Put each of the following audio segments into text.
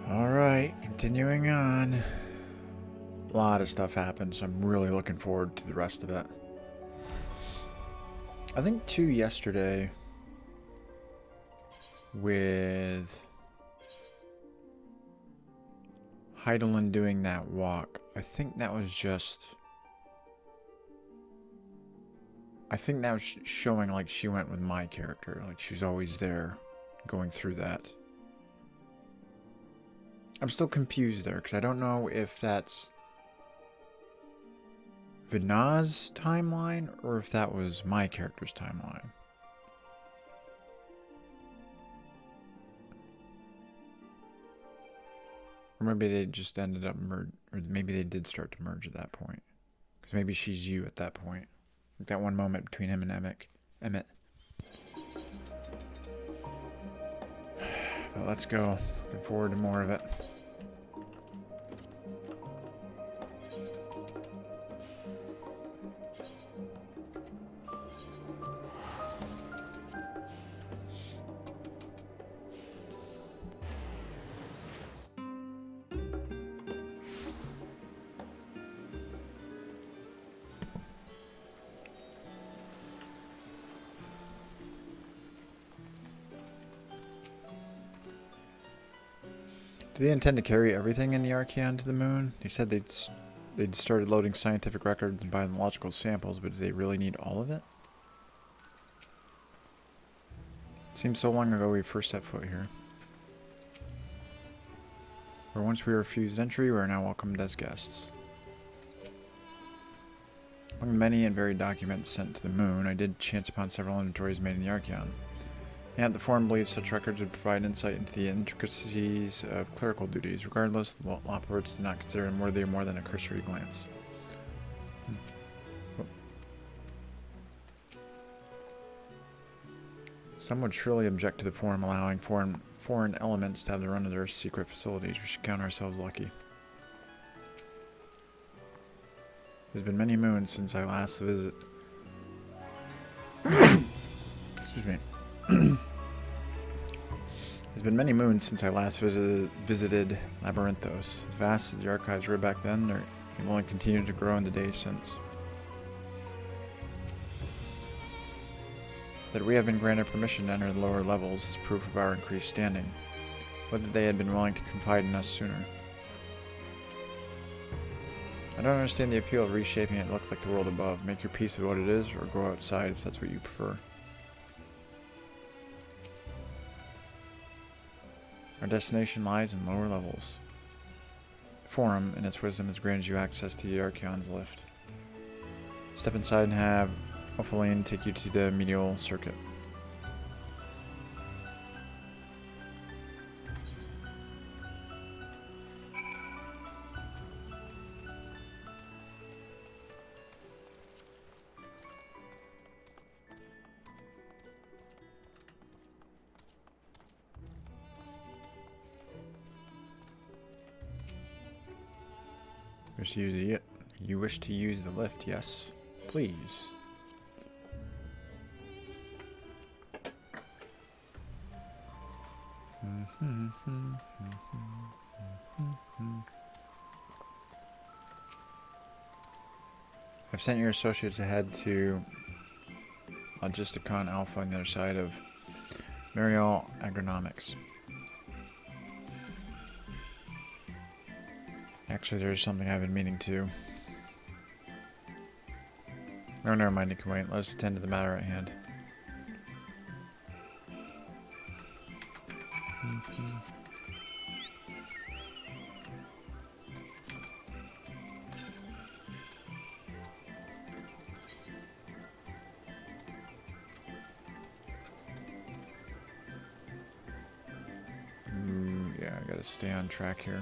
Alright, continuing on. A lot of stuff happened, so I'm really looking forward to the rest of it. I think 2 yesterday with Heidelin doing that walk. I think that was showing like she went with my character. Like she's always there going through that. I'm still confused there because I don't know if that's Vinaz's timeline or if that was my character's timeline. Or maybe they just ended up or maybe they did start to merge at that point. Because maybe she's you at that point. Like that one moment between him and Emmett. But let's go. Looking forward to more of it. Do they intend to carry everything in the Archaeon to the moon? They said they'd started loading scientific records and biological samples, but do they really need all of it? It seems so long ago we first set foot here. Where once we refused entry, we are now welcomed as guests. Among the many and varied documents sent to the moon, I did chance upon several inventories made in the Archaeon. And the Forum believes such records would provide insight into the intricacies of clerical duties. Regardless, the Loports did not consider him worthy of more than a cursory glance. Some would surely object to the Forum allowing foreign elements to have the run of their secret facilities. We should count ourselves lucky. There's been many moons since I last visited. Excuse me. It's been many moons since I last visited Labyrinthos. As vast as the archives were back then, they've only continued to grow in the days since. That we have been granted permission to enter the lower levels is proof of our increased standing. Whether they had been willing to confide in us sooner. I don't understand the appeal of reshaping it to look like the world above. Make your peace with what it is, or go outside if that's what you prefer. Our destination lies in lower levels. The Forum, in its wisdom, has granted you access to the Archaeon's lift. Step inside and have Ophaline take you to the medial circuit. You wish to use the lift, yes? Please. I've sent your associates ahead to Logisticon Alpha on the other side of Mariel Agronomics. Actually, there's something I've been meaning to. Oh, never mind, it can wait. Let's attend to the matter at hand. Yeah, I gotta stay on track here.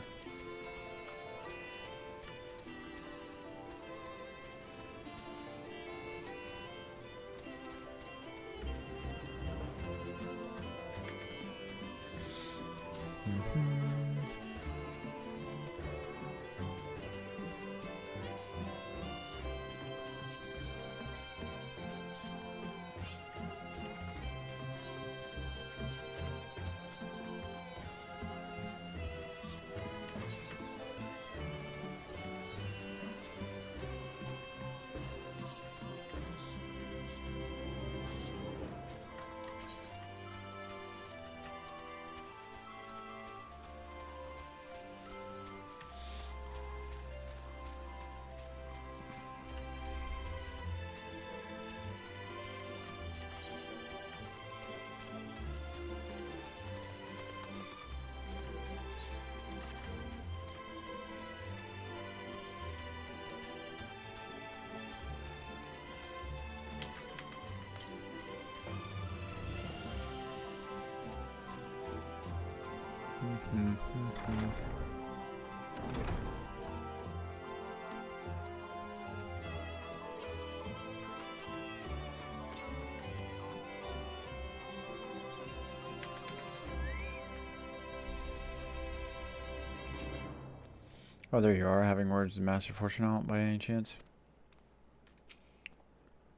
Oh, there you are, having words with Master Fortunaut by any chance?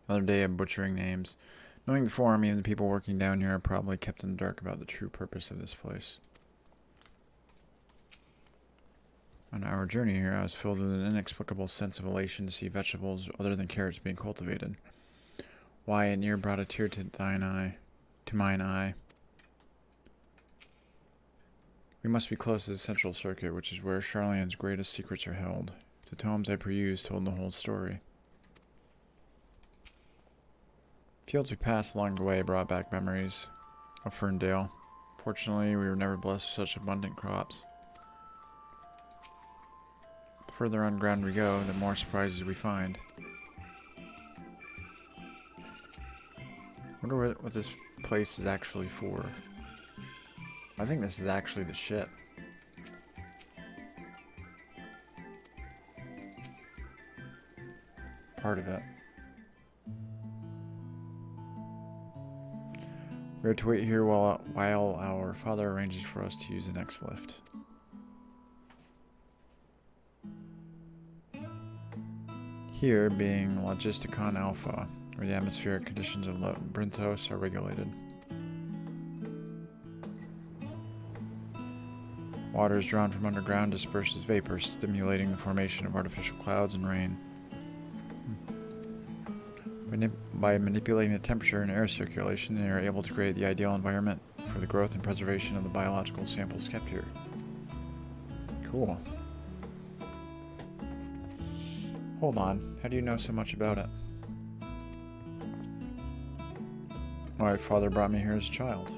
Another day of butchering names. Knowing the forum, even the people working down here are probably kept in the dark about the true purpose of this place. On our journey here, I was filled with an inexplicable sense of elation to see vegetables other than carrots being cultivated. Why, it near brought a tear to mine eye. We must be close to the central circuit, which is where Charlene's greatest secrets are held. The tomes I perused told the whole story. Fields we passed along the way brought back memories of Ferndale. Fortunately, we were never blessed with such abundant crops. The further underground we go, the more surprises we find. I wonder what this place is actually for. I think this is actually the ship. Part of it. We are to wait here while our father arranges for us to use the next lift. Here being Logisticon Alpha, where the atmospheric conditions of Brinthos are regulated. Water is drawn from underground, dispersed as vapor, stimulating the formation of artificial clouds and rain. By manipulating the temperature and air circulation, they are able to create the ideal environment for the growth and preservation of the biological samples kept here. Cool. Hold on, how do you know so much about it? My father brought me here as a child.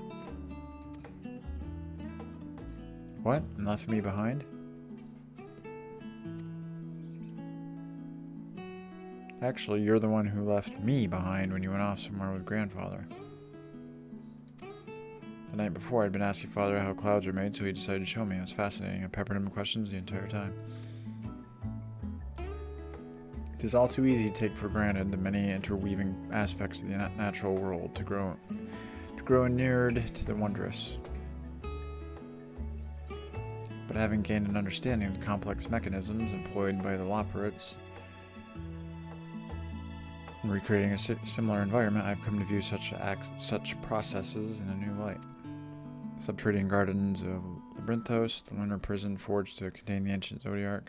What? And left me behind? Actually, you're the one who left me behind when you went off somewhere with grandfather. The night before, I'd been asking father how clouds are made, so he decided to show me. It was fascinating. I peppered him with questions the entire time. It is all too easy to take for granted the many interweaving aspects of the natural world to grow inured to the wondrous. But having gained an understanding of the complex mechanisms employed by the Loporrits in recreating a similar environment, I've come to view such processes in a new light. Subterranean gardens of Brinthos, the lunar prison forged to contain the ancient Zodiarch,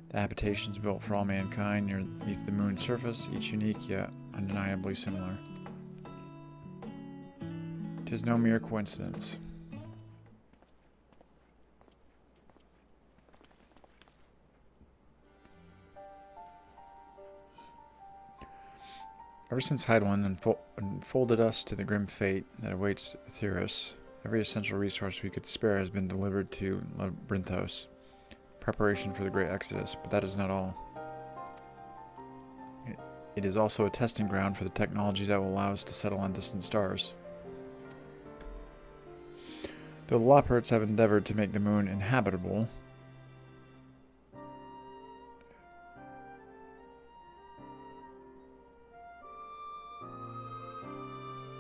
the habitations built for all mankind beneath the moon's surface, each unique yet undeniably similar. 'Tis no mere coincidence. Ever since Heidelin unfolded us to the grim fate that awaits Aetheris, every essential resource we could spare has been delivered to Brinthos, preparation for the Great Exodus, but that is not all. It is also a testing ground for the technologies that will allow us to settle on distant stars. Though the Loporrits have endeavored to make the moon inhabitable,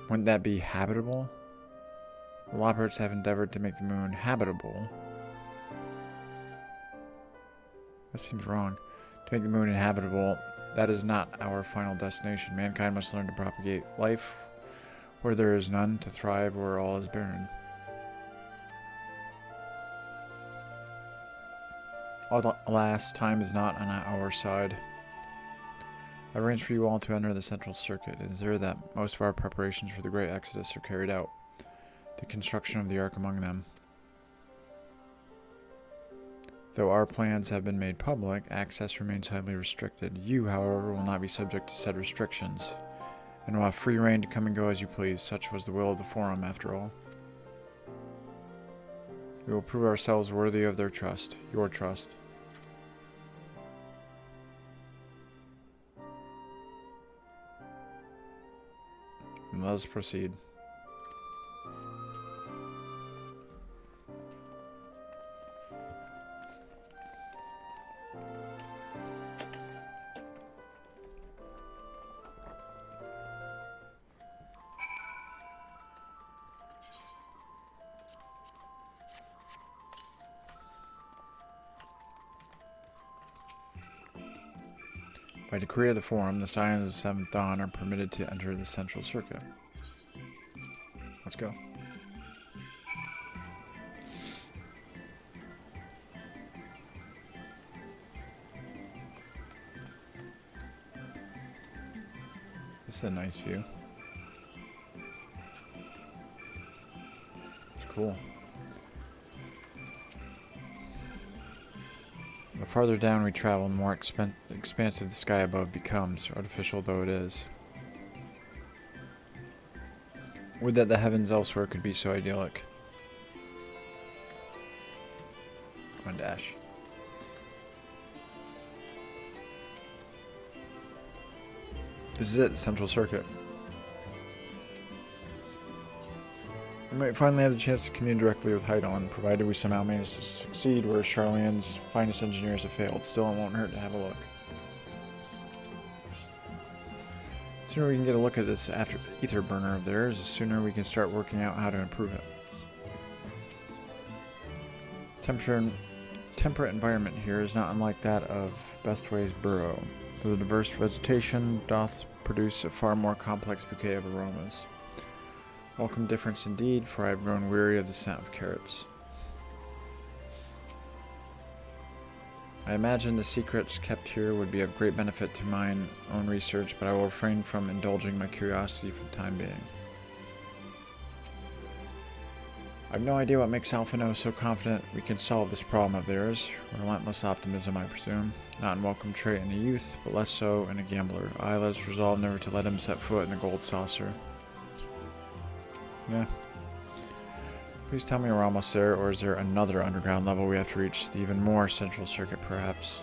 wouldn't that be habitable? The Loporrits have endeavored to make the moon habitable. That seems wrong. To make the moon inhabitable, that is not our final destination. Mankind must learn to propagate life where there is none, to thrive where all is barren. Alas, time is not on our side. I arranged for you all to enter the central circuit. It is there that most of our preparations for the Great Exodus are carried out, the construction of the Ark among them. Though our plans have been made public, access remains highly restricted. You, however, will not be subject to said restrictions, and will have free reign to come and go as you please. Such was the will of the Forum, after all. We will prove ourselves worthy of their trust, your trust. And let us proceed. By decree of the Forum, the Scions of the Seventh Dawn are permitted to enter the Central Circuit. Let's go. This is a nice view. It's cool. The farther down we travel, the more expansive the sky above becomes, artificial though it is. Would that the heavens elsewhere could be so idyllic. Come on, Dash. This is it, the Central Circuit. We might finally have the chance to commune directly with Heidon, provided we somehow manage to succeed where Charlene's finest engineers have failed. Still, it won't hurt to have a look. The sooner we can get a look at this ether burner of theirs, the sooner we can start working out how to improve it. Temperate environment here is not unlike that of Bestway's burrow, though the diverse vegetation doth produce a far more complex bouquet of aromas. Welcome difference indeed, for I have grown weary of the scent of carrots. I imagine the secrets kept here would be of great benefit to mine own research, but I will refrain from indulging my curiosity for the time being. I have no idea what makes Alphino so confident we can solve this problem of theirs. Relentless optimism, I presume. Not an welcome trait in a youth, but less so in a gambler. Isla's resolved never to let him set foot in a gold saucer. Yeah. Please tell me we're almost there, or is there another underground level we have to reach? The even more Central Circuit, perhaps.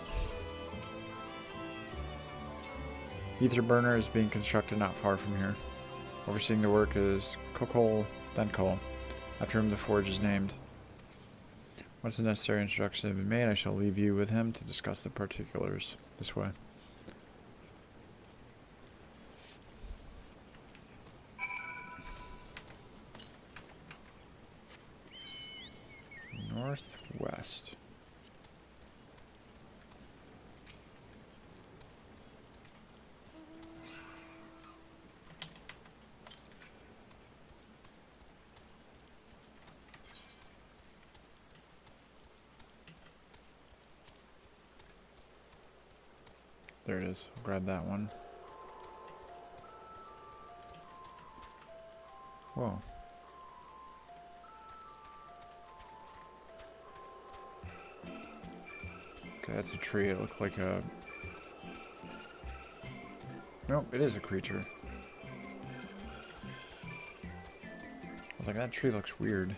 Ether burner is being constructed not far from here. Overseeing the work is Kokol Denkol, after whom the forge is named. Once the necessary introductions have been made, I shall leave you with him to discuss the particulars. This way. Northwest. There it is. I'll grab that one. Whoa. Okay, that's a tree. It looks like a... Nope, it is a creature. I was like, that tree looks weird.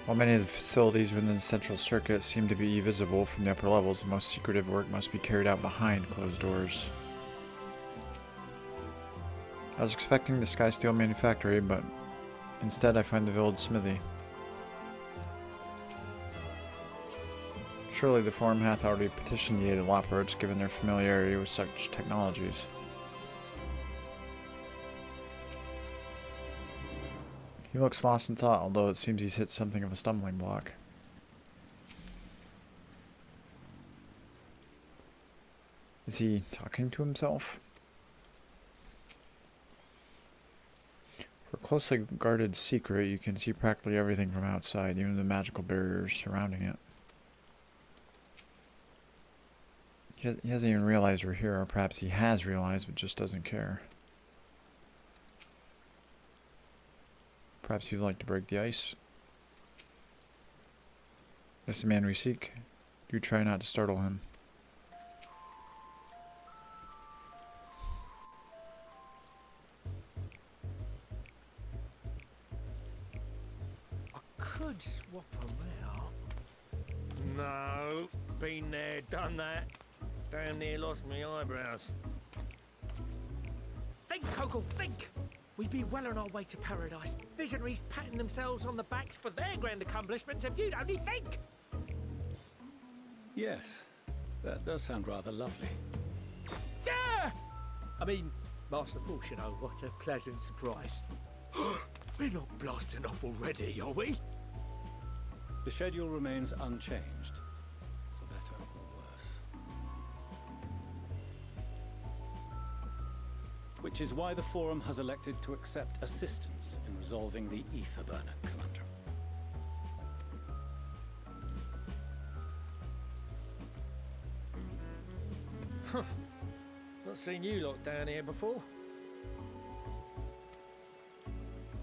While many of the facilities within the Central Circuit seem to be visible from the upper levels, the most secretive work must be carried out behind closed doors. I was expecting the Sky Steel Manufactory, but instead I find the village smithy. Surely the Forum hath already petitioned the aid of Loports, given their familiarity with such technologies. He looks lost in thought, although it seems he's hit something of a stumbling block. Is he talking to himself? For a closely guarded secret, you can see practically everything from outside, even the magical barriers surrounding it. He hasn't even realized we're here, or perhaps he has realized but just doesn't care. Perhaps he'd like to break the ice. This is the man we seek. Do try not to startle him. I could swap them out. No, been there, done that. Damn near lost my eyebrows. Think, Kogel, think! We'd be well on our way to paradise. Visionaries patting themselves on the backs for their grand accomplishments if you'd only think! Yes, that does sound rather lovely. Yeah! I mean, Master Force, you know, what a pleasant surprise. We're not blasting off already, are we? The schedule remains unchanged, for better or worse. Which is why the Forum has elected to accept assistance in resolving the ether burner conundrum. Not seen you lot down here before.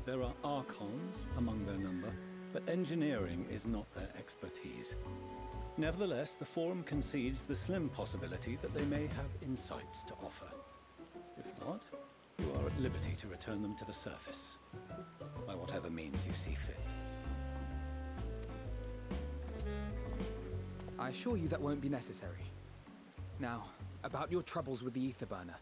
There are Archons among their number, but engineering is not their expertise. Nevertheless, the Forum concedes the slim possibility that they may have insights to offer. If not, you are at liberty to return them to the surface, by whatever means you see fit. I assure you that won't be necessary. Now, about your troubles with the ether burner.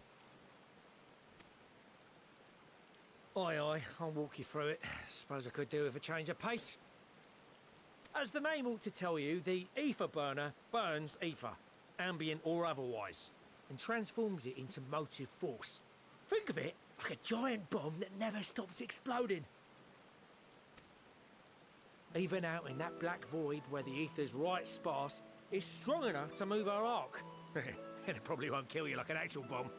Aye, aye, I'll walk you through it. Suppose I could do with a change of pace. As the name ought to tell you, the ether burner burns ether, ambient or otherwise, and transforms it into motive force. Think of it like a giant bomb that never stops exploding. Even out in that black void where the ether's right sparse, it's strong enough to move our arc. And it probably won't kill you like an actual bomb.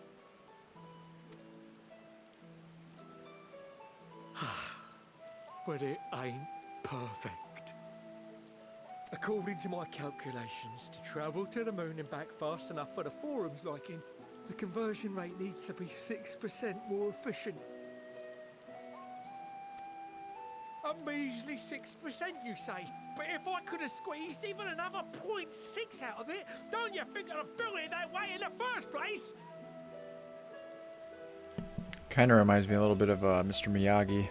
But it ain't perfect. According to my calculations, to travel to the moon and back fast enough for the Forum's liking, the conversion rate needs to be 6% more efficient. A measly 6%, you say? But if I could have squeezed even another 0.6 out of it, don't you think I'd have built it that way in the first place? Kind of reminds me a little bit of Mr. Miyagi.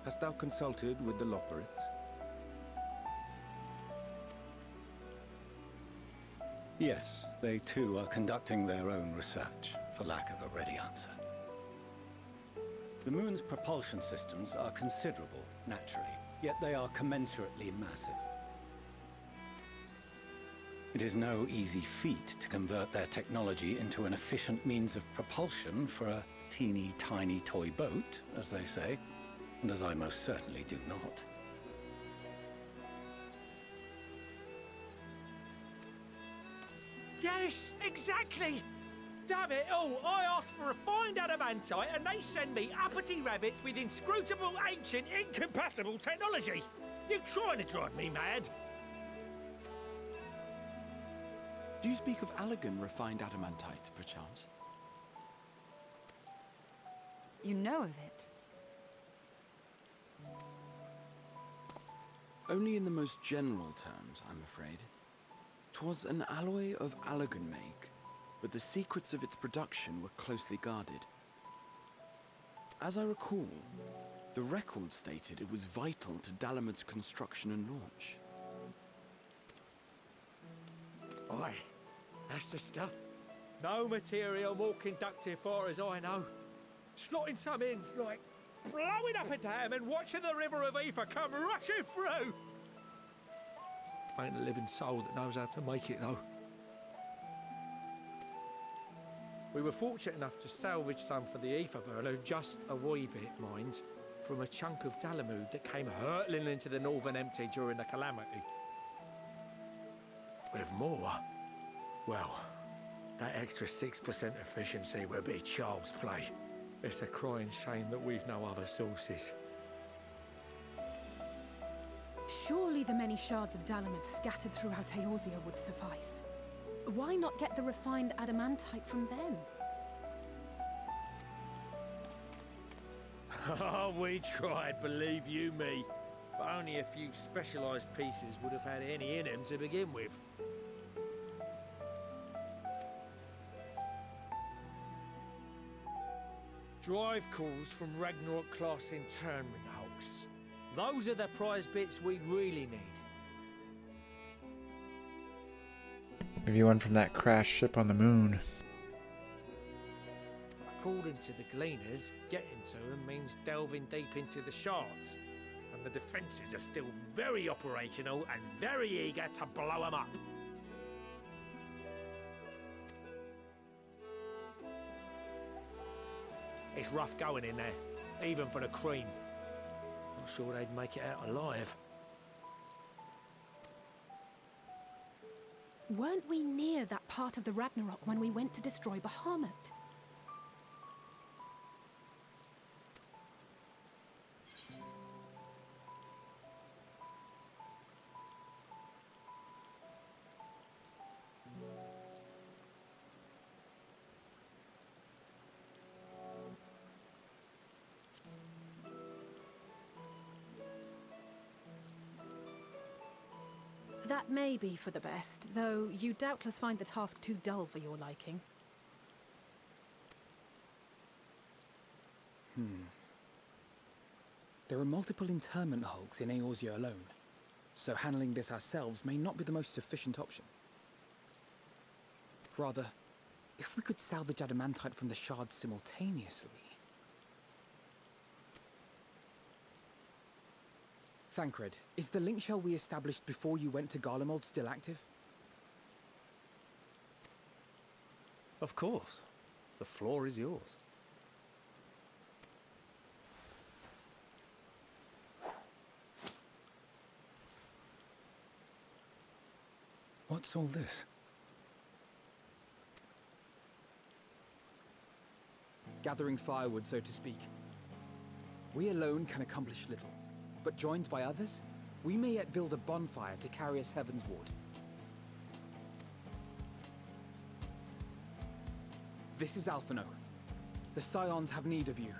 Hast thou consulted with the Loporits? Yes, they too are conducting their own research, for lack of a ready answer. The moon's propulsion systems are considerable, naturally, yet they are commensurately massive. It is no easy feat to convert their technology into an efficient means of propulsion for a teeny tiny toy boat, as they say, and as I most certainly do not. Yes, exactly! Damn it all, I asked for refined adamantite and they send me uppity rabbits with inscrutable, ancient, incompatible technology! You're trying to drive me mad! Do you speak of Allegan refined adamantite, perchance? You know of it? Only in the most general terms, I'm afraid. 'Twas an alloy of Allegan make, but the secrets of its production were closely guarded. As I recall, the record stated it was vital to Dalamud's construction and launch. Aye, that's the stuff. No material more conductive far as I know. Slotting some ends like blowing up a dam and watching the river of Aoife come rushing through. Ain't a living soul that knows how to make it, though. We were fortunate enough to salvage some for the Aoife burner, just a wee bit, mind, from a chunk of Dalamud that came hurtling into the Northern Empty during the calamity. With more, well, that extra 6% efficiency would be child's play. It's a crying shame that we've no other sources. Surely the many shards of Dalamud scattered throughout Eorzea would suffice. Why not get the refined adamantite from them? Oh, we tried, believe you me. But only a few specialised pieces would have had any in them to begin with. Drive calls from Ragnarok-class internment hulks. Those are the prize bits we really need. Maybe one from that crashed ship on the moon. According to the Gleaners, getting to them means delving deep into the shards. And the defences are still very operational and very eager to blow them up. It's rough going in there, even for the cream. Not sure they'd make it out alive. Weren't we near that part of the Ragnarok when we went to destroy Bahamut? That may be for the best, though you doubtless find the task too dull for your liking. There are multiple internment hulks in Eorzea alone, so handling this ourselves may not be the most efficient option. Rather, if we could salvage adamantite from the shards simultaneously... Thancred, is the link shell we established before you went to Garlemald still active? Of course. The floor is yours. What's all this? Gathering firewood, so to speak. We alone can accomplish little, but joined by others, we may yet build a bonfire to carry us heavensward. This is Alphino. The Scions have need of you.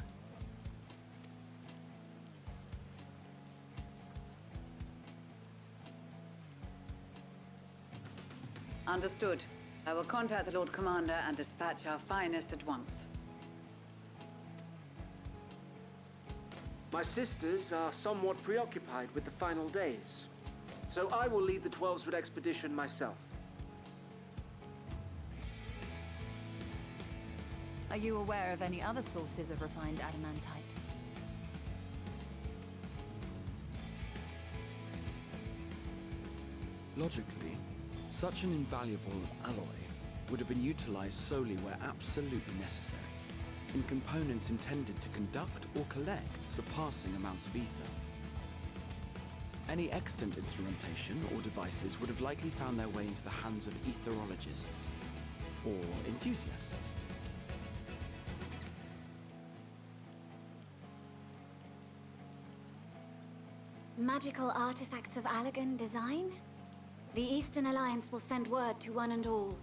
Understood. I will contact the Lord Commander and dispatch our finest at once. My sisters are somewhat preoccupied with the final days, so I will lead the 12-Sword expedition myself. Are you aware of any other sources of refined adamantite? Logically, such an invaluable alloy would have been utilized solely where absolutely necessary, in components intended to conduct or collect surpassing amounts of ether. Any extant instrumentation or devices would have likely found their way into the hands of etherologists or enthusiasts. Magical artifacts of Allagan design? The Eastern Alliance will send word to one and all.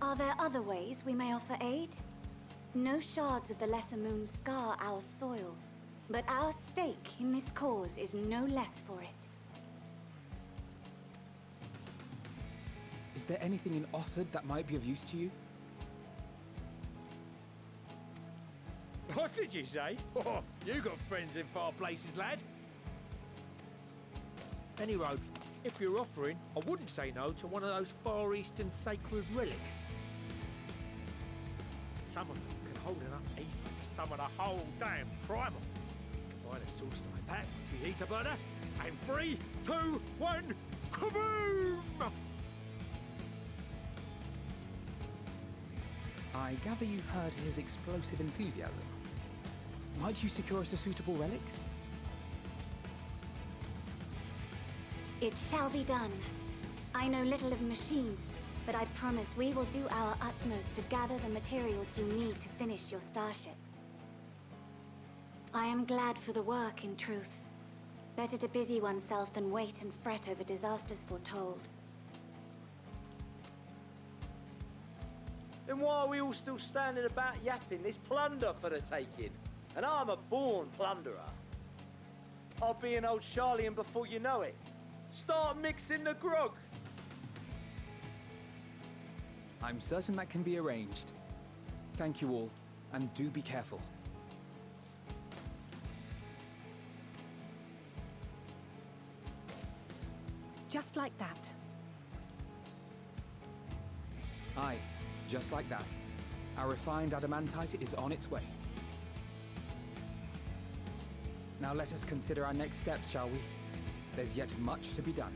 Are there other ways we may offer aid? No shards of the Lesser Moon scar our soil, but our stake in this cause is no less for it. Is there anything in Othard that might be of use to you? What did you say? Oh, you got friends in far places, lad. Any road, if you're offering, I wouldn't say no to one of those Far Eastern sacred relics. Some of them can hold enough ether to some of the whole damn primal. Combine a source like that with the ether burner, and 3, 2, 1, kaboom! I gather you've heard his explosive enthusiasm. Might you secure us a suitable relic? It shall be done. I know little of machines, but I promise we will do our utmost to gather the materials you need to finish your starship. I am glad for the work, in truth. Better to busy oneself than wait and fret over disasters foretold. Then why are we all still standing about yapping? There's plunder for the taking. And I'm a born plunderer. I'll be an old Charlian before you know it. Start mixing the grog. I'm certain that can be arranged. Thank you all, and do be careful. Just like that. Aye, just like that. Our refined adamantite is on its way. Now let us consider our next steps, shall we? There's yet much to be done.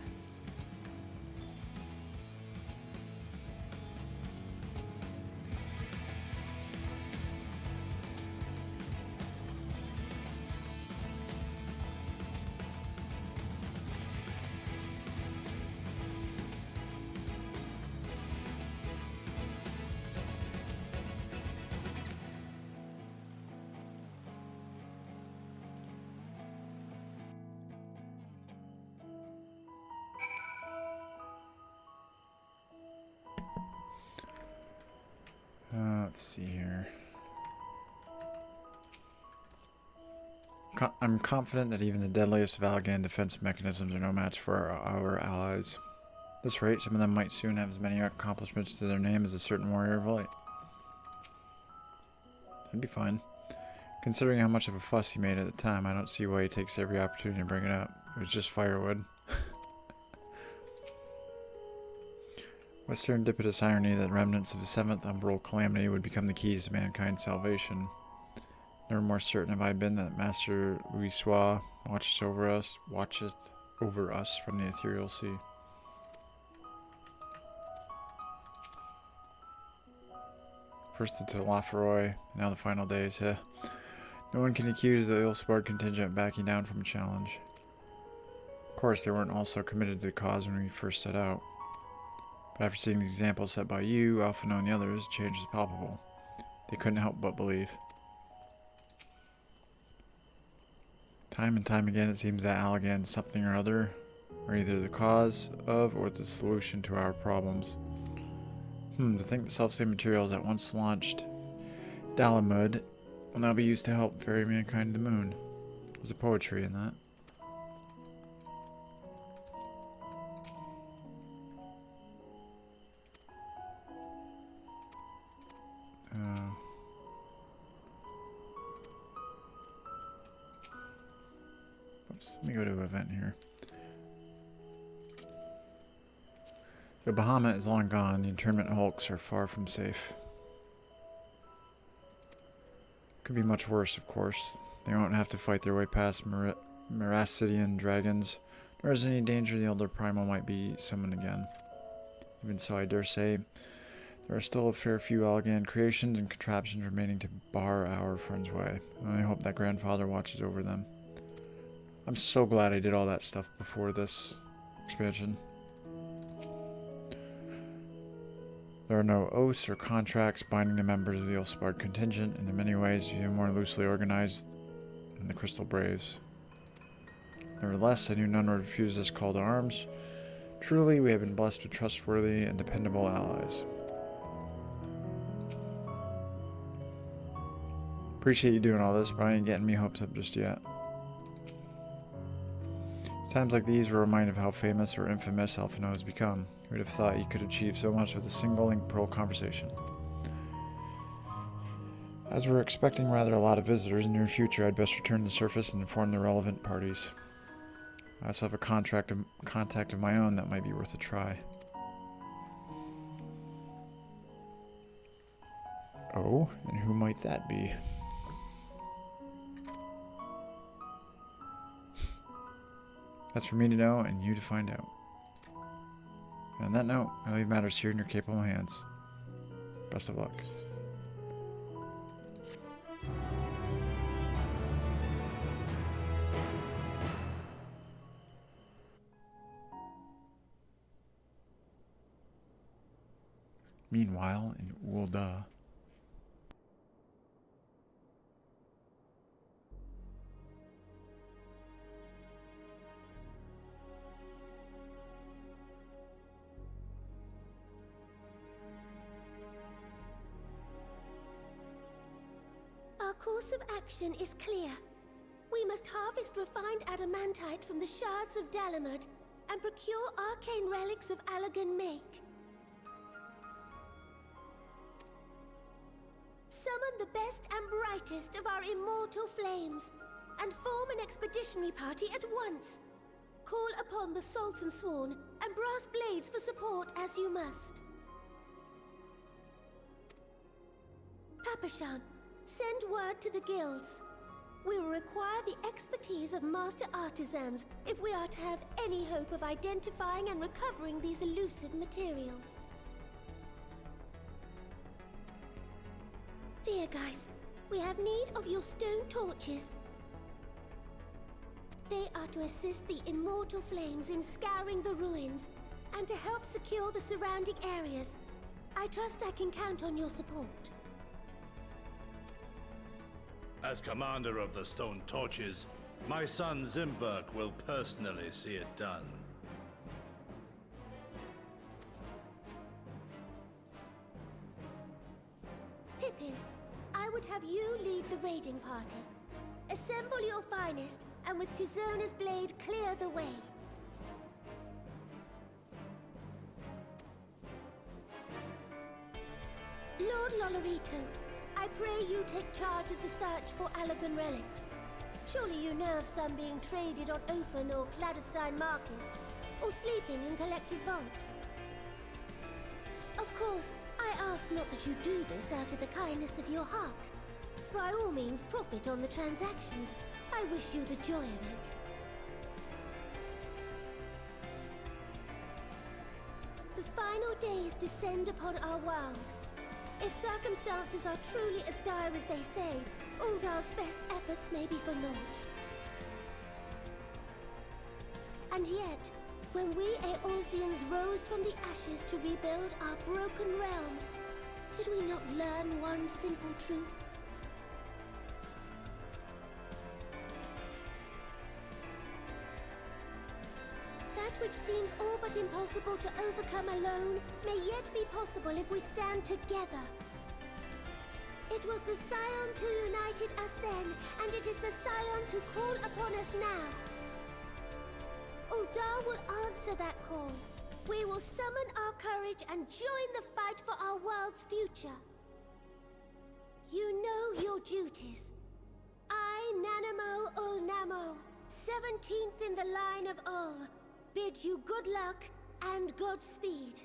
Let's see here. I'm confident that even the deadliest of Allagan defense mechanisms are no match for our allies. At this rate, some of them might soon have as many accomplishments to their name as a certain warrior of light. That'd be fine. Considering how much of a fuss he made at the time, I don't see why he takes every opportunity to bring it up. It was just firewood. What serendipitous irony that remnants of the 7th umbral calamity would become the keys to mankind's salvation. Never more certain have I been that Master Louisoix watches over us from the ethereal sea. First into Laferoy, now the final days, No one can accuse the ill-sparred contingent backing down from a challenge. Of course, they weren't all so committed to the cause when we first set out. But after seeing the example set by you, Alphino and the others, change was palpable. They couldn't help but believe. Time and time again, it seems that Allagan something or other are either the cause of or the solution to our problems. To think the self-same materials that once launched Dalamud will now be used to help ferry mankind to the moon. There's a poetry in that. Let me go to event here. The Bahamut is long gone. The internment hulks are far from safe. Could be much worse, of course. They won't have to fight their way past Meracidian dragons, nor is any danger the elder primal might be summoned again. Even so, I dare say, there are still a fair few Allagan creations and contraptions remaining to bar our friend's way. And I hope that grandfather watches over them. I'm so glad I did all that stuff before this expansion. There are no oaths or contracts binding the members of the ill-sparred contingent, and in many ways even more loosely organized than the Crystal Braves. Nevertheless, I knew none would refuse this call to arms. Truly, we have been blessed with trustworthy and dependable allies. Appreciate you doing all this, but I ain't getting me hopes up just yet. Times like these were a reminder of how famous or infamous Alphino has become. Who would have thought he could achieve so much with a single ink pearl conversation? As we're expecting rather a lot of visitors in the near future, I'd best return to the surface and inform the relevant parties. I also have a contact of my own that might be worth a try. Oh, and who might that be? That's for me to know and you to find out. And on that note, I leave matters here in your capable hands. Best of luck. Meanwhile, in Ul'dah. Our course of action is clear. We must harvest refined adamantite from the shards of Dalamud and procure arcane relics of Allagan make. Summon the best and brightest of our immortal flames and form an expeditionary party at once. Call upon the Sultan Sworn and brass blades for support as you must. Papashan, send word to the guilds. We will require the expertise of master artisans if we are to have any hope of identifying and recovering these elusive materials. Thiergeist, we have need of your stone torches. They are to assist the immortal flames in scouring the ruins and to help secure the surrounding areas. I trust I can count on your support. As commander of the Stone Torches, my son Zimberk will personally see it done. Pippin, I would have you lead the raiding party. Assemble your finest, and with Tizona's blade clear the way. Lord Lolorito, I pray you take charge of the search for Allagan relics. Surely you know of some being traded on open or clandestine markets, or sleeping in collectors' vaults. Of course, I ask not that you do this out of the kindness of your heart. By all means, profit on the transactions. I wish you the joy of it. The final days descend upon our world. If circumstances are truly as dire as they say, Ul'dah's best efforts may be for naught. And yet, when we Eorzeans rose from the ashes to rebuild our broken realm, did we not learn one simple truth? That which seems all but impossible to overcome alone may yet be possible if we stand together. It was the Scions who united us then, and it is the Scions who call upon us now. Ul'dah will answer that call. We will summon our courage and join the fight for our world's future. You know your duties. I, Nanamo Ul'Namo, 17th in the line of Ul, bid you good luck and Godspeed.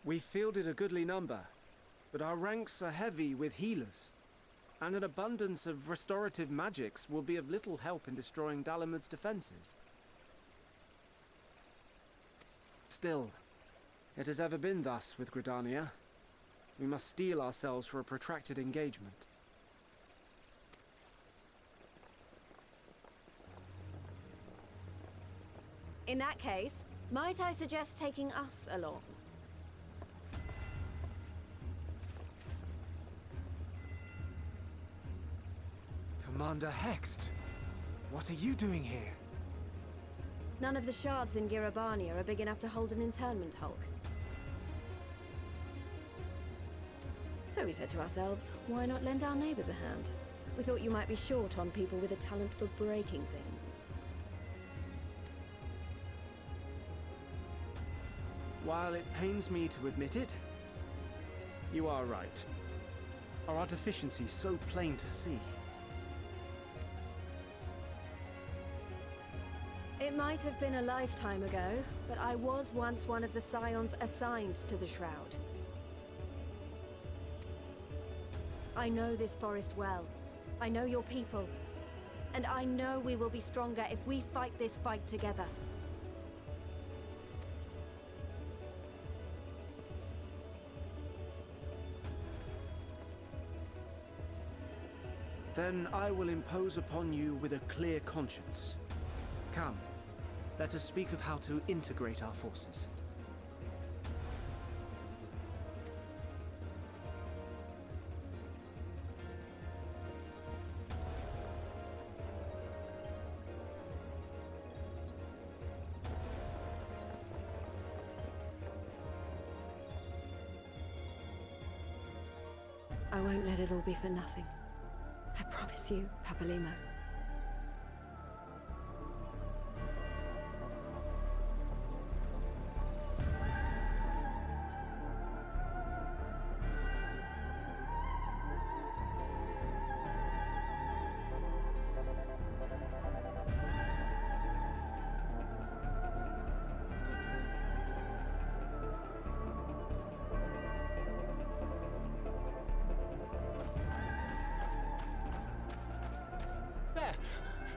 We fielded a goodly number, but our ranks are heavy with healers, and an abundance of restorative magics will be of little help in destroying Dalamud's defenses. Still, it has ever been thus with Gridania. We must steel ourselves for a protracted engagement. In that case, might I suggest taking us along? Commander Hext, what are you doing here? None of the shards in Girabania are big enough to hold an internment hulk. So we said to ourselves, why not lend our neighbors a hand? We thought you might be short on people with a talent for breaking things. While it pains me to admit it, you are right. Our deficiency's so plain to see. It might have been a lifetime ago, but I was once one of the scions assigned to the Shroud. I know this forest well. I know your people. And I know we will be stronger if we fight this fight together. Then I will impose upon you with a clear conscience. Come, let us speak of how to integrate our forces. I won't let it all be for nothing. I promise you, Papalimo.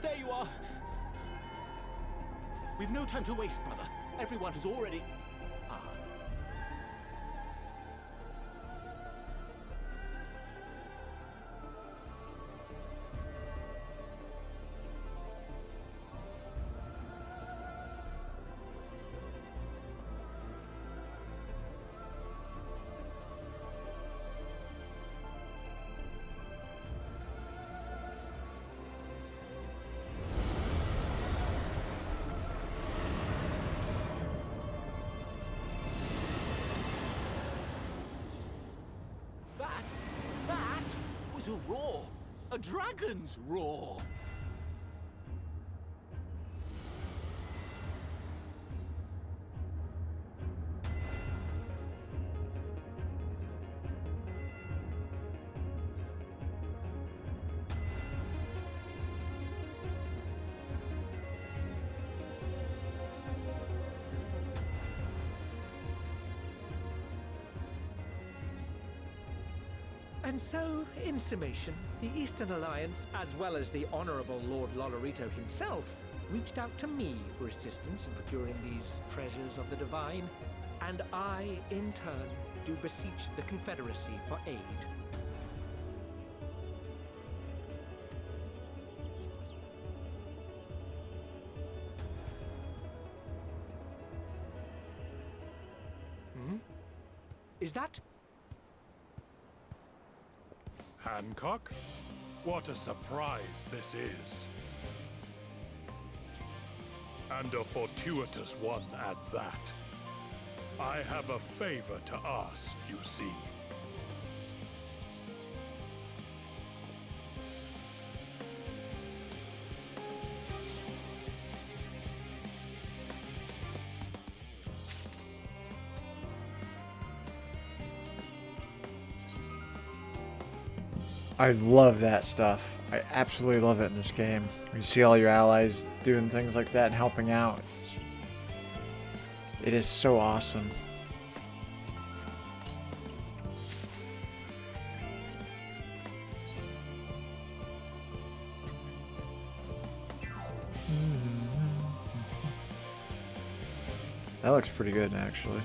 There you are! We've no time to waste, brother. Everyone has already... Ah. That was a roar! A dragon's roar! And so, in summation, the Eastern Alliance, as well as the Honorable Lord Lolorito himself, reached out to me for assistance in procuring these treasures of the divine, and I, in turn, do beseech the Confederacy for aid. Is that... Hancock? What a surprise this is. And a fortuitous one at that. I have a favor to ask, you see. I love that stuff. I absolutely love it in this game. You see all your allies doing things like that and helping out. It is so awesome. That looks pretty good, actually.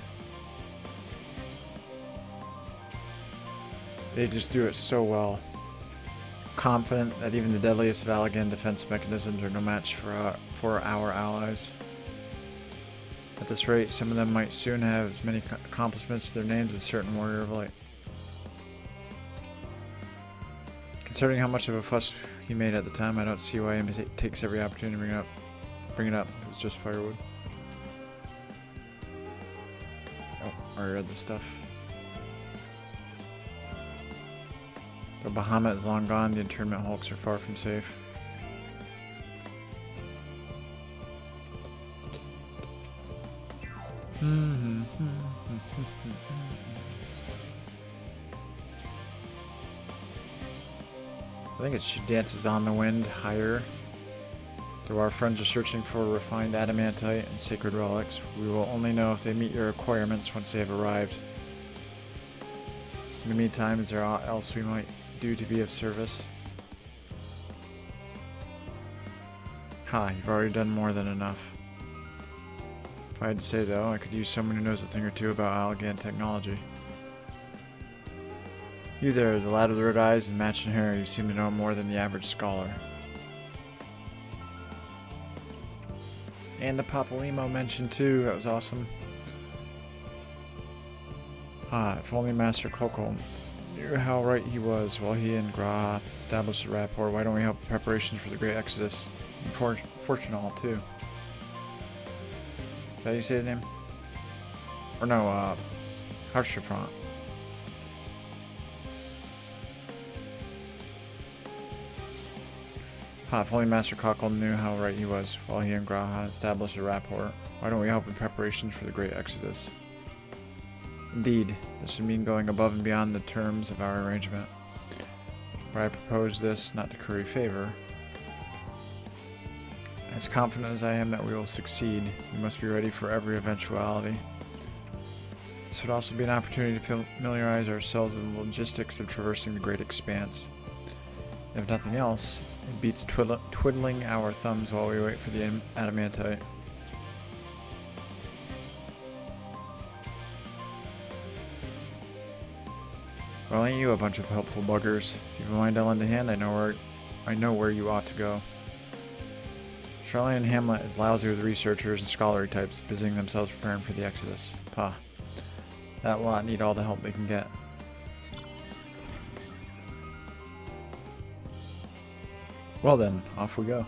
They just do it so well. Confident that even the deadliest of Allegan defense mechanisms are no match for our allies. At this rate, some of them might soon have as many accomplishments to their names as certain warrior of light. Considering how much of a fuss he made at the time, I don't see why he takes every opportunity to bring it up. It was just firewood. Oh, I already read this stuff. The Bahamut is long gone. The internment hulks are far from safe. I think she dances on the wind higher. Though our friends are searching for refined adamantite and sacred relics, we will only know if they meet your requirements once they have arrived. In the meantime, is there aught else we might do to be of service? Ha, you've already done more than enough. If I had to say though, I could use someone who knows a thing or two about Algan technology. You there, the lad with the red eyes and matching hair, you seem to know more than the average scholar. And the Papalimo mentioned too, that was awesome. Ah, if only Master Kokol knew how right he was while he and Graha established the rapport. Why don't we help preparations for the Great Exodus? And Fortunal too. Is that how you say his name? Or no, Harshafront. If only Master Cockle knew how right he was while he and Graha established a rapport. Why don't we help with preparations for the Great Exodus? Indeed, this would mean going above and beyond the terms of our arrangement. But I propose this not to curry favor. As confident as I am that we will succeed, we must be ready for every eventuality. This would also be an opportunity to familiarize ourselves with the logistics of traversing the Great Expanse. If nothing else, it beats twiddling our thumbs while we wait for the adamantite. Well, ain't you a bunch of helpful buggers? If you have a mind to lend a hand, I know where you ought to go. Charlene and Hamlet is lousy with researchers and scholarly types, busying themselves preparing for the Exodus. Pah. That lot need all the help they can get. Well then, off we go.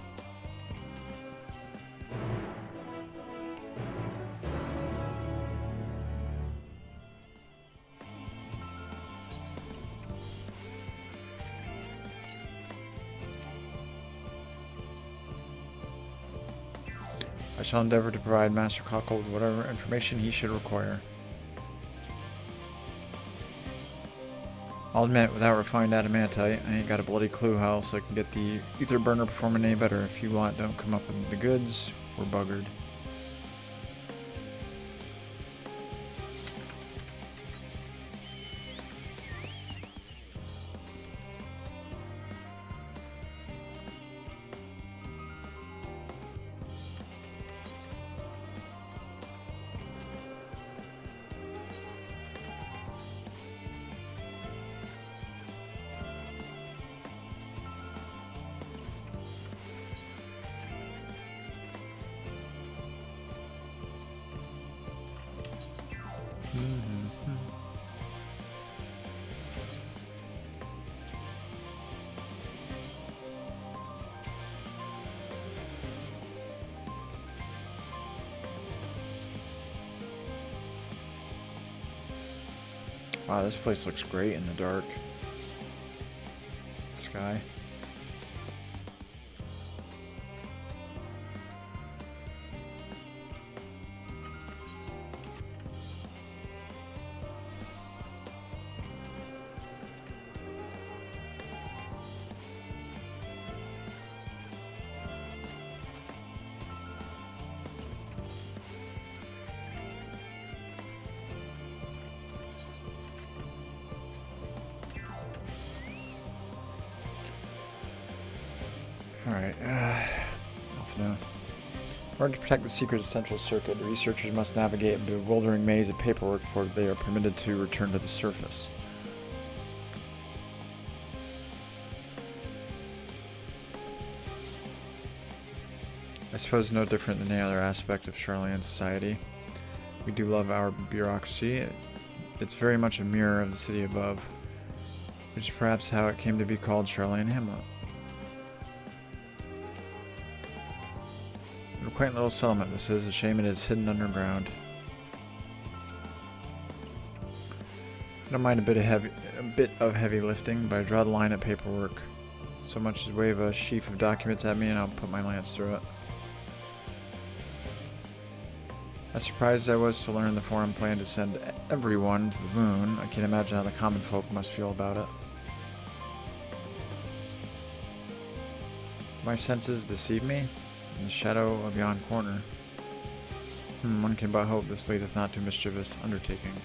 I shall endeavor to provide Master Cockle with whatever information he should require. I'll admit, without refined adamantite, I ain't got a bloody clue how else I can get the ether burner performing any better. If you want, don't come up with the goods, we're buggered. Wow, this place looks great in the dark sky. Alright, off now. In order to protect the secret central circuit, the researchers must navigate a bewildering maze of paperwork before they are permitted to return to the surface. I suppose no different than any other aspect of Charlene's society. We do love our bureaucracy. It's very much a mirror of the city above. which is perhaps how it came to be called Charlene Hamlet. What a quaint little settlement this is. A shame it is hidden underground. I don't mind a bit of heavy lifting, but I draw the line at paperwork. So much as wave a sheaf of documents at me and I'll put my lance through it. As surprised as I was to learn the Forum planned to send everyone to the moon, I can't imagine how the common folk must feel about it. My senses deceive me? In the shadow of yon corner. One can but hope this leadeth not to mischievous undertakings.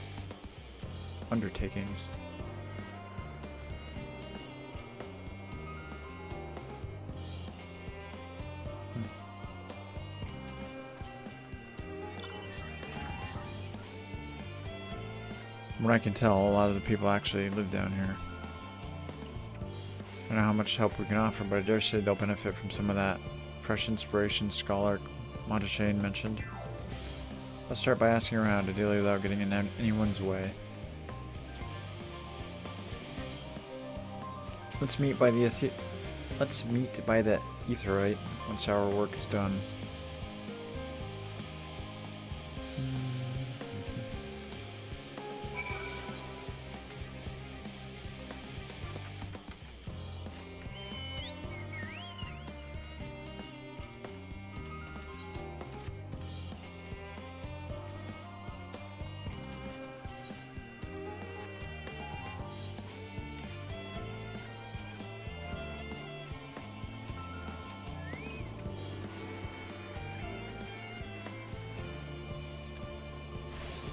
From what I can tell, a lot of the people actually live down here. I don't know how much help we can offer, but I dare say they'll benefit from some of that fresh inspiration scholar Monteshane mentioned. Let's start by asking around, ideally without getting in anyone's way. Let's meet by the Etherite once our work is done.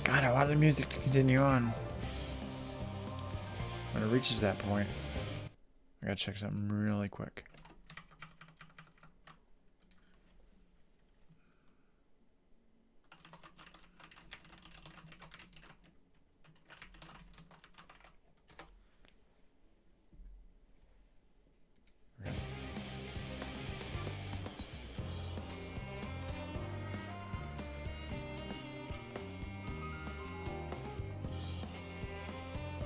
God, I want the music to continue on. When it reaches that point, I gotta check something really quick.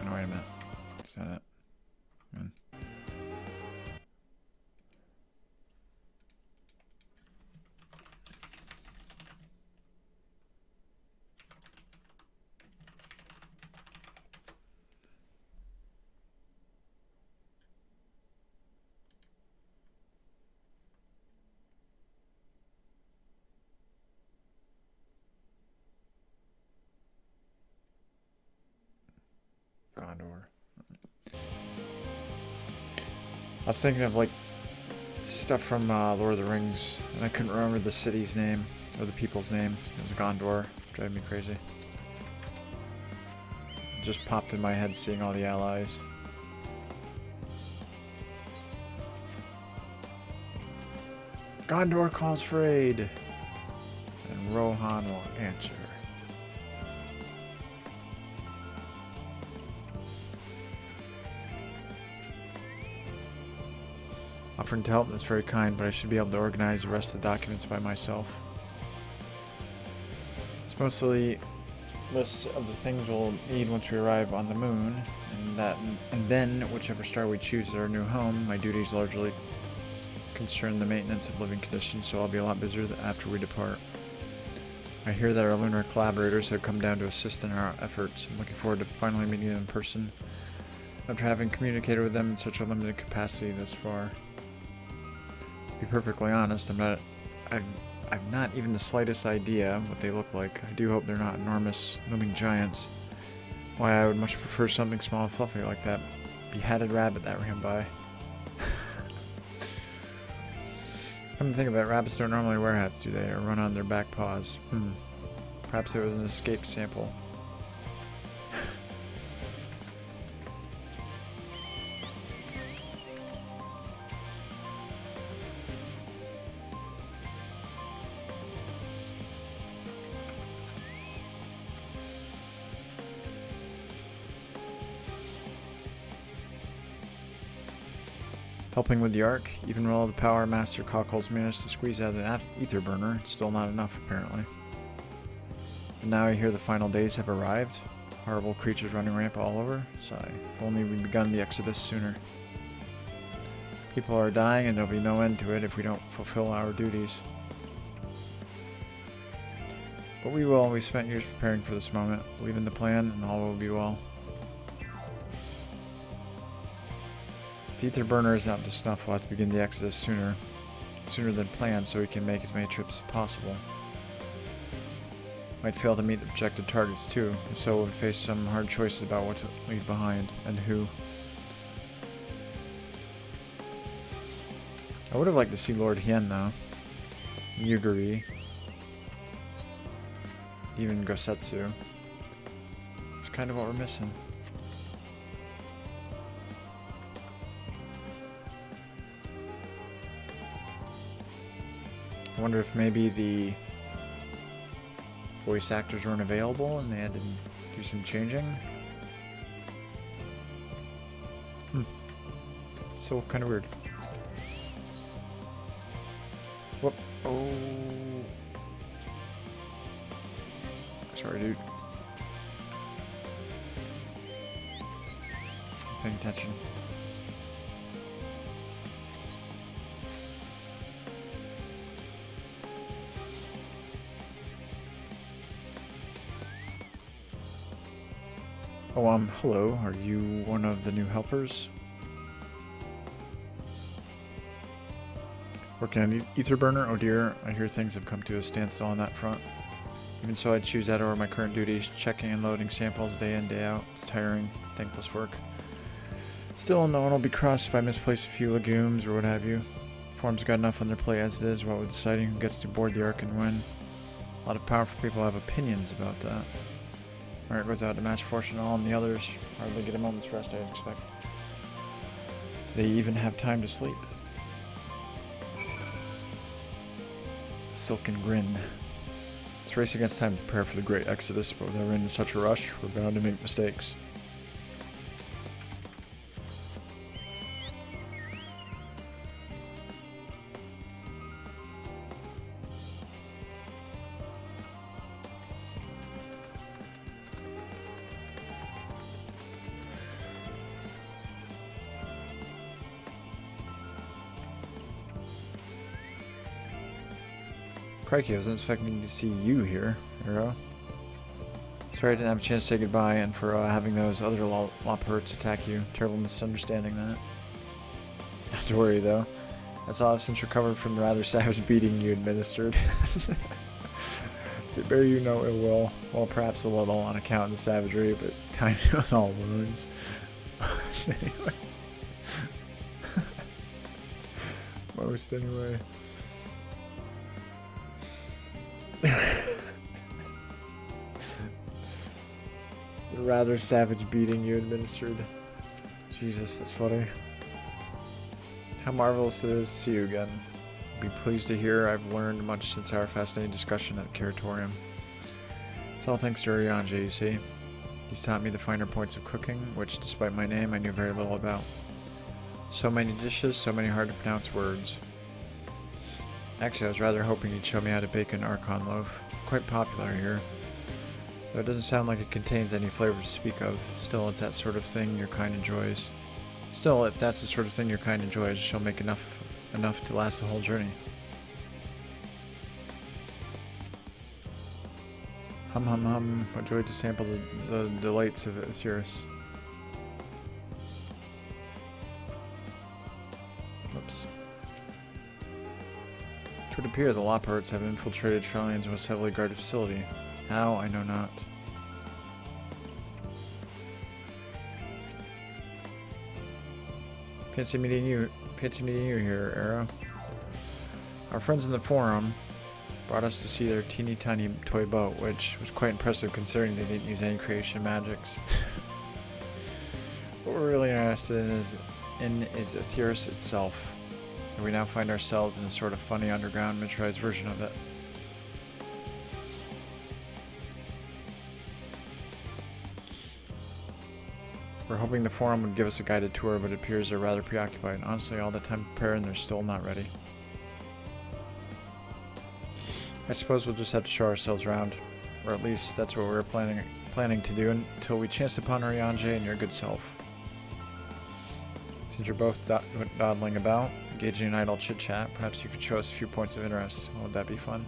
Wait a minute. Is that it? Gondor. I was thinking of like stuff from Lord of the Rings, and I couldn't remember the city's name or the people's name. It was Gondor. Driving me crazy. It just popped in my head seeing all the allies. Gondor calls for aid, and Rohan will answer. Offering to help, that's very kind, but I should be able to organize the rest of the documents by myself. It's mostly lists of the things we'll need once we arrive on the moon, and then whichever star we choose as our new home. My duties largely concern the maintenance of living conditions, so I'll be a lot busier after we depart. I hear that our lunar collaborators have come down to assist in our efforts. I'm looking forward to finally meeting them in person after having communicated with them in such a limited capacity thus far. To be perfectly honest, I've not even the slightest idea what they look like. I do hope they're not enormous, looming giants. Why, I would much prefer something small and fluffy like that beheaded rabbit that ran by. Come to think of it, rabbits don't normally wear hats, do they? Or run on their back paws. Perhaps it was an escaped sample. Helping with the Ark, even with all the power Master Cockles managed to squeeze out of the ether burner, it's still not enough apparently. And now I hear the final days have arrived. Horrible creatures running rampant all over. Sigh. If only we'd begun the exodus sooner. People are dying and there'll be no end to it if we don't fulfill our duties. But we will. We spent years preparing for this moment. Believe in the plan and all will be well. If the ether burner is not to snuff, we'll have to begin the exodus sooner than planned so we can make as many trips as possible. Might fail to meet the projected targets too. If so, we'll face some hard choices about what to leave behind and who. I would have liked to see Lord Hien though. Yuguri. Even Gosetsu. It's kind of what we're missing. I wonder if maybe the voice actors weren't available and they had to do some changing. So kind of weird. Whoop. Oh. Sorry, dude. Paying attention. Oh, hello. Are you one of the new helpers? Working on the ether burner? Oh dear, I hear things have come to a standstill on that front. Even so, I'd choose that over my current duties. Checking and loading samples day in, day out. It's tiring, thankless work. Still, no one will be crossed if I misplace a few legumes or what have you. Form's got enough on their plate as it is, what with deciding who gets to board the Ark and when. A lot of powerful people have opinions about that. My heart goes out to match fortune and all, and the others hardly get a moment's rest, I'd expect. They even have time to sleep. Silken grin. It's a race against time to prepare for the great exodus, but without in such a rush, we're bound to make mistakes. Crikey, I wasn't expecting to see you here, Arrow. Sorry I didn't have a chance to say goodbye and for having those other Lophurts attack you. Terrible misunderstanding that. Not to worry though. That's all I've since recovered from the rather savage beating you administered. They bear you no ill will. Well, perhaps a little on account of the savagery, but time heals all wounds. Anyway. Most anyway. The rather savage beating you administered. Jesus, that's funny. How marvelous it is to see you again. Be pleased to hear I've learned much since our fascinating discussion at the Curatorium. It's all thanks to Urianger, you see. He's taught me the finer points of cooking, which, despite my name, I knew very little about. So many dishes, so many hard-to-pronounce words. Actually, I was rather hoping he'd show me how to bake an Archaeon loaf. Quite popular here. Though it doesn't sound like it contains any flavor to speak of. Still, it's that sort of thing your kind enjoys. Still, if that's the sort of thing your kind enjoys, she'll make enough to last the whole journey. Hum hum hum. What joy to sample the delights of Aetheris. Whoops. It would appear the Lophurts have infiltrated Charlene's most heavily guarded facility. How, I know not. Fancy meeting you here, Arrow. Our friends in the forum brought us to see their teeny tiny toy boat, which was quite impressive considering they didn't use any creation magics. What we're really interested in is Aetheris itself, and we now find ourselves in a sort of funny underground miniaturized version of it. We're hoping the forum would give us a guided tour, but it appears they're rather preoccupied. Honestly, all the time to prepare and they're still not ready. I suppose we'll just have to show ourselves around. Or at least that's what we were planning planning to do until we chanced upon Riange and your good self. Since you're both dawdling about, engaging in idle chit-chat, perhaps you could show us a few points of interest. Would that be fun?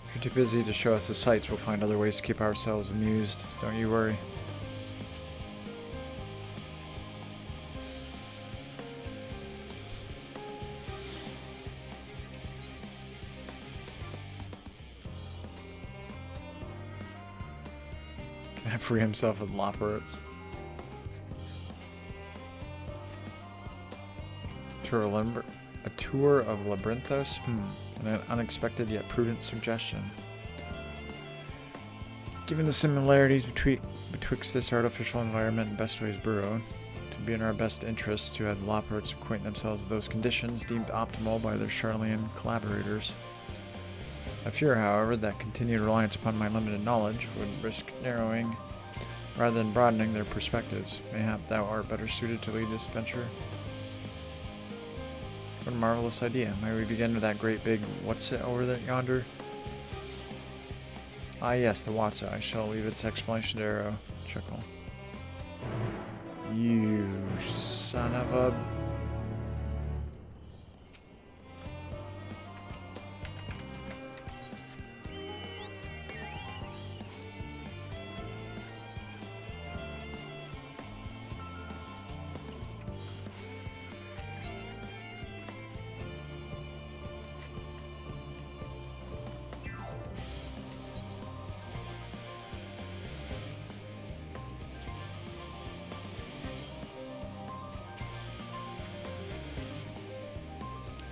If you're too busy to show us the sights, we'll find other ways to keep ourselves amused. Don't you worry. Free himself with loppers. A tour of Labyrinthos? An unexpected yet prudent suggestion. Given the similarities betwixt this artificial environment and Bestway's burrow, it would be in our best interests to have the Loppers acquaint themselves with those conditions deemed optimal by their Charlian collaborators. I fear, however, that continued reliance upon my limited knowledge would risk narrowing rather than broadening their perspectives. Mayhap thou art better suited to lead this venture? What a marvelous idea. May we begin with that great big what's it over there yonder? Ah yes, the what's it. I shall leave its explanation to Arrow. Chuckle. You son of a...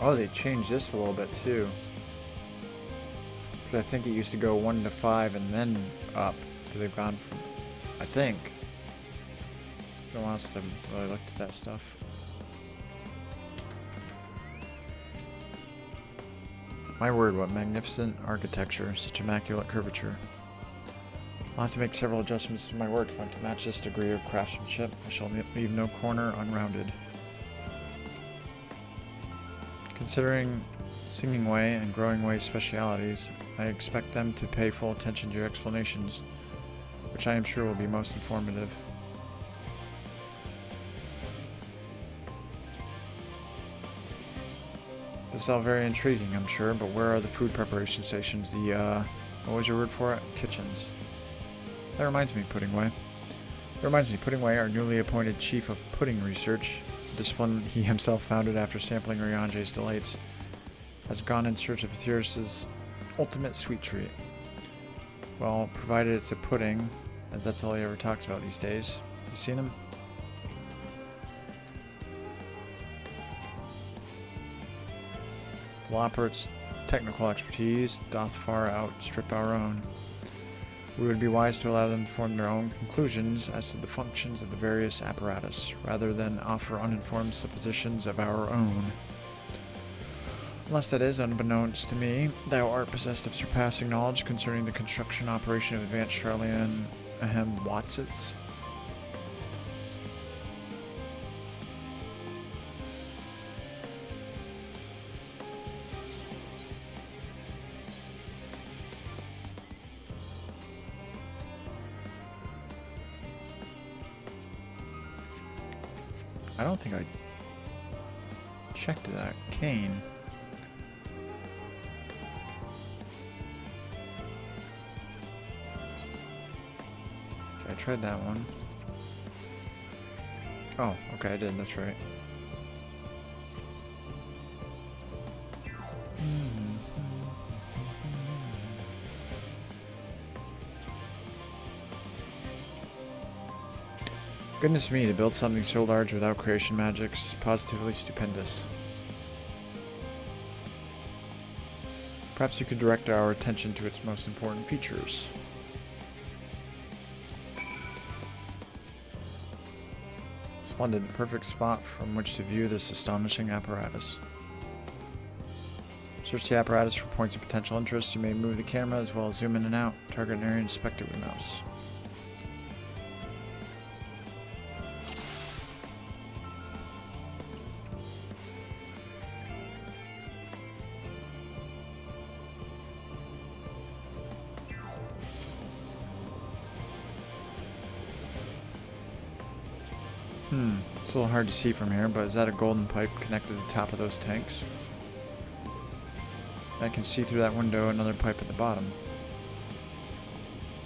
Oh, they changed this a little bit too. Because I think it used to go 1 to 5 and then up. But they've gone from, I think. No one else have really looked at that stuff. My word, what magnificent architecture, such immaculate curvature. I'll have to make several adjustments to my work if I'm to match this degree of craftsmanship. I shall leave no corner unrounded. Considering Singing Way and Growing Way specialities, I expect them to pay full attention to your explanations, which I am sure will be most informative. This is all very intriguing, I'm sure, but where are the food preparation stations? What was your word for it? Kitchens. That reminds me, Puddingway. Puddingway, our newly appointed Chief of Pudding Research, a discipline he himself founded after sampling Riange's delights, has gone in search of Etheirus' ultimate sweet treat. Well, provided it's a pudding, as that's all he ever talks about these days. You seen him? Loppert's technical expertise doth far outstrip our own. We would be wise to allow them to form their own conclusions as to the functions of the various apparatus, rather than offer uninformed suppositions of our own. Unless that is, unbeknownst to me, thou art possessed of surpassing knowledge concerning the construction operation of advanced Charlian Watsits. I don't think I checked that. Kane. Okay, I tried that one. Oh, okay, I did. That's right. Goodness me, to build something so large without creation magics is positively stupendous. Perhaps you could direct our attention to its most important features. Splendid, the perfect spot from which to view this astonishing apparatus. Search the apparatus for points of potential interest. You may move the camera as well as zoom in and out. Target an area and inspect it with mouse. It's a little hard to see from here, but is that a golden pipe connected to the top of those tanks? I can see through that window another pipe at the bottom.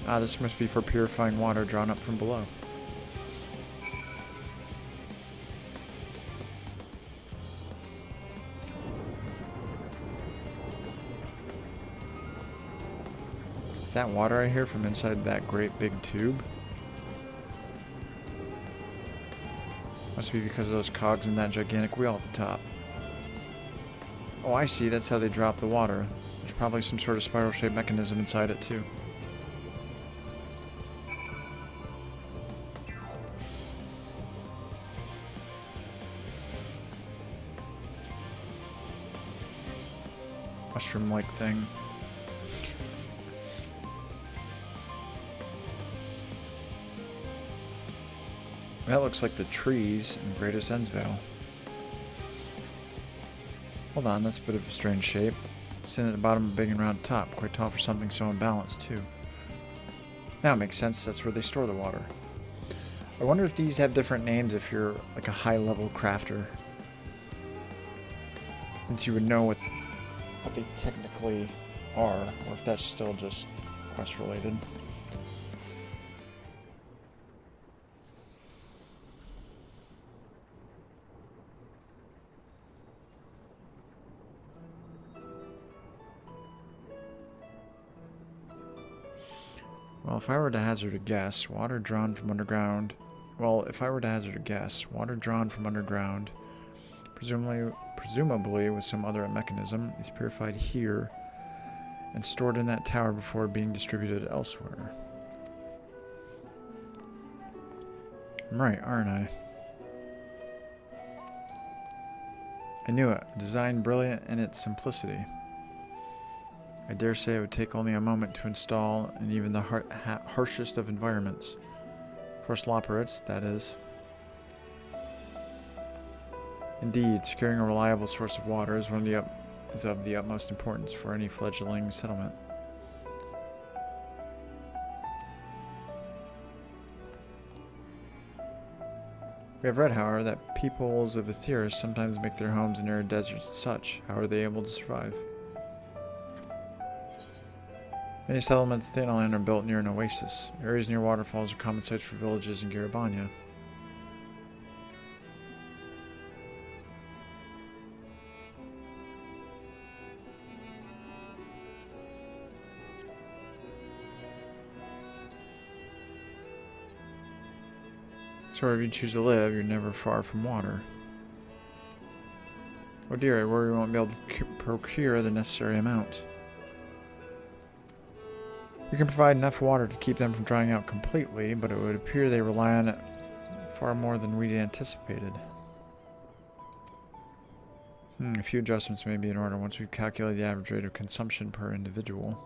Ah, this must be for purifying water drawn up from below. Is that water I hear from inside that great big tube? Must be because of those cogs in that gigantic wheel at the top. Oh, I see. That's how they drop the water. There's probably some sort of spiral-shaped mechanism inside it, too. Mushroom-like thing. That looks like the trees in Greatest Endsvale. Hold on, that's a bit of a strange shape. Sitting at the bottom of a big and round top, quite tall for something so unbalanced too. Now it makes sense, that's where they store the water. I wonder if these have different names if you're like a high-level crafter. Since you would know what they technically are, or if that's still just quest-related. Well, if I were to hazard a guess, water drawn from underground... Well, if I were to hazard a guess, water drawn from underground, presumably with some other mechanism, is purified here and stored in that tower before being distributed elsewhere. I'm right, aren't I? I knew it. A design brilliant in its simplicity. I dare say it would take only a moment to install in even the harshest of environments. For slopperites, that is. Indeed, securing a reliable source of water is of the utmost importance for any fledgling settlement. We have read, however, that peoples of Aetheris sometimes make their homes in arid deserts and such. How are they able to survive? Many settlements in Thanalan are built near an oasis. Areas near waterfalls are common sites for villages in Garabania. So wherever you choose to live, you're never far from water. Oh dear, I worry we won't be able to procure the necessary amount. We can provide enough water to keep them from drying out completely, but it would appear they rely on it far more than we'd anticipated. A few adjustments may be in order once we've calculated the average rate of consumption per individual.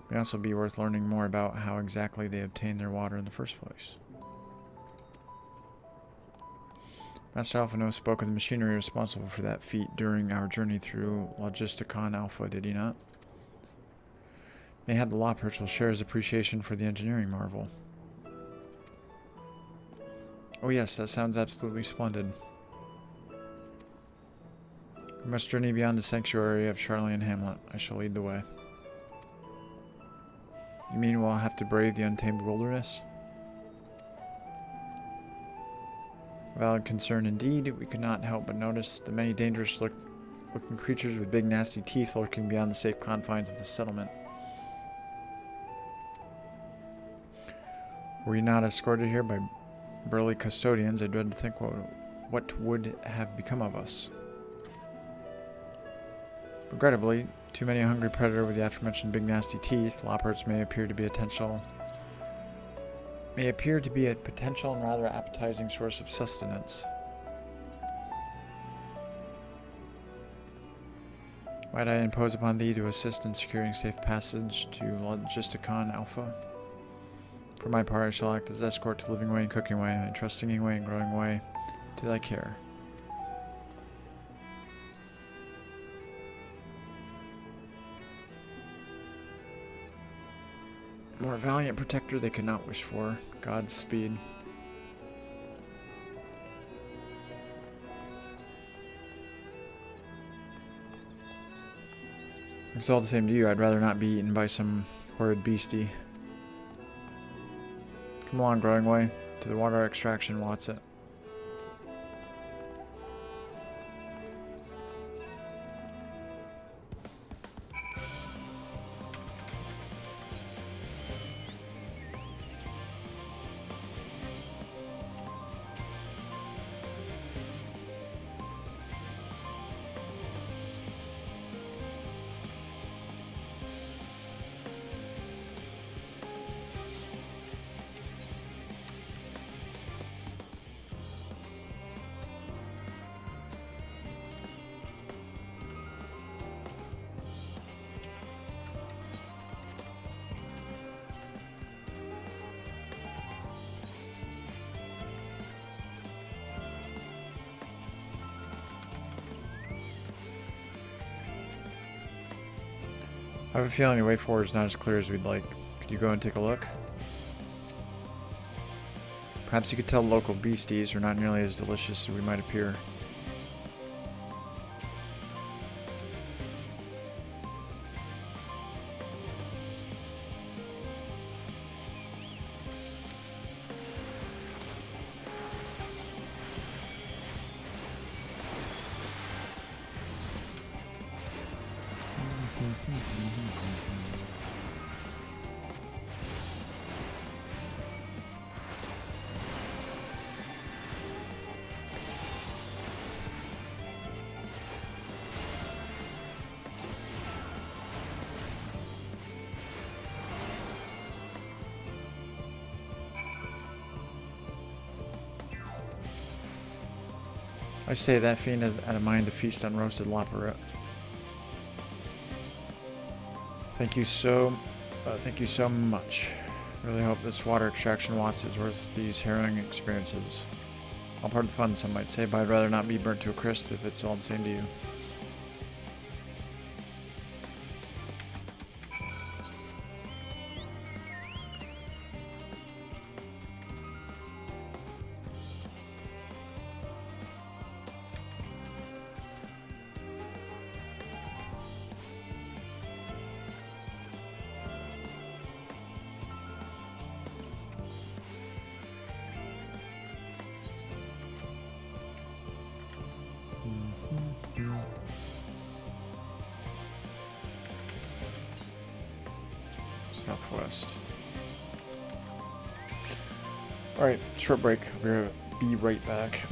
It may also be worth learning more about how exactly they obtain their water in the first place. Master Alphino spoke of the machinery responsible for that feat during our journey through Logisticon Alpha, did he not? Mayhap the Lawperch will share his appreciation for the engineering marvel. Oh yes, that sounds absolutely splendid. We must journey beyond the sanctuary of Charlian Hamlet. I shall lead the way. You mean we'll have to brave the untamed wilderness? A valid concern indeed. We could not help but notice the many dangerous looking creatures with big nasty teeth lurking beyond the safe confines of the settlement. Were we not escorted here by burly custodians, I dread to think what would have become of us. Regrettably, too many a hungry predator with the aforementioned big nasty teeth, lopperts may appear to be a potential and rather appetizing source of sustenance. Might I impose upon thee to assist in securing safe passage to Logisticon Alpha? For my part, I shall act as escort to Living Way and Cooking Way, and trust Singing Way and Growing Way to thy care. More valiant protector they could not wish for. Godspeed. If it's all the same to you, I'd rather not be eaten by some horrid beastie. Come along, Growing Way. To the water extraction, Watson. I have a feeling the way forward is not as clear as we'd like. Could you go and take a look? Perhaps you could tell local beasties are not nearly as delicious as we might appear. I say that fiend has out of mind to feast on roasted laperet. Thank you so much. Really hope this water extraction Watts is worth these harrowing experiences. All part of the fun, some might say, but I'd rather not be burnt to a crisp if it's all the same to you. Southwest. Alright, short break. We're gonna be right back.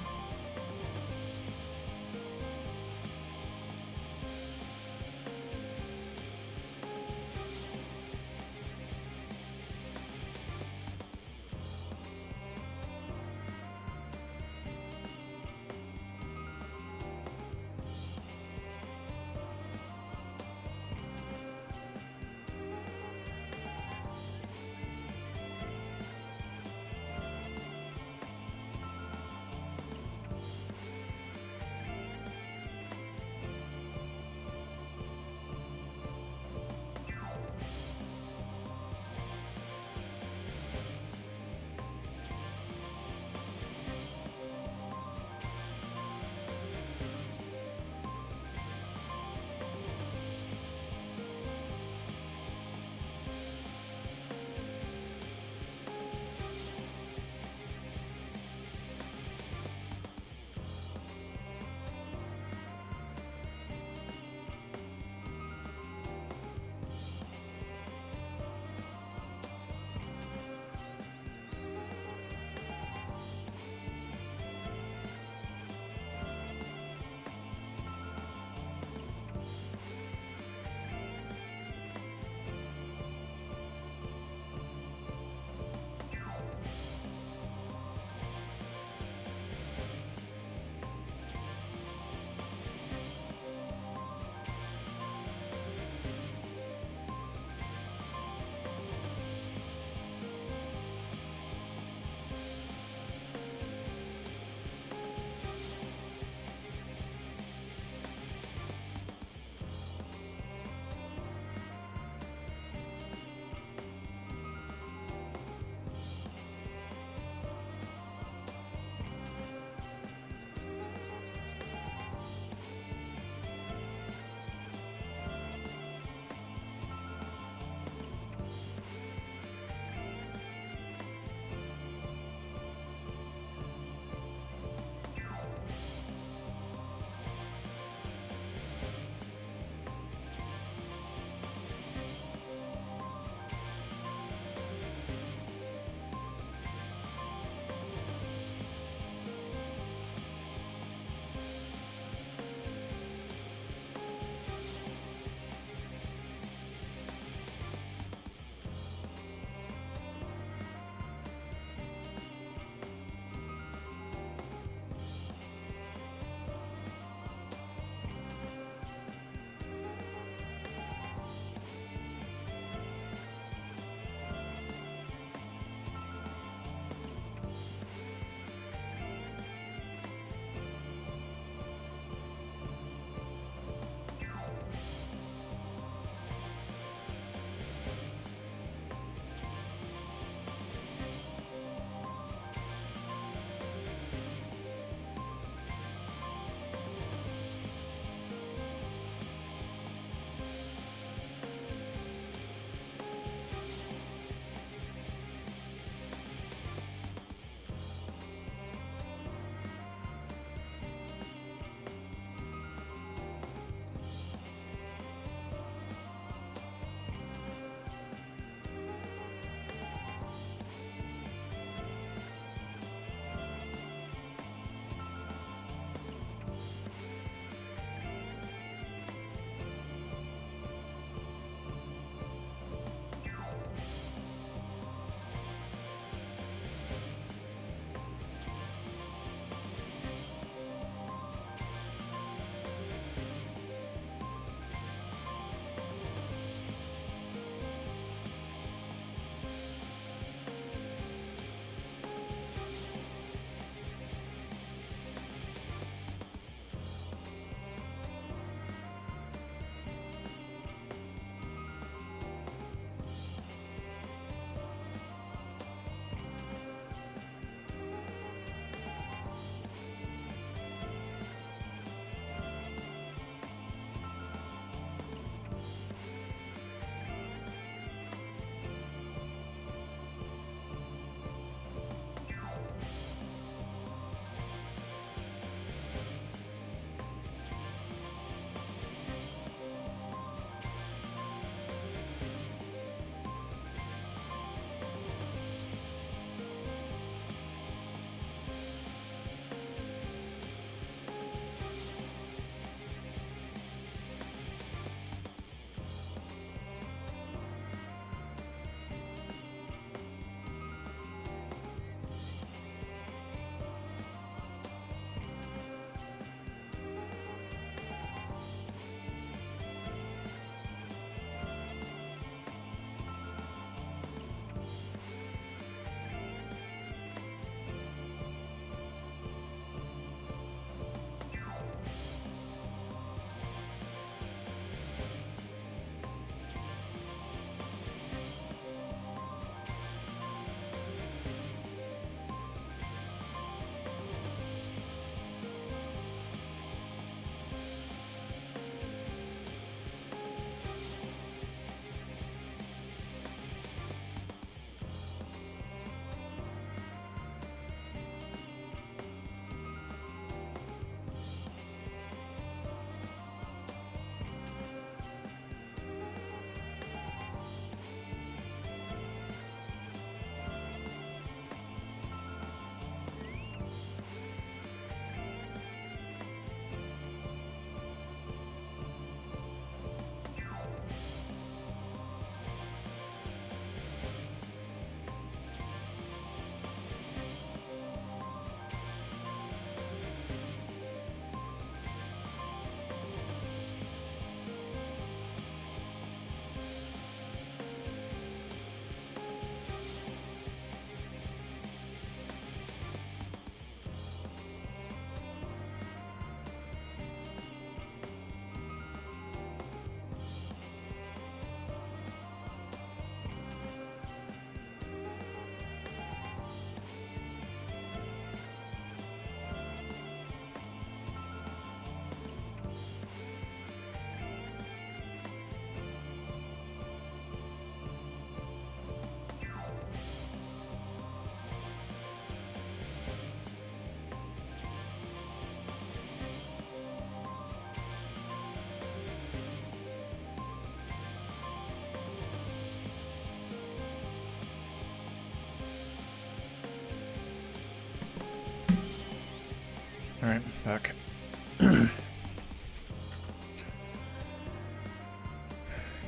Alright, back.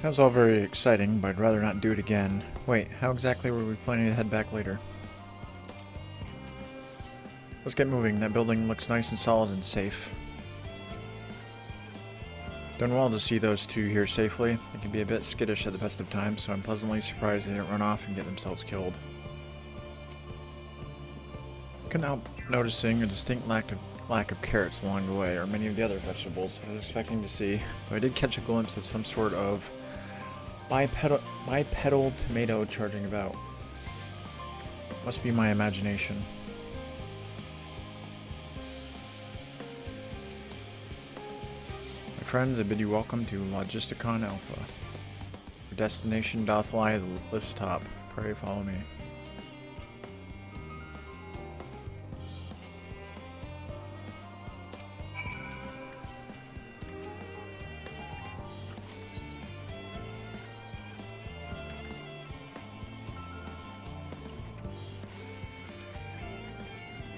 That was all very exciting, but I'd rather not do it again. Wait, how exactly were we planning to head back later? Let's get moving. That building looks nice and solid and safe. Done well to see those two here safely. They can be a bit skittish at the best of times, so I'm pleasantly surprised they didn't run off and get themselves killed. Couldn't help noticing a distinct lack of carrots along the way, or many of the other vegetables I was expecting to see, though I did catch a glimpse of some sort of bipedal tomato charging about. Must be my imagination. My friends, I bid you welcome to Logisticon Alpha. Your destination doth lie at the lift's top. Pray follow me.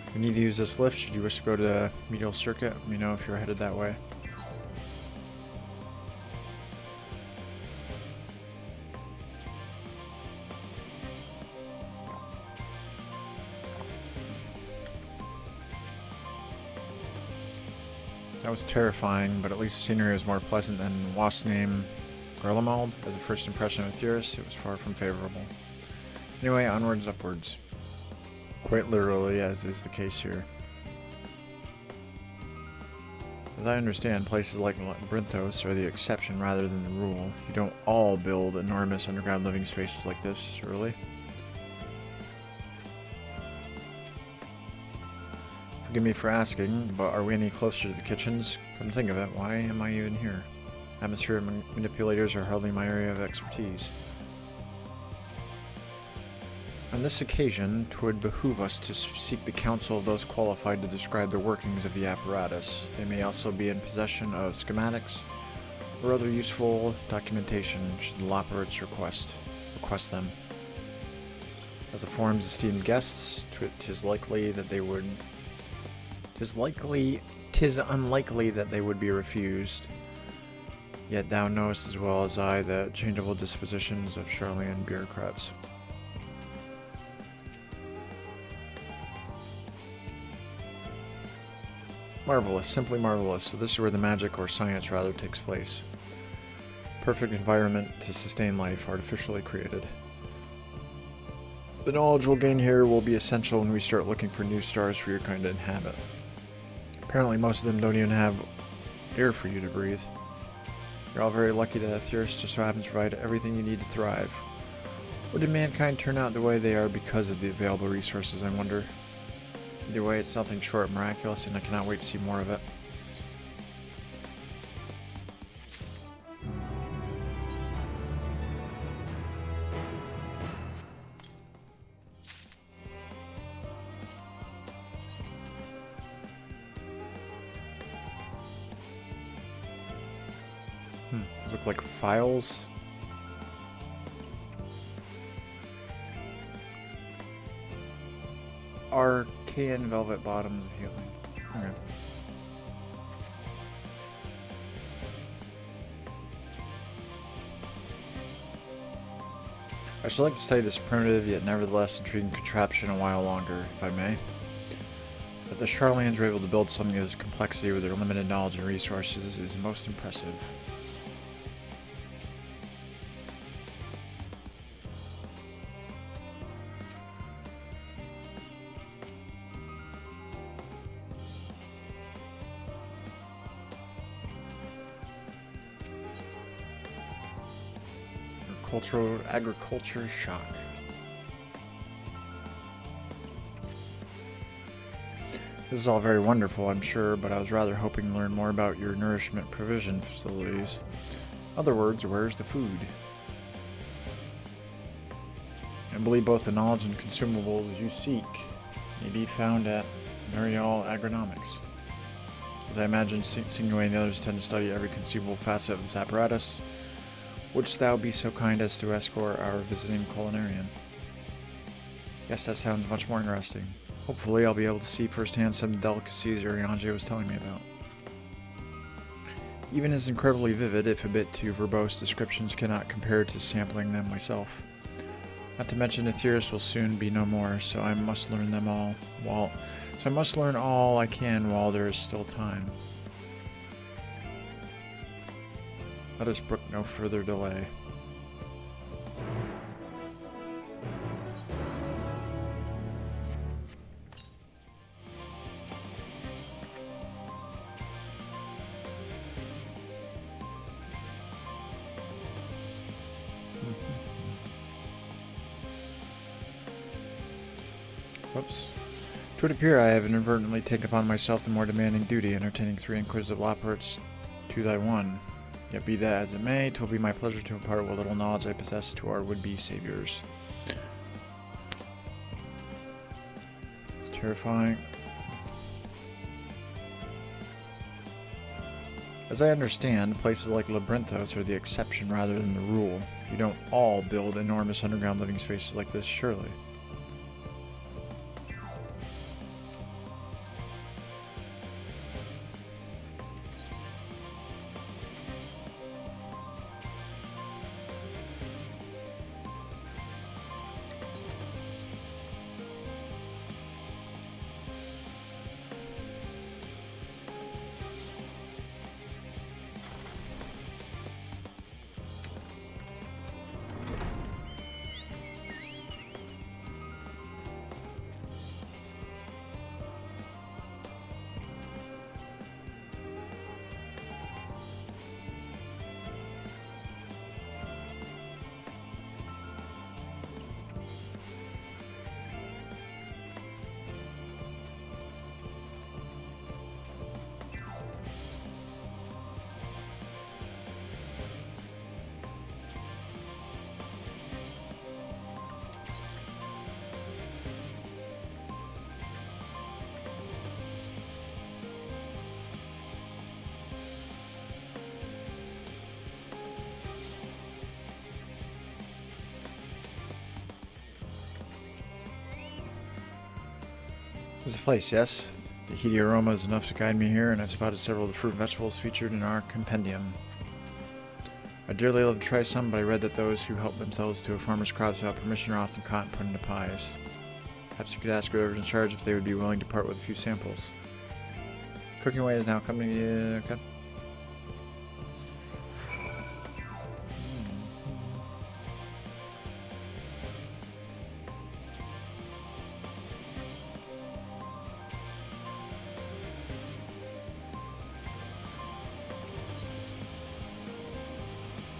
If you need to use this lift, should you wish to go to the medial circuit, let me know if you're headed that way. That was terrifying, but at least the scenery was more pleasant than Wasp's name Garlemald. As a first impression of Theris, it was far from favorable. Anyway, onwards, upwards. Quite literally, as is the case here. As I understand, places like Brinthos are the exception rather than the rule. You don't all build enormous underground living spaces like this, surely. Forgive me for asking, but are we any closer to the kitchens? Come to think of it, why am I even here? Atmosphere manipulators are hardly my area of expertise. On this occasion, 'twould behoove us to seek the counsel of those qualified to describe the workings of the apparatus. They may also be in possession of schematics or other useful documentation should the Loperites request them. As the forum's esteemed guests, 'tis unlikely that they would be refused. Yet thou knowest as well as I the changeable dispositions of Charlian bureaucrats. Marvelous, simply marvelous. So this is where the magic, or science rather, takes place. Perfect environment to sustain life, artificially created. The knowledge we'll gain here will be essential when we start looking for new stars for your kind to inhabit. Apparently most of them don't even have air for you to breathe. You're all very lucky that Theris just so happens to provide everything you need to thrive. Or did mankind turn out the way they are because of the available resources, I wonder? Either way, it's nothing short of miraculous, and I cannot wait to see more of it. Those look like files. Archaeon velvet bottoms of healing. Okay. I should like to study this primitive yet nevertheless intriguing contraption a while longer, if I may. That the Charlians were able to build something of this complexity with their limited knowledge and resources is most impressive. Agriculture shock. This is all very wonderful, I'm sure, but I was rather hoping to learn more about your nourishment provision facilities. In other words, where's the food? I believe both the knowledge and consumables you seek may be found at Muriel Agronomics. As I imagine, Sinuay and the others tend to study every conceivable facet of this apparatus. Wouldst thou be so kind as to escort our visiting culinarian? Yes, that sounds much more interesting. Hopefully I'll be able to see firsthand some delicacies Ariange was telling me about. Even his incredibly vivid, if a bit too verbose, descriptions cannot compare to sampling them myself. Not to mention Aetheris will soon be no more, so I must learn them all I must learn all I can while there is still time. Let us brook no further delay. Whoops. It would appear I have inadvertently taken upon myself the more demanding duty, entertaining 3 inquisitive Loports to thy one. Yet be that as it may, 'twill be my pleasure to impart what little knowledge I possess to our would-be saviors. It's terrifying. As I understand, places like Labyrinthos are the exception rather than the rule. You don't all build enormous underground living spaces like this, surely. This is a place, yes. The heady aroma is enough to guide me here, and I've spotted several of the fruit and vegetables featured in our compendium. I'd dearly love to try some, but I read that those who help themselves to a farmer's crops without permission are often caught and put into pies. Perhaps you could ask whoever's in charge if they would be willing to part with a few samples. Cooking away is now coming to... okay.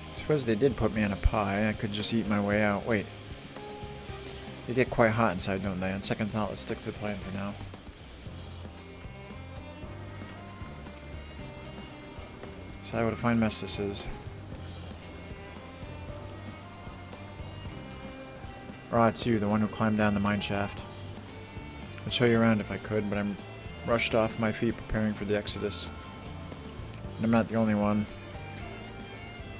I suppose they did put me in a pie. I could just eat my way out. Wait. They get quite hot inside, don't they? On second thought, let's stick to the plan for now. So what a fine mess this is. Ah, it's you, the one who climbed down the mine shaft. I'd show you around if I could, but I'm rushed off my feet preparing for the exodus. And I'm not the only one.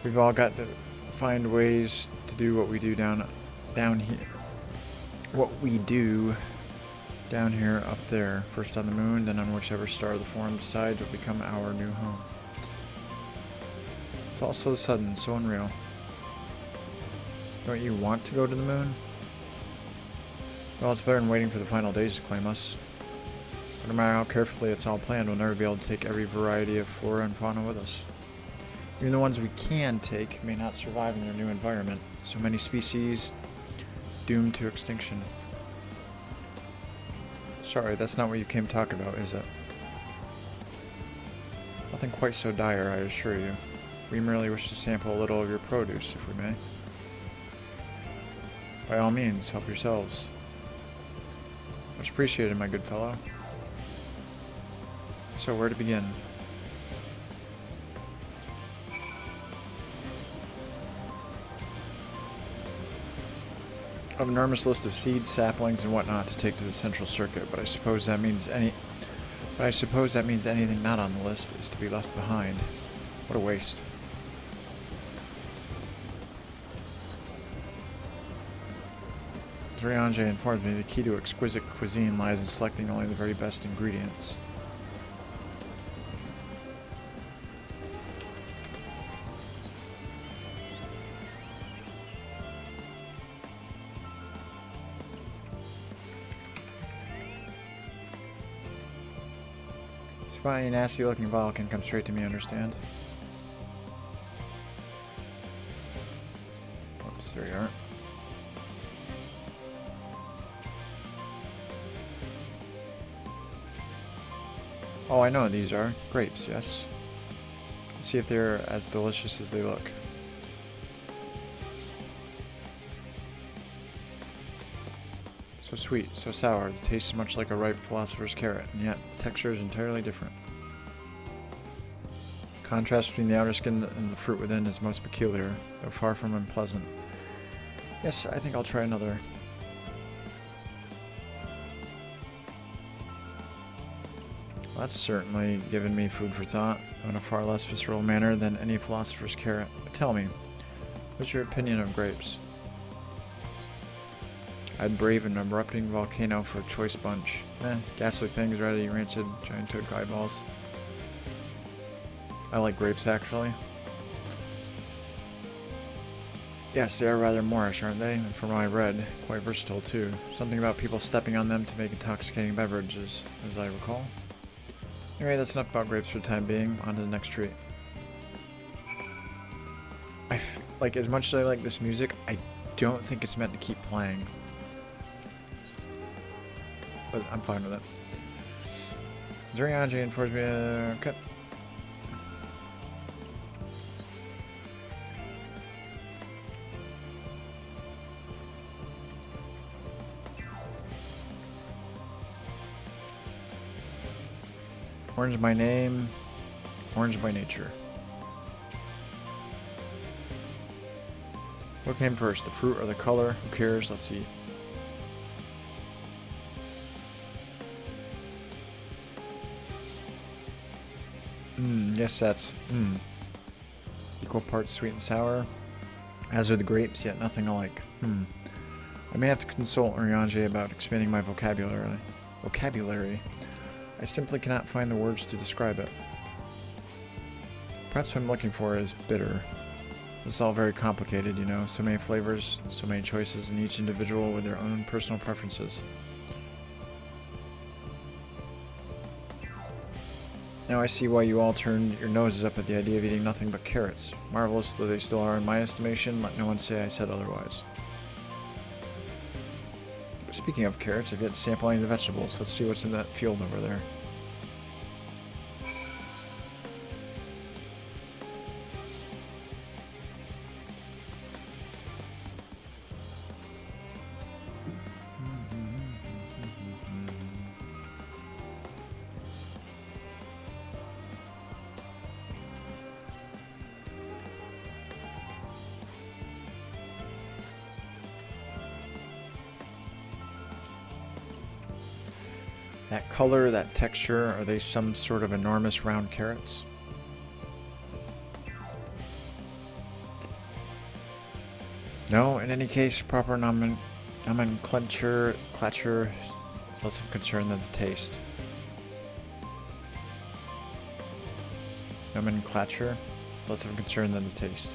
We've all got to find ways to do what we do down here. What we do down here, up there. First on the moon, then on whichever star the Forum decides will become our new home. It's all so sudden, so unreal. Don't you want to go to the moon? Well, it's better than waiting for the final days to claim us. But no matter how carefully it's all planned, we'll never be able to take every variety of flora and fauna with us. Even the ones we can take may not survive in their new environment. So many species doomed to extinction. Sorry, that's not what you came to talk about, is it? Nothing quite so dire, I assure you. We merely wish to sample a little of your produce, if we may. By all means, help yourselves. Much appreciated, my good fellow. So, where to begin? I have an enormous list of seeds, saplings, and whatnot to take to the central circuit, but I suppose that means anything not on the list is to be left behind. What a waste. Zuriange informs me the key to exquisite cuisine lies in selecting only the very best ingredients. Spotting a nasty-looking vial can come straight to me, understand? Oops, there you are. Oh, I know what these are. Grapes, yes. Let's see if they're as delicious as they look. So sweet, so sour. The taste is much like a ripe philosopher's carrot, and yet the texture is entirely different. Contrast between the outer skin and the fruit within is most peculiar, though far from unpleasant. Yes, I think I'll try another. Well, that's certainly given me food for thought, though in a far less visceral manner than any philosopher's carrot. But tell me, what's your opinion of grapes? I'd brave an erupting volcano for a choice bunch. Ghastly things, rather rancid, giant toad eyeballs. I like grapes, actually. Yes, they are rather Moorish, aren't they? And from what I read, quite versatile too. Something about people stepping on them to make intoxicating beverages, as I recall. Anyway, that's enough about grapes for the time being. On to the next treat. Like, as much as I like this music, I don't think it's meant to keep playing. But I'm fine with it. Zuriange informs me. Okay. Orange by name, orange by nature. What came first, the fruit or the color? Who cares? Let's eat. Yes, that's equal parts sweet and sour. As are the grapes, yet nothing alike. I may have to consult Uriange about expanding my vocabulary. I simply cannot find the words to describe it. Perhaps what I'm looking for is bitter. This is all very complicated, you know. So many flavors, so many choices, and each individual with their own personal preferences. Now I see why you all turned your noses up at the idea of eating nothing but carrots. Marvelous though they still are in my estimation, let no one say I said otherwise. But speaking of carrots, I've yet to sample any of the vegetables. Let's see what's in that field over there. That color, that texture, are they some sort of enormous round carrots? No, in any case, proper nomenclature is less of a concern than the taste. Nomenclature is less of a concern than the taste.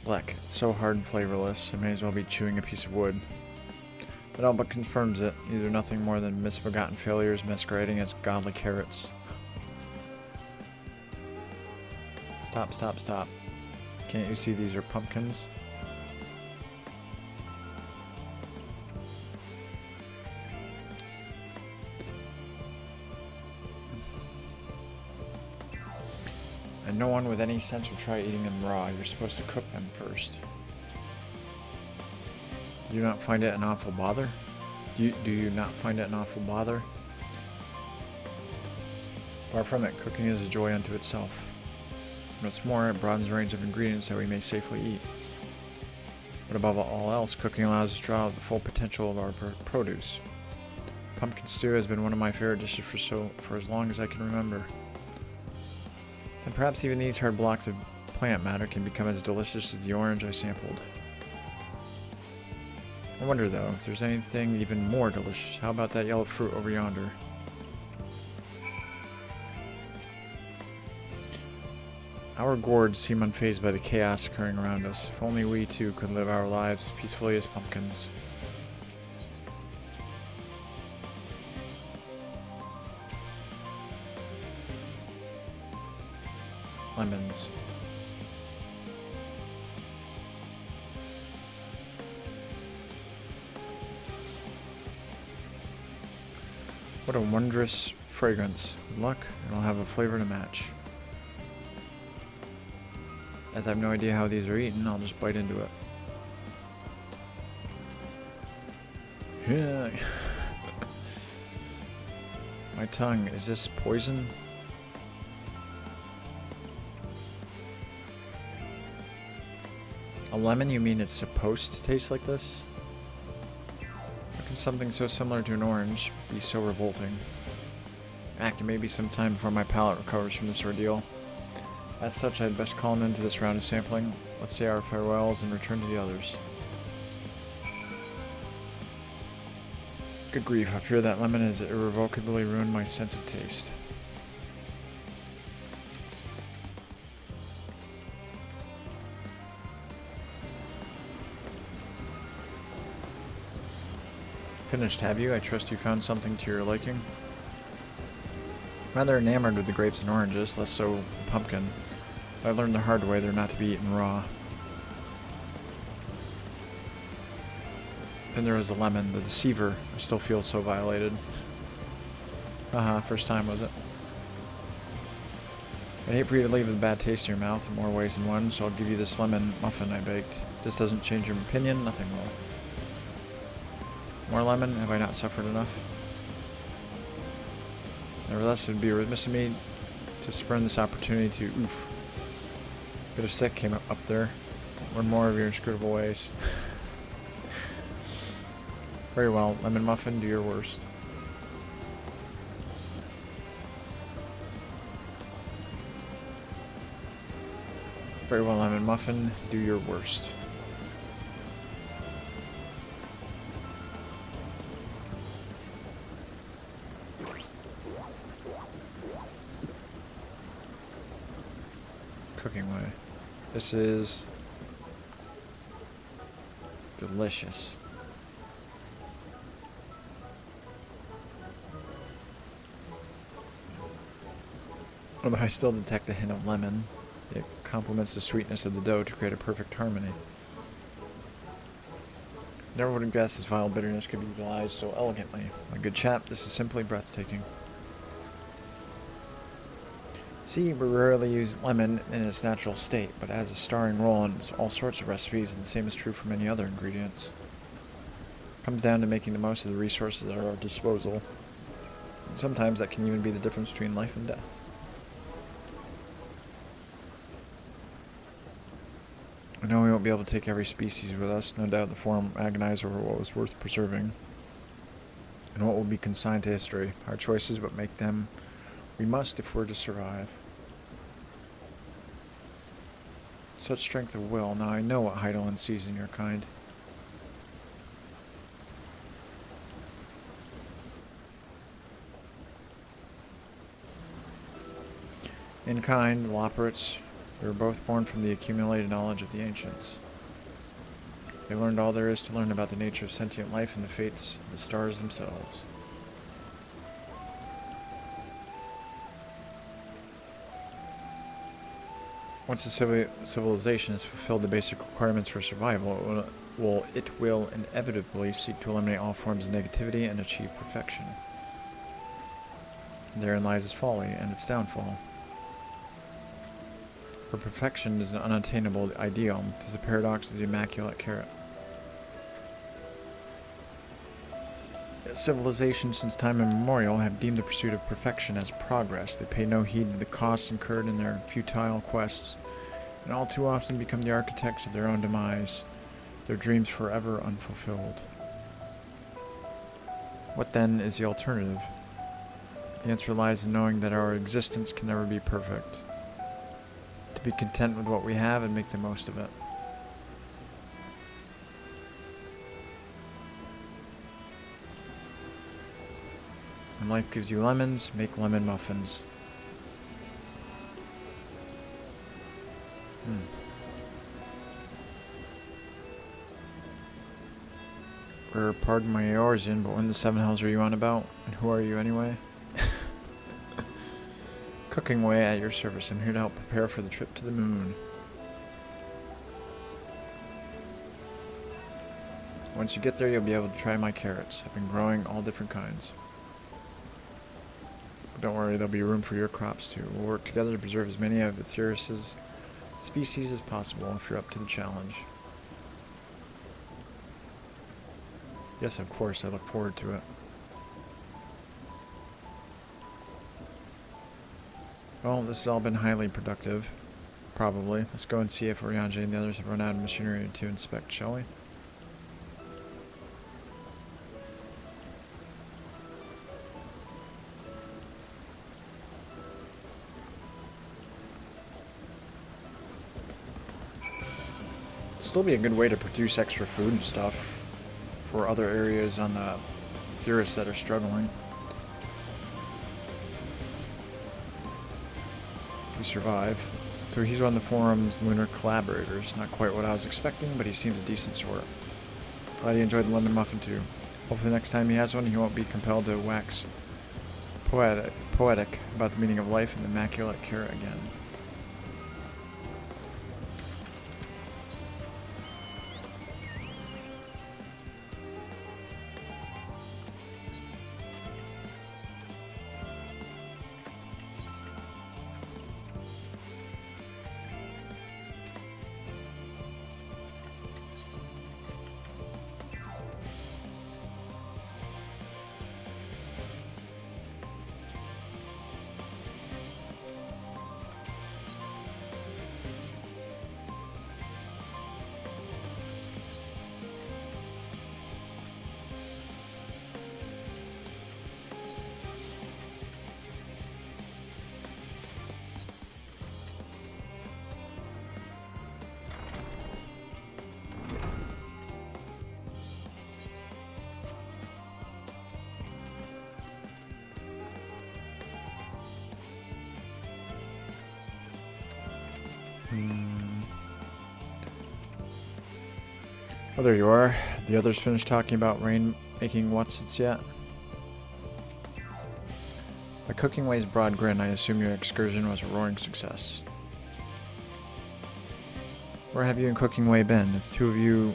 Black. It's so hard and flavorless, it may as well be chewing a piece of wood. But all but confirms it. Either nothing more than misbegotten failures masquerading as godly carrots. Stop, stop, stop. Can't you see these are pumpkins? And no one with any sense would try eating them raw. You're supposed to cook them first. Do you not find it an awful bother? Do you not find it an awful bother? Far from it, cooking is a joy unto itself. What's more, it broadens the range of ingredients that we may safely eat. But above all else, cooking allows us to draw out the full potential of our produce. Pumpkin stew has been one of my favorite dishes for as long as I can remember. And perhaps even these hard blocks of plant matter can become as delicious as the orange I sampled. I wonder, though, if there's anything even more delicious. How about that yellow fruit over yonder? Our gourds seem unfazed by the chaos occurring around us. If only we, too, could live our lives as peacefully as pumpkins. Lemons. What a wondrous fragrance. With luck, it'll have a flavor to match. As I have no idea how these are eaten, I'll just bite into it. Yeah. My tongue, is this poison? A lemon? You mean it's supposed to taste like this? How can something so similar to an orange be so revolting? It may be some time before my palate recovers from this ordeal. As such, I'd best call an end to this round of sampling. Let's say our farewells and return to the others. Good grief, I fear that lemon has irrevocably ruined my sense of taste. Finished, have you? I trust you found something to your liking. Rather enamored with the grapes and oranges, less so the pumpkin. I learned the hard way they're not to be eaten raw. Then there was the lemon, the deceiver. I still feel so violated. Haha, first time, was it? I'd hate for you to leave a bad taste in your mouth in more ways than one, so I'll give you this lemon muffin I baked. This doesn't change your opinion, nothing will. More lemon? Have I not suffered enough? Nevertheless, it would be remiss of me to spurn this opportunity to oof. Bit of sick came up there. Learn more of your inscrutable ways. Very well, lemon muffin, do your worst. Very well, lemon muffin, do your worst. Cooking way. This is delicious. Although I still detect a hint of lemon, it complements the sweetness of the dough to create a perfect harmony. Never would have guessed this vile bitterness could be utilized so elegantly. My good chap, this is simply breathtaking. See, we rarely use lemon in its natural state, but it has a starring role in all sorts of recipes, and the same is true for many other ingredients. It comes down to making the most of the resources at our disposal. And sometimes that can even be the difference between life and death. I know we won't be able to take every species with us. No doubt the Forum agonize over what was worth preserving and what will be consigned to history. Our choices, but make them. We must if we're to survive. Such strength of will. Now I know what Heidelin sees in your kind. In kind, the Loporits, we were both born from the accumulated knowledge of the ancients. They learned all there is to learn about the nature of sentient life and the fates of the stars themselves. Once a civilization has fulfilled the basic requirements for survival, it will inevitably seek to eliminate all forms of negativity and achieve perfection. Therein lies its folly and its downfall. For perfection is an unattainable ideal. It is the paradox of the immaculate carrot. Civilizations since time immemorial have deemed the pursuit of perfection as progress. They pay no heed to the costs incurred in their futile quests, and all too often become the architects of their own demise, their dreams forever unfulfilled. What then is the alternative? The answer lies in knowing that our existence can never be perfect. to be content with what we have and make the most of it. When life gives you lemons, make lemon muffins. Pardon my origin, but when the seven hells are you on about? And who are you anyway? Cooking away at your service. I'm here to help prepare for the trip to the moon. Once you get there, you'll be able to try my carrots. I've been growing all different kinds. But don't worry, there'll be room for your crops too. We'll work together to preserve as many of Aetherius' species as possible if you're up to the challenge. Yes, of course, I look forward to it. Well, this has all been highly productive. Probably. Let's go and see if Oriange and the others have run out of machinery to inspect, shall we? Still be a good way to produce extra food and stuff for other areas on the Aetherius that are struggling. If we survive. So he's one of the forum's lunar collaborators. Not quite what I was expecting, but he seems a decent sort. Glad he enjoyed the lemon muffin too. Hopefully next time he has one, he won't be compelled to wax poetic about the meaning of life and the immaculate carrot again. Oh, there you are. The others finished talking about rain making whatsits yet? By Cooking Way's broad grin, I assume your excursion was a roaring success. Where have you and Cooking Way been? If the two of you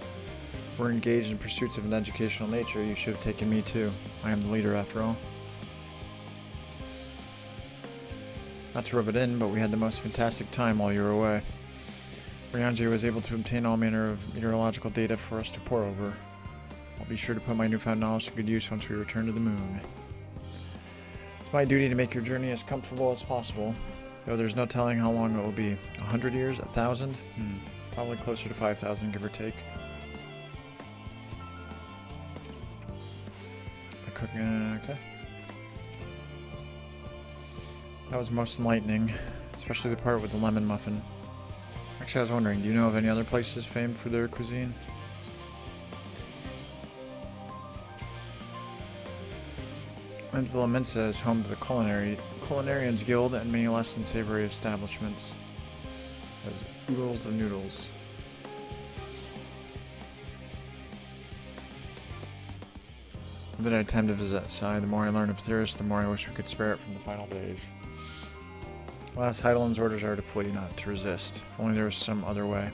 were engaged in pursuits of an educational nature, you should have taken me too. I am the leader after all. Not to rub it in, but we had the most fantastic time while you were away. Oriange was able to obtain all manner of meteorological data for us to pore over. I'll be sure to put my newfound knowledge to good use once we return to the moon. It's my duty to make your journey as comfortable as possible, though there's no telling how long it will be. 100 years? 1,000? Probably closer to 5,000, give or take. Okay. That was most enlightening, especially the part with the lemon muffin. Actually, I was wondering, do you know of any other places famed for their cuisine? Winslow Mensa is home to the Culinarians Guild and many less than savory establishments. As oodles of noodles. The more I time to visit Sai, the more I learn of Aetherius, the more I wish we could spare it from the final days. Last Heidelin's orders are to flee, not to resist. If only there was some other way.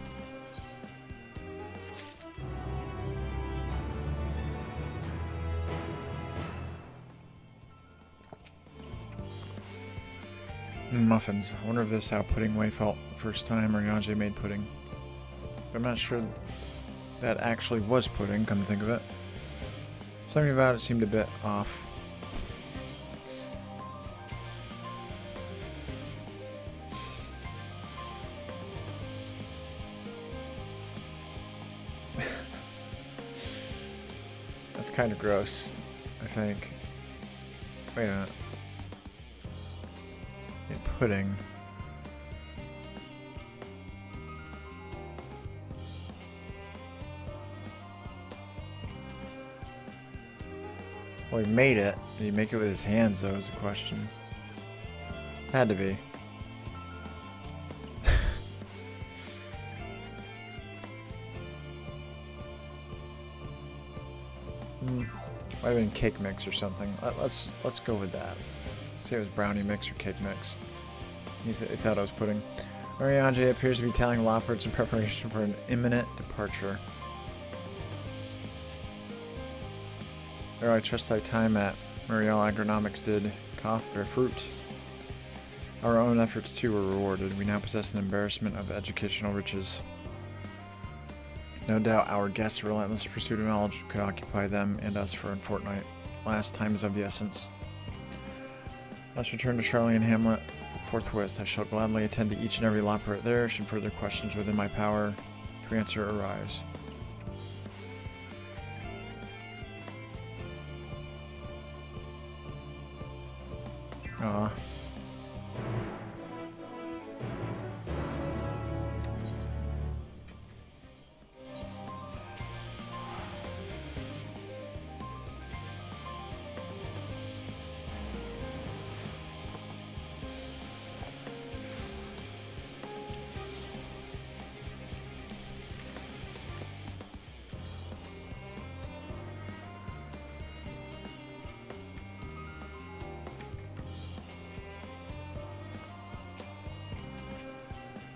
Muffins. I wonder if this is how Pudding Way felt the first time Oriange made pudding. But I'm not sure that actually was pudding, come to think of it. Something about it seemed a bit off. That's kind of gross, I think. Wait a minute. Pudding. Well, he made it. Did he make it with his hands, though, is the question. Had to be. Might have been cake mix or something. Let's go with that. Say it was brownie mix or cake mix. He thought I was pudding. Mariange appears to be telling Loppers in preparation for an imminent departure. Ere I trust thy time at Muriel Agronomics did cough bear fruit. Our own efforts too were rewarded. We now possess an embarrassment of educational riches. No doubt our guests' relentless pursuit of knowledge could occupy them and us for a fortnight. Last time is of the essence. Let's return to Charlie and Hamlet forthwith. I shall gladly attend to each and every Lopper there should further questions within my power to answer arise. Aw.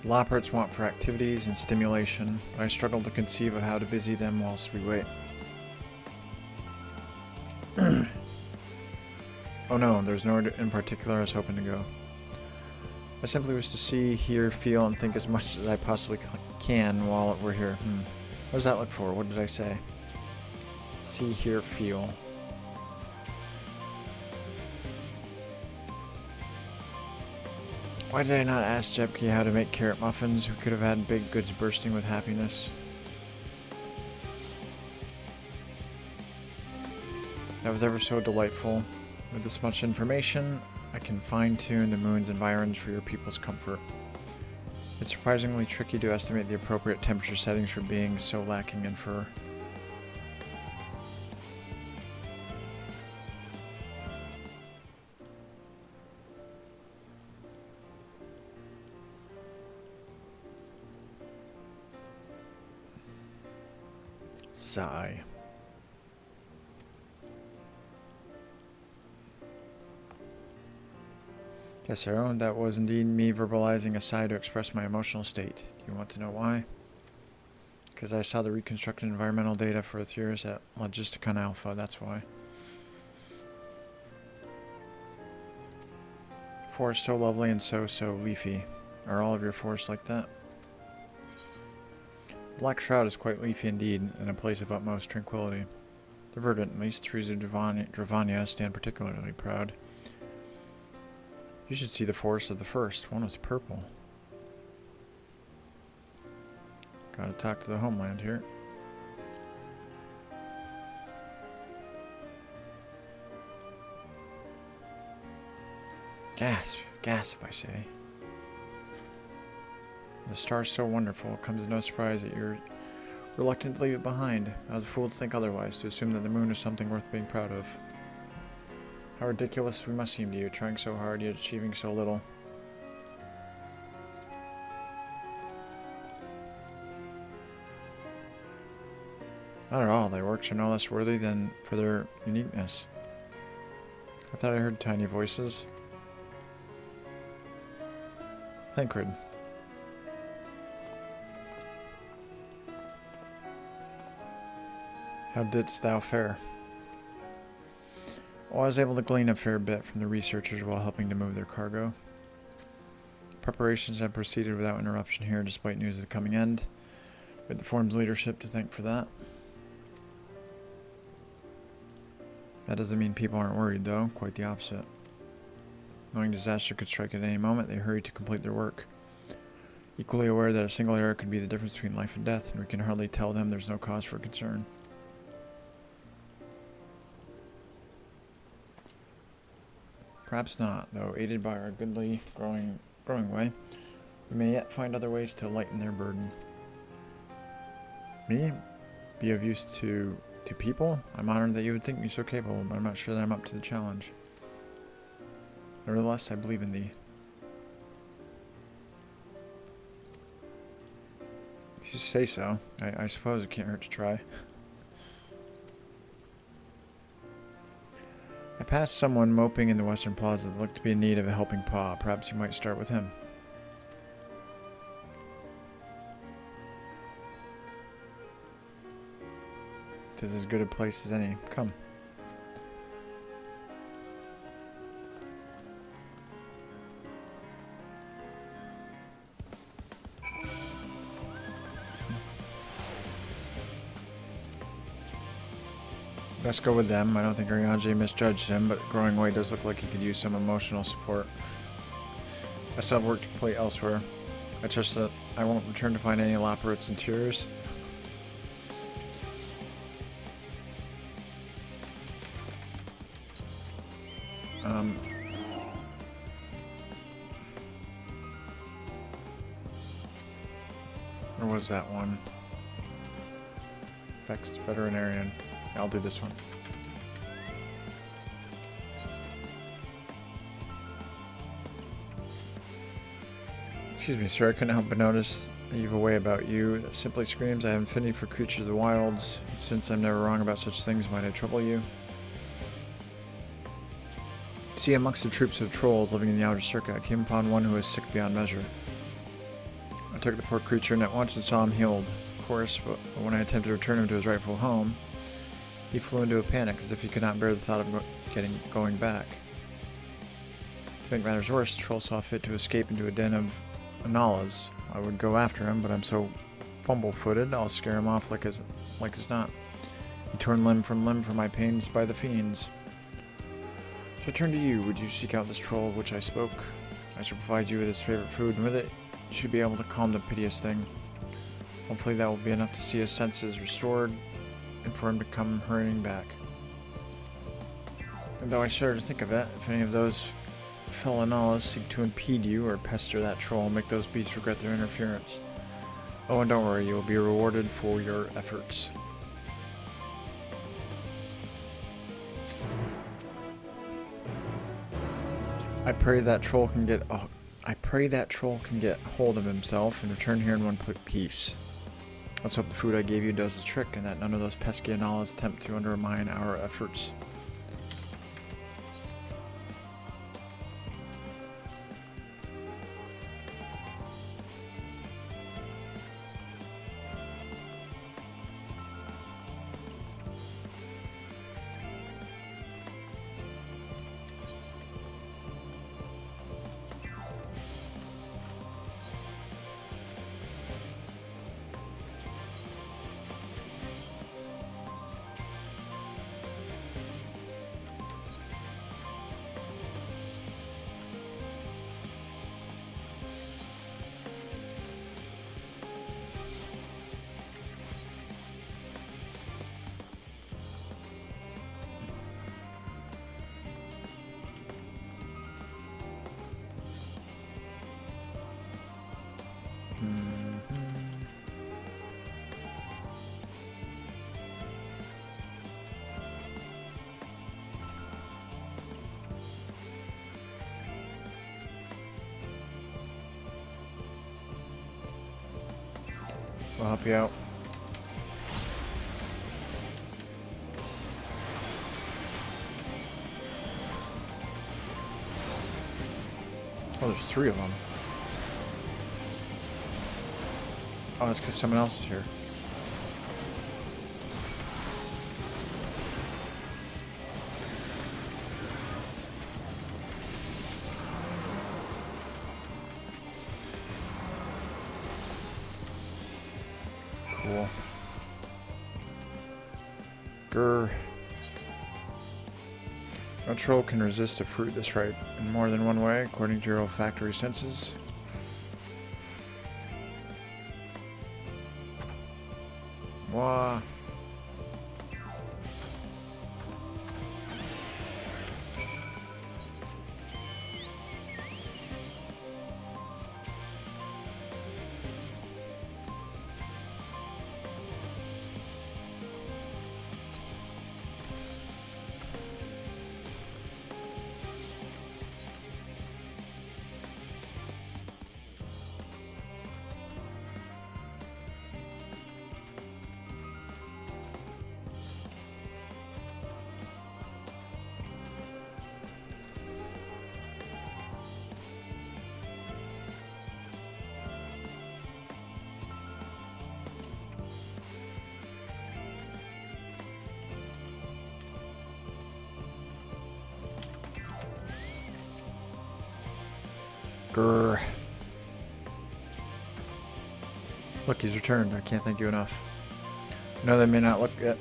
Lopperts want for activities and stimulation, but I struggle to conceive of how to busy them whilst we wait. Oh no, there's nowhere in particular I was hoping to go. I simply wish to see, hear, feel, and think as much as I possibly can while we're here. What does that look for? What did I say? See, hear, feel. Why did I not ask Jepke how to make carrot muffins? Who could have had baked goods bursting with happiness? That was ever so delightful. With this much information, I can fine-tune the moon's environs for your people's comfort. It's surprisingly tricky to estimate the appropriate temperature settings for beings so lacking in fur. Sigh. Yes, sir. That was indeed me verbalizing a sigh to express my emotional state. Do you want to know why? Because I saw the reconstructed environmental data for Ethereus at Logisticon Alpha, that's why. Forest so lovely and so leafy. Are all of your forests like that? Black Shroud is quite leafy indeed, and a place of utmost tranquility. The verdant, at least, trees of Dravania stand particularly proud. You should see the forest of the first. One was purple. Gotta talk to the homeland here. Gasp, gasp, I say. The star's so wonderful, it comes as no surprise that you're reluctant to leave it behind. I was a fool to think otherwise, to assume that the moon is something worth being proud of. How ridiculous we must seem to you, trying so hard yet achieving so little. Not at all, thy works are no less worthy than for their uniqueness. I thought I heard tiny voices. Thancred. How didst thou fare? Well, I was able to glean a fair bit from the researchers while helping to move their cargo. Preparations have proceeded without interruption here, despite news of the coming end. With the Forum's leadership to thank for that. That doesn't mean people aren't worried, though. Quite the opposite. Knowing disaster could strike at any moment, they hurry to complete their work. Equally aware that a single error could be the difference between life and death, and we can hardly tell them there's no cause for concern. Perhaps not, though aided by our goodly growing way, we may yet find other ways to lighten their burden. Me? Be of use to To people? I'm honored that you would think me so capable, but I'm not sure that I'm up to the challenge. Nevertheless, I believe in thee. If you say so, I suppose it can't hurt to try. I passed someone moping in the western plaza that looked to be in need of a helping paw. Perhaps you might start with him. This is as good a place as any. Come. Best go with them. I don't think Arianji misjudged him, but growing way does look like he could use some emotional support. I still have work to play elsewhere. I trust that I won't return to find any elaporates and tears. Or was that one? Vexed Veterinarian. I'll do this one. Excuse me, sir. I couldn't help but notice that you have a way about you that simply screams, I have affinity for creatures of the wilds. Since I'm never wrong about such things, might I trouble you? See, amongst the troops of trolls living in the outer circuit, I came upon one who was sick beyond measure. I took the poor creature and at once saw him healed. Of course, but when I attempted to return him to his rightful home, he flew into a panic as if he could not bear the thought of going back. To make matters worse, the troll saw fit to escape into a den of Analas. I would go after him, but I'm so fumble-footed, I'll scare him off like as not. He torn limb from my pains by the fiends. So I turn to you. Would you seek out this troll of which I spoke? I shall provide you with his favorite food, and with it, you should be able to calm the piteous thing. Hopefully that will be enough to see his senses restored, and for him to come hurrying back. And though I shudder to think of it, if any of those fellow Analas seek to impede you or pester that troll, make those beasts regret their interference. Oh, and don't worry, you will be rewarded for your efforts. I pray that troll can get hold of himself and return here in one piece. Let's hope the food I gave you does the trick and that none of those pesky Analas attempt to undermine our efforts. I'll help you out. Oh, there's 3 of them. Oh, that's because someone else is here. Cool. Grr. No troll can resist a fruit this ripe in more than one way, according to your olfactory senses. Wah. Grr. Look, he's returned. I can't thank you enough. I know they may not look at,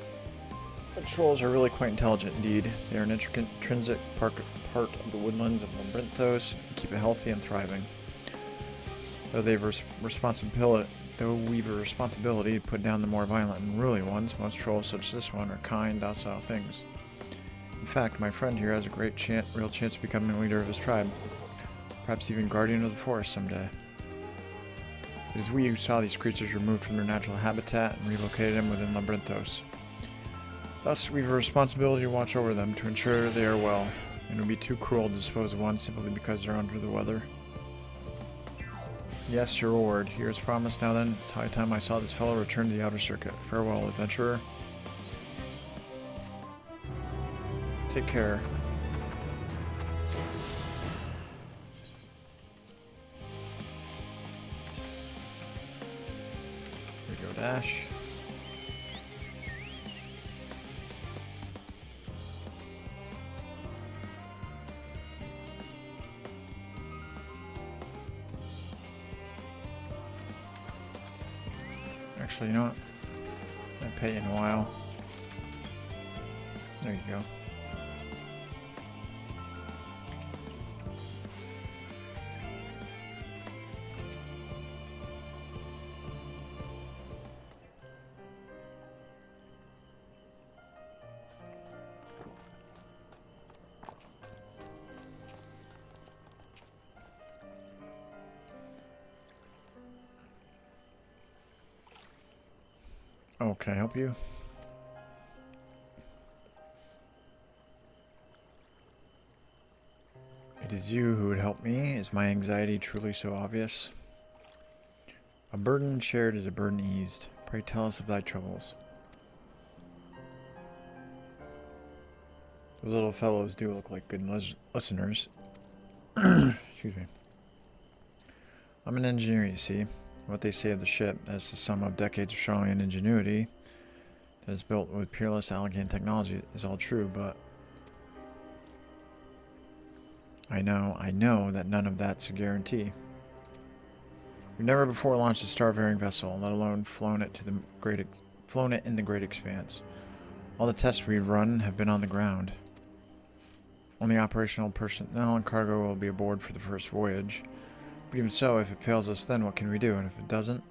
but trolls are really quite intelligent indeed. They are an intrinsic part of the woodlands of Labyrinthos and keep it healthy and thriving. Though we've a responsibility to put down the more violent and unruly ones, most trolls such as this one are kind, docile things. In fact, my friend here has a real chance of becoming leader of his tribe. Perhaps even guardian of the forest someday. It is we who saw these creatures removed from their natural habitat and relocated them within Labyrinthos. Thus, we have a responsibility to watch over them, to ensure they are well, and it would be too cruel to dispose of one simply because they're under the weather. Yes, your reward. Here is promised. Now then, it's high time I saw this fellow return to the outer circuit. Farewell, adventurer. Take care. Here we go, dash. Actually, you know what? I'll pay you in a while. There you go. Oh, can I help you? It is you who would help me. Is my anxiety truly so obvious? A burden shared is a burden eased. Pray tell us of thy troubles. Those little fellows do look like good listeners. Excuse me. I'm an engineer, you see. What they say of the ship, that is the sum of decades of Charlian ingenuity, that is built with peerless Archaeon technology, is all true, but I know that none of that's a guarantee. We've never before launched a star-faring vessel, let alone flown it in the great expanse. All the tests we've run have been on the ground. Only operational personnel and cargo will be aboard for the first voyage. But even so, if it fails us, then what can we do? And if it doesn't,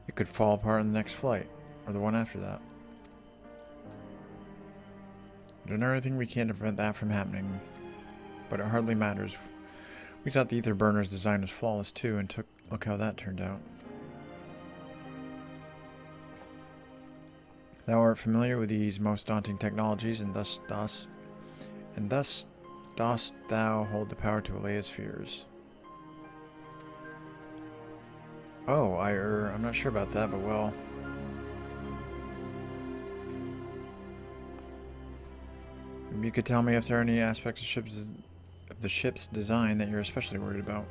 it could fall apart in the next flight, or the one after that. We've done everything we can to prevent that from happening, but it hardly matters. We thought the ether burner's design was flawless too, and look how that turned out. Thou art familiar with these most daunting technologies, and thus dost thou hold the power to allay his fears. Oh, I'm not sure about that, but well. Maybe you could tell me if there are any aspects of the ship's design that you're especially worried about.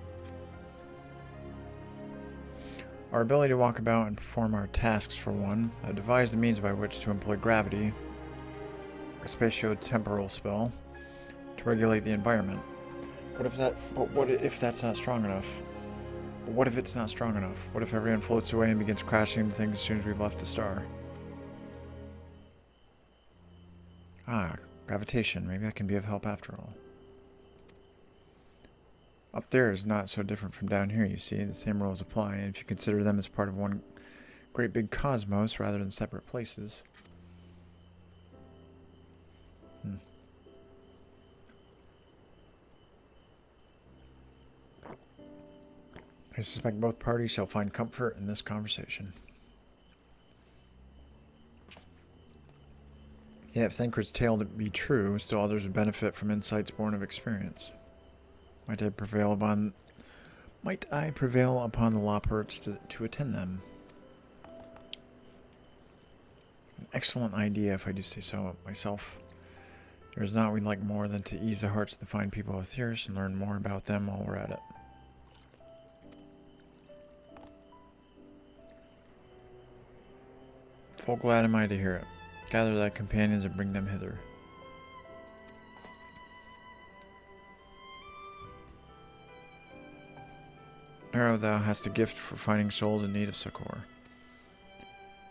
Our ability to walk about and perform our tasks, for one. I've devised a means by which to employ gravity, a spatio-temporal spell, to regulate the environment. What if that's not strong enough? But what if it's not strong enough? What if everyone floats away and begins crashing into things as soon as we've left the star? Ah, gravitation. Maybe I can be of help after all. Up there is not so different from down here, you see. The same rules apply, and if you consider them as part of one great big cosmos rather than separate places. I suspect both parties shall find comfort in this conversation. Yeah, if Thancred's tale to be true, still others would benefit from insights born of experience. Might I prevail upon the Loperts to attend them? An excellent idea, if I do say so myself. There is naught we'd like more than to ease the hearts of the fine people of Thyrus and learn more about them while we're at it. Full glad am I to hear it. Gather thy companions and bring them hither. Arrow thou hast a gift for finding souls in need of succor.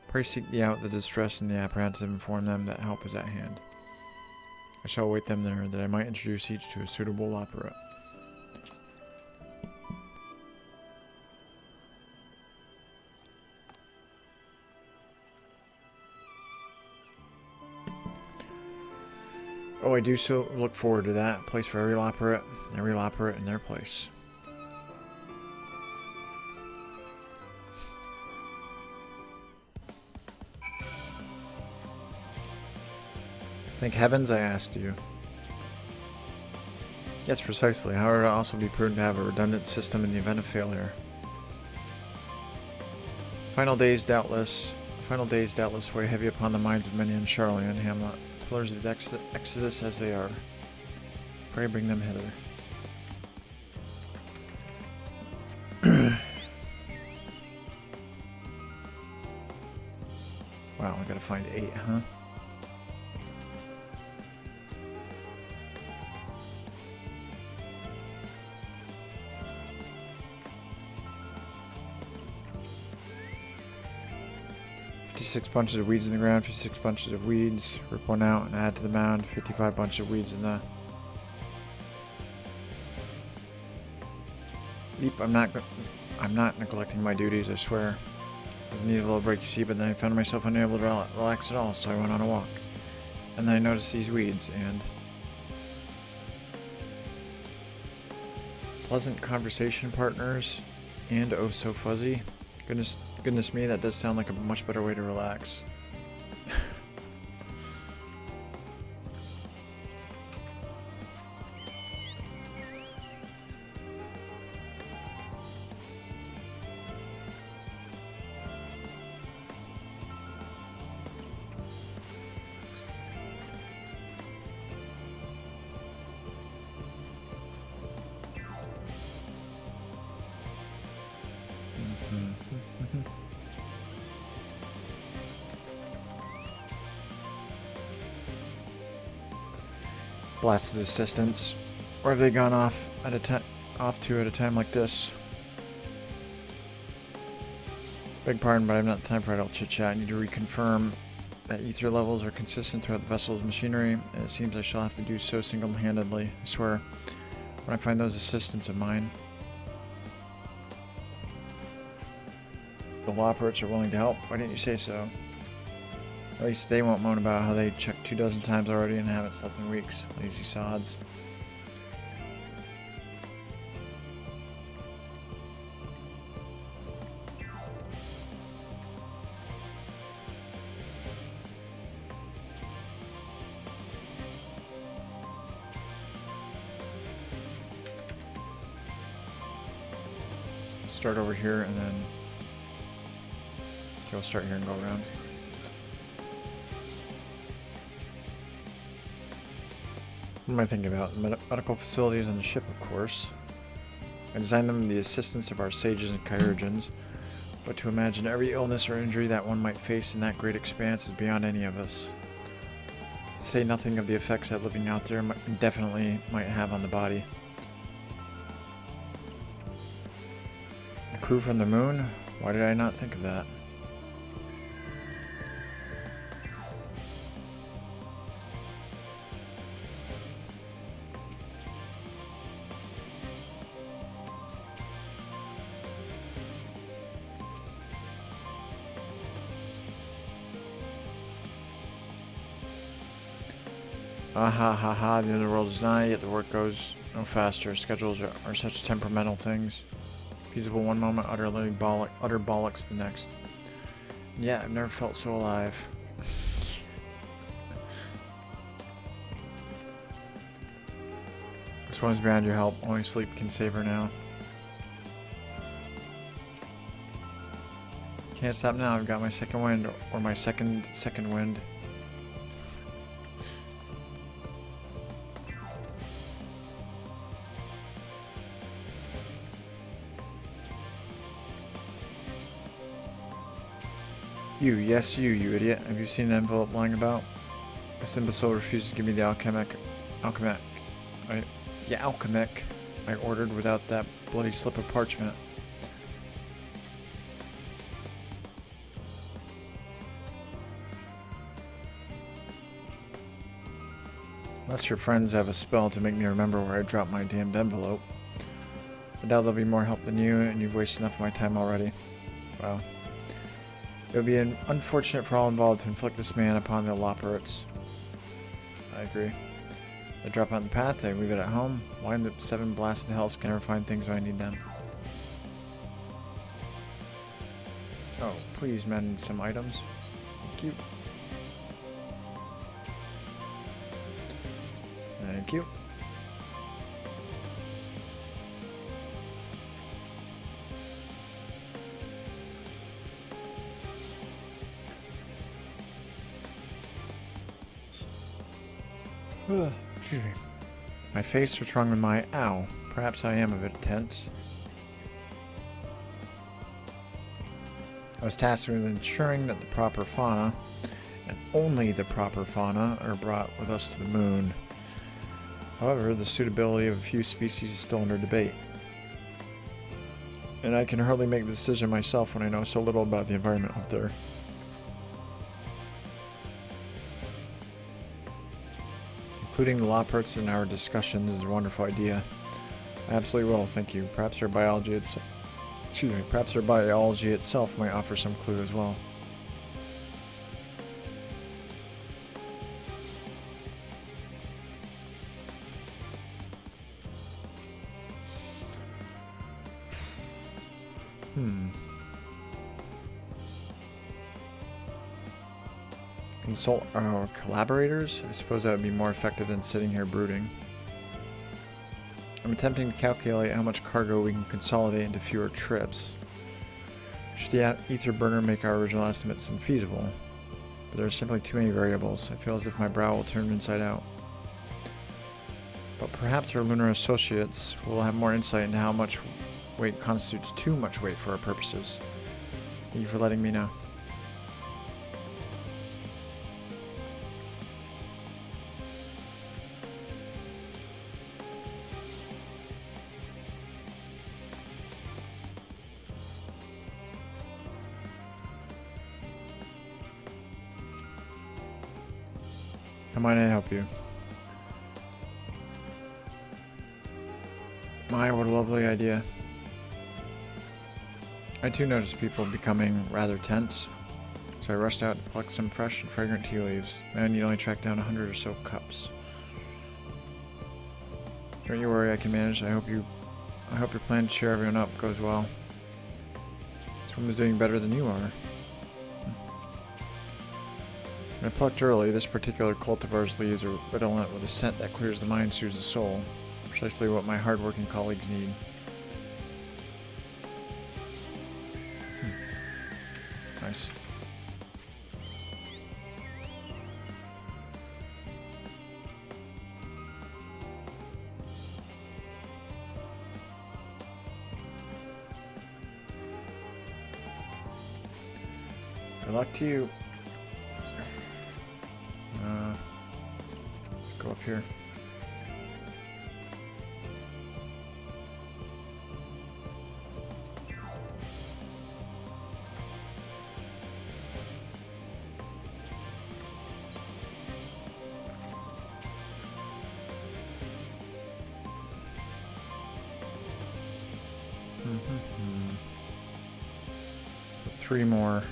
Pray seek thee out the distressed and the apprehensive, inform them that help is at hand. I shall await them there, that I might introduce each to a suitable opera. Oh, I do so look forward to that. Place for every opera in their place. Thank heavens I asked you. Yes, precisely. However, it would also be prudent to have a redundant system in the event of failure. Final days doubtless weigh heavy upon the minds of many in Charlian Hamlet, pillars of the Exodus as they are. Pray bring them hither. Wow, I gotta find 8, huh? Six bunches of weeds in the ground, 56 bunches of weeds, rip one out and add to the mound, 55 bunches of weeds in the... Leap, I'm not neglecting my duties, I swear. I was in need of a little break, you see, but then I found myself unable to relax at all, so I went on a walk. And then I noticed these weeds, and... Pleasant conversation partners, and oh so fuzzy. Goodness me, that does sound like a much better way to relax. Blasted assistants. Where have they gone off to at a time like this? Beg pardon, but I have not time for idle chit-chat. I need to reconfirm that ether levels are consistent throughout the vessel's machinery, and it seems I shall have to do so single-handedly. I swear, when I find those assistants of mine. The law operates are willing to help. Why didn't you say so? At least they won't moan about how they checked 24 times already and haven't slept in weeks. Lazy sods. Start over here and then... Okay, we'll start here and go around. What am I thinking about? Medical facilities on the ship, of course. I designed them with the assistance of our sages and chirurgeons, but to imagine every illness or injury that one might face in that great expanse is beyond any of us. To say nothing of the effects that living out there definitely might have on the body. A crew from the moon? Why did I not think of that? Ah ha ha ha, the underworld is nigh, yet the work goes no faster. Schedules are such temperamental things. Feasible one moment, utter bollocks the next. And yeah, I've never felt so alive. This one's beyond your help. Only sleep can save her now. Can't stop now, I've got my second wind, or my second wind. Yes you idiot. Have you seen an envelope lying about? This imbecile refuses to give me the alchemic I ordered without that bloody slip of parchment. Unless your friends have a spell to make me remember where I dropped my damned envelope. I doubt they'll be more help than you, and you've wasted enough of my time already. Wow. It would be unfortunate for all involved to inflict this man upon the Loporits. I agree. I drop on the path, I leave it at home. Why in the 7 blasted hells can I never find things when I need them? Oh, please mend some items. Thank you. Thank you. Excuse me. My face was wrong with my ow. Perhaps I am a bit tense. I was tasked with ensuring that the proper fauna, and only the proper fauna, are brought with us to the moon. However, the suitability of a few species is still under debate. And I can hardly make the decision myself when I know so little about the environment up there. Including the Loporits in our discussions is a wonderful idea. I absolutely will, thank you. Perhaps our biology itself might offer some clue as well. Consult our collaborators? I suppose that would be more effective than sitting here brooding. I'm attempting to calculate how much cargo we can consolidate into fewer trips. Should the ether burner make our original estimates infeasible? But there are simply too many variables. I feel as if my brow will turn inside out. But perhaps our lunar associates will have more insight into how much weight constitutes too much weight for our purposes. Thank you for letting me know. How might I help you? My, what a lovely idea. I too noticed people becoming rather tense, so I rushed out to pluck some fresh and fragrant tea leaves. Man, you'd only track down 100 or so cups. Don't you worry, I can manage. I hope your plan to cheer everyone up goes well. This woman's doing better than you are. When I plucked early, this particular cultivar's leaves are redolent with a scent that clears the mind, soothes the soul. Precisely what my hard-working colleagues need. Nice. Good luck to you. Let's go up here. So 3 more.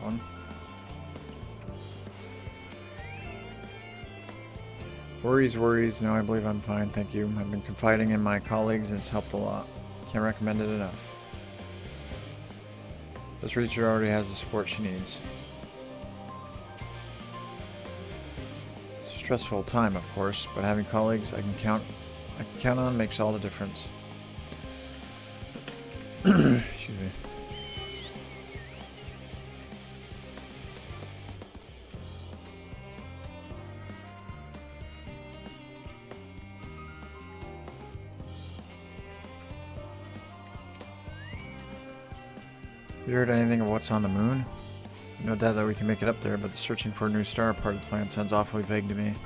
One. Worries. No, I believe I'm fine, thank you. I've been confiding in my colleagues and it's helped a lot. Can't recommend it enough. This reacher already has the support she needs. It's a stressful time, of course, but having colleagues I can count on makes all the difference. Excuse me. You heard anything of what's on the moon? No doubt that we can make it up there, but the searching for a new star part of the plan sounds awfully vague to me.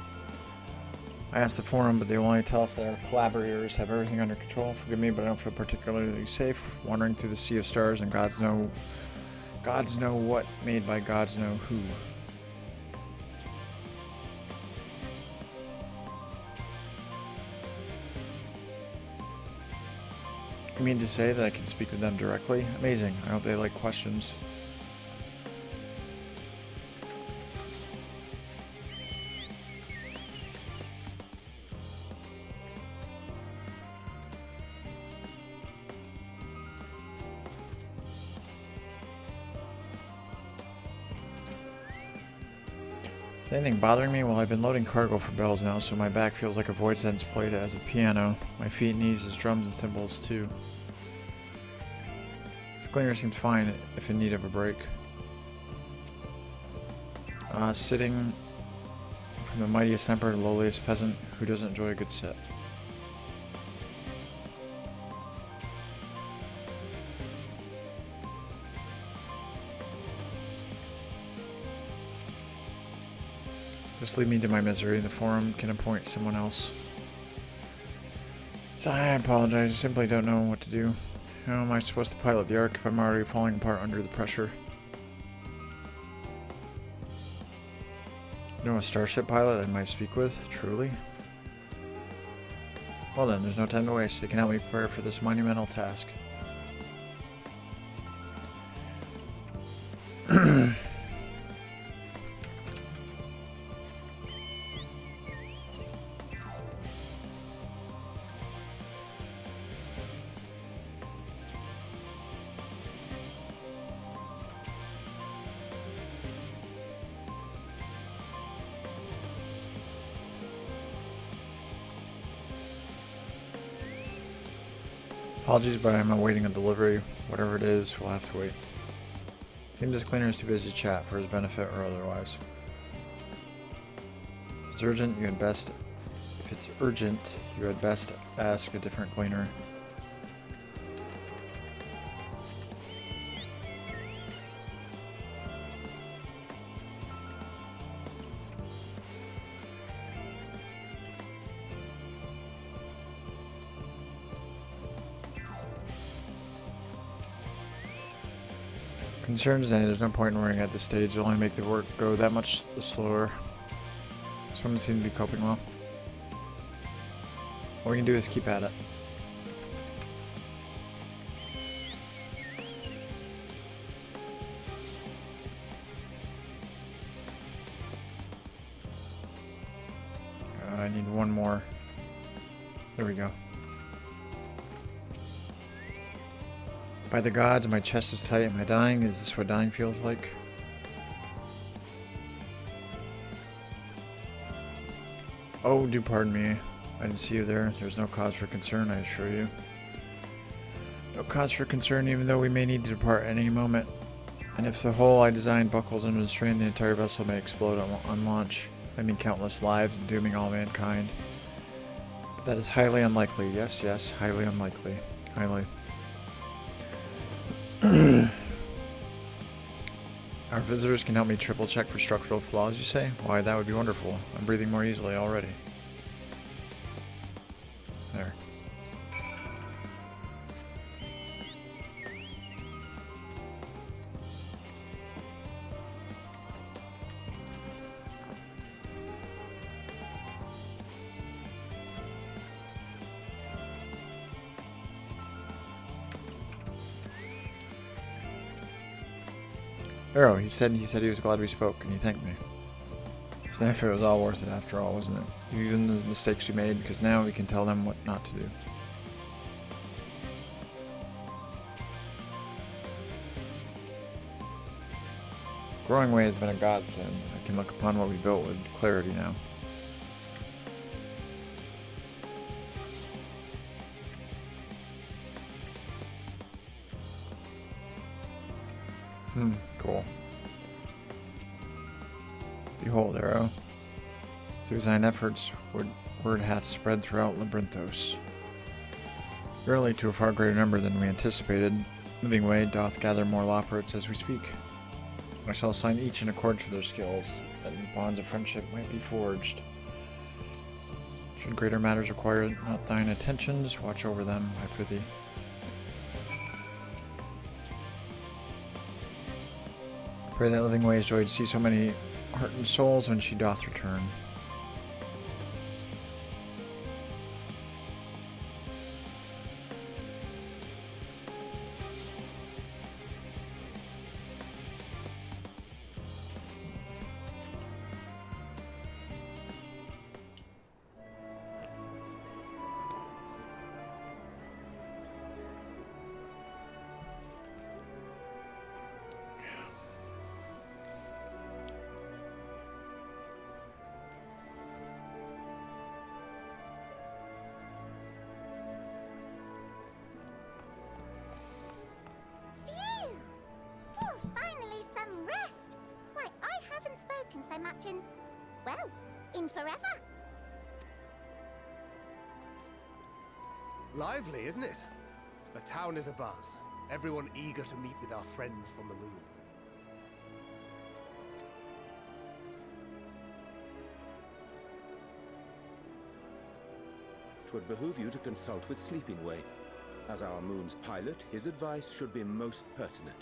I asked the forum, but they will only tell us that our collaborators have everything under control. Forgive me, but I don't feel particularly safe wandering through the sea of stars and gods know what, made by gods know who. You mean to say that I can speak with them directly? Amazing. I hope they like questions. Is anything bothering me? Well, I've been loading cargo for bells now, so my back feels like a void sense played as a piano. My feet and knees as drums and cymbals, too. This cleaner seems fine if in need of a break. Sitting from the mightiest emperor to the lowliest peasant, who doesn't enjoy a good sit? Just leave me to my misery. The forum can appoint someone else. So I apologize. I simply don't know what to do. How am I supposed to pilot the Ark if I'm already falling apart under the pressure? You know a starship pilot I might speak with? Truly? Well then, there's no time to waste. They can help me prepare for this monumental task. Apologies, but I'm awaiting a delivery. Whatever it is, we'll have to wait. Seems this cleaner is too busy to chat for his benefit or otherwise. If it's urgent, you had best ask a different cleaner. Concerns that there's no point in worrying at this stage. It'll only make the work go that much slower. This woman seems to be coping well. All we can do is keep at it. I need one more. There we go. By the gods, my chest is tight. Am I dying? Is this what dying feels like? Oh, do pardon me. I didn't see you there. There's no cause for concern, I assure you. No cause for concern, even though we may need to depart at any moment. And if the hole I designed buckles under the strain, the entire vessel may explode on launch, claiming countless lives and dooming all mankind. But that is highly unlikely. Yes, yes, highly unlikely. Highly. Our visitors can help me triple check for structural flaws, you say? Why, that would be wonderful. I'm breathing more easily already. There. Arrow, he said he was glad we spoke, and he thanked me. So it was all worth it after all, wasn't it? Even the mistakes we made, because now we can tell them what not to do. Growing Way has been a godsend. I can look upon what we built with clarity now. Cool. Behold, Arrow. Through thine efforts, word hath spread throughout Labyrinthos. Verily, to a far greater number than we anticipated. Living Way doth gather more loports as we speak. I shall assign each in accordance with their skills, that bonds of friendship might be forged. Should greater matters require not thine attentions, watch over them, I prithee. Pray that Living Way is joy to see so many heartened souls when she doth return. So much in, well, in forever. Lively, isn't it? The town is abuzz. Everyone eager to meet with our friends from the moon. Twould behoove you to consult with Sleeping Way. As our moon's pilot, his advice should be most pertinent.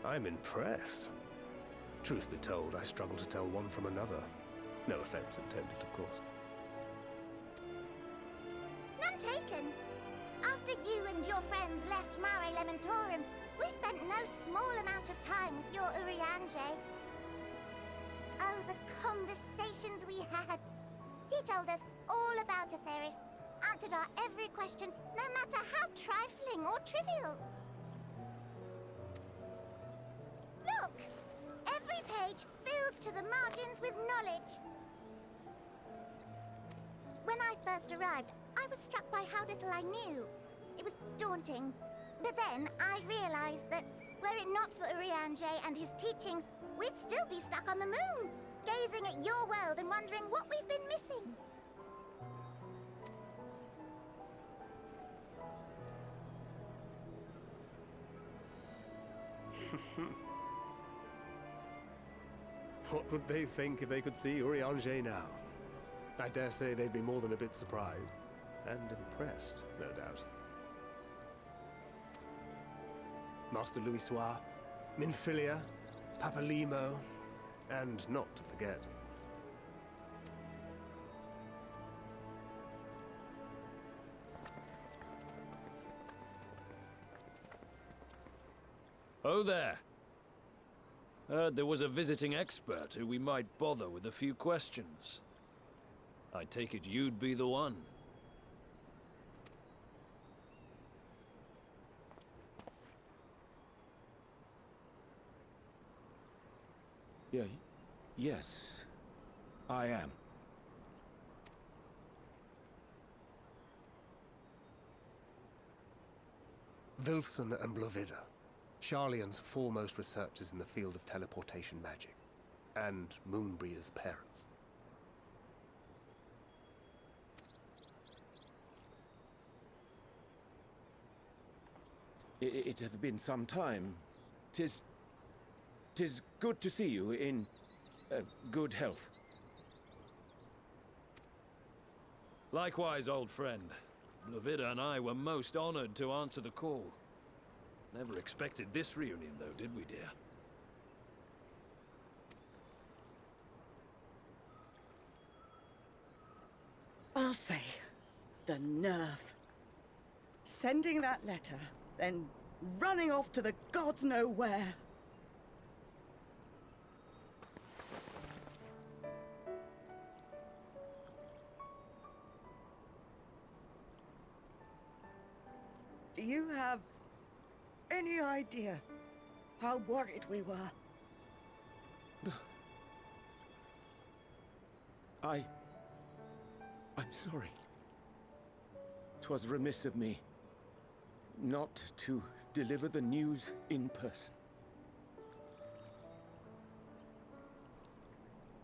I'm impressed. Truth be told, I struggle to tell one from another. No offense intended, of course. None taken. After you and your friends left Mare Elementorum, we spent no small amount of time with your Urianger. Oh, the conversations we had. He told us all about Atheris, answered our every question, no matter how trifling or trivial. Look! Every page filled to the margins with knowledge. When I first arrived, I was struck by how little I knew. It was daunting. But then I realized that, were it not for Urianger and his teachings, we'd still be stuck on the moon, gazing at your world and wondering what we've been missing. What would they think if they could see Urianger now? I dare say they'd be more than a bit surprised. And impressed, no doubt. Master Louisoix, Minfilia, Papalimo, and not to forget. Oh there. Heard there was a visiting expert who we might bother with a few questions. I take it you'd be the one. Yes, I am. Wilson and Blovida, Sharlayan's foremost researchers in the field of teleportation magic, and Moonbreeder's parents. It hath been some time. Tis good to see you in good health. Likewise, old friend. Blovida and I were most honored to answer the call. Never expected this reunion, though, did we, dear? I'll say, the nerve. Sending that letter, then running off to the gods know where. Do you have any idea how worried we were? I'm sorry. 'Twas remiss of me not to deliver the news in person.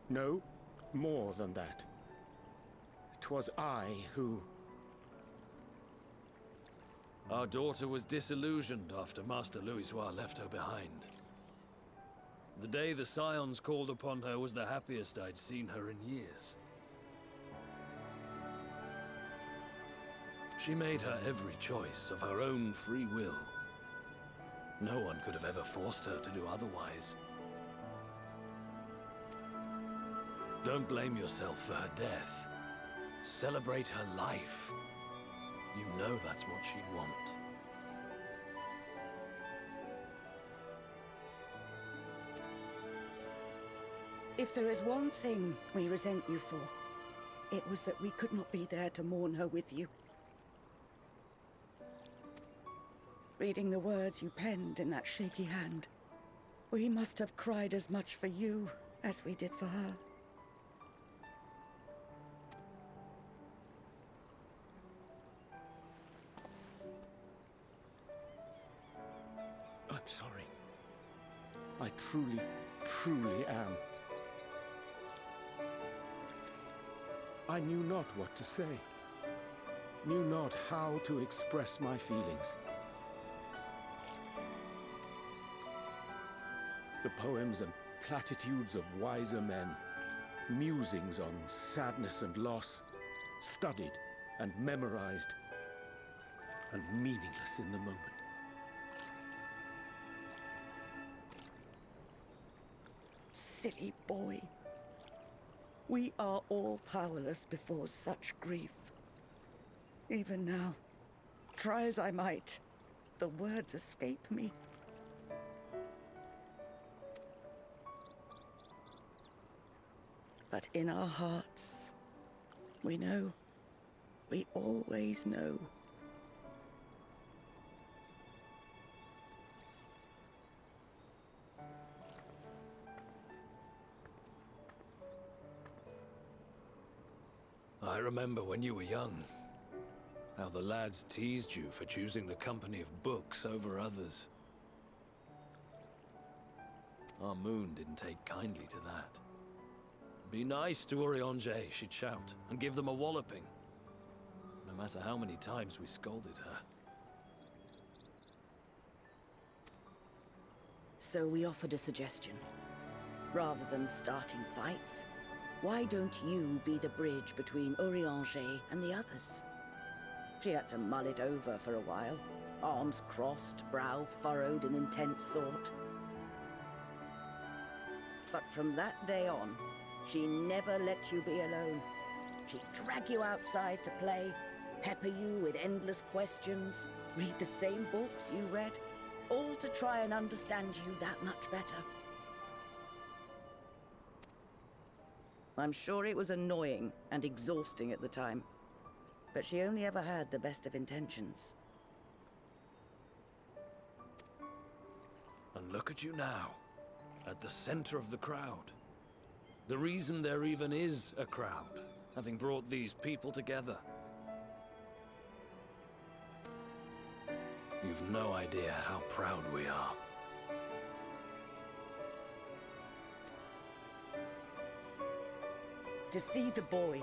No, more than that. 'Twas I who... Our daughter was disillusioned after Master Louisoix left her behind. The day the Scions called upon her was the happiest I'd seen her in years. She made her every choice of her own free will. No one could have ever forced her to do otherwise. Don't blame yourself for her death. Celebrate her life. You know that's what she'd want. If there is one thing we resent you for, it was that we could not be there to mourn her with you. Reading the words you penned in that shaky hand, we must have cried as much for you as we did for her. I'm sorry. I truly, truly am. I knew not what to say, knew not how to express my feelings. The poems and platitudes of wiser men, musings on sadness and loss, studied and memorized, and meaningless in the moment. Silly boy. We are all powerless before such grief. Even now, try as I might, the words escape me. But in our hearts, we know, we always know. I remember when you were young, how the lads teased you for choosing the company of books over others. Our moon didn't take kindly to that. Be nice to Urianger, she'd shout, and give them a walloping, no matter how many times we scolded her. So we offered a suggestion. Rather than starting fights, why don't you be the bridge between Urianger and the others? She had to mull it over for a while, arms crossed, brow furrowed in intense thought. But from that day on, she never let you be alone. She'd drag you outside to play, pepper you with endless questions, read the same books you read, all to try and understand you that much better. I'm sure it was annoying and exhausting at the time, but she only ever had the best of intentions. And look at you now, at the center of the crowd. The reason there even is a crowd, having brought these people together. You've no idea how proud we are. To see the boy,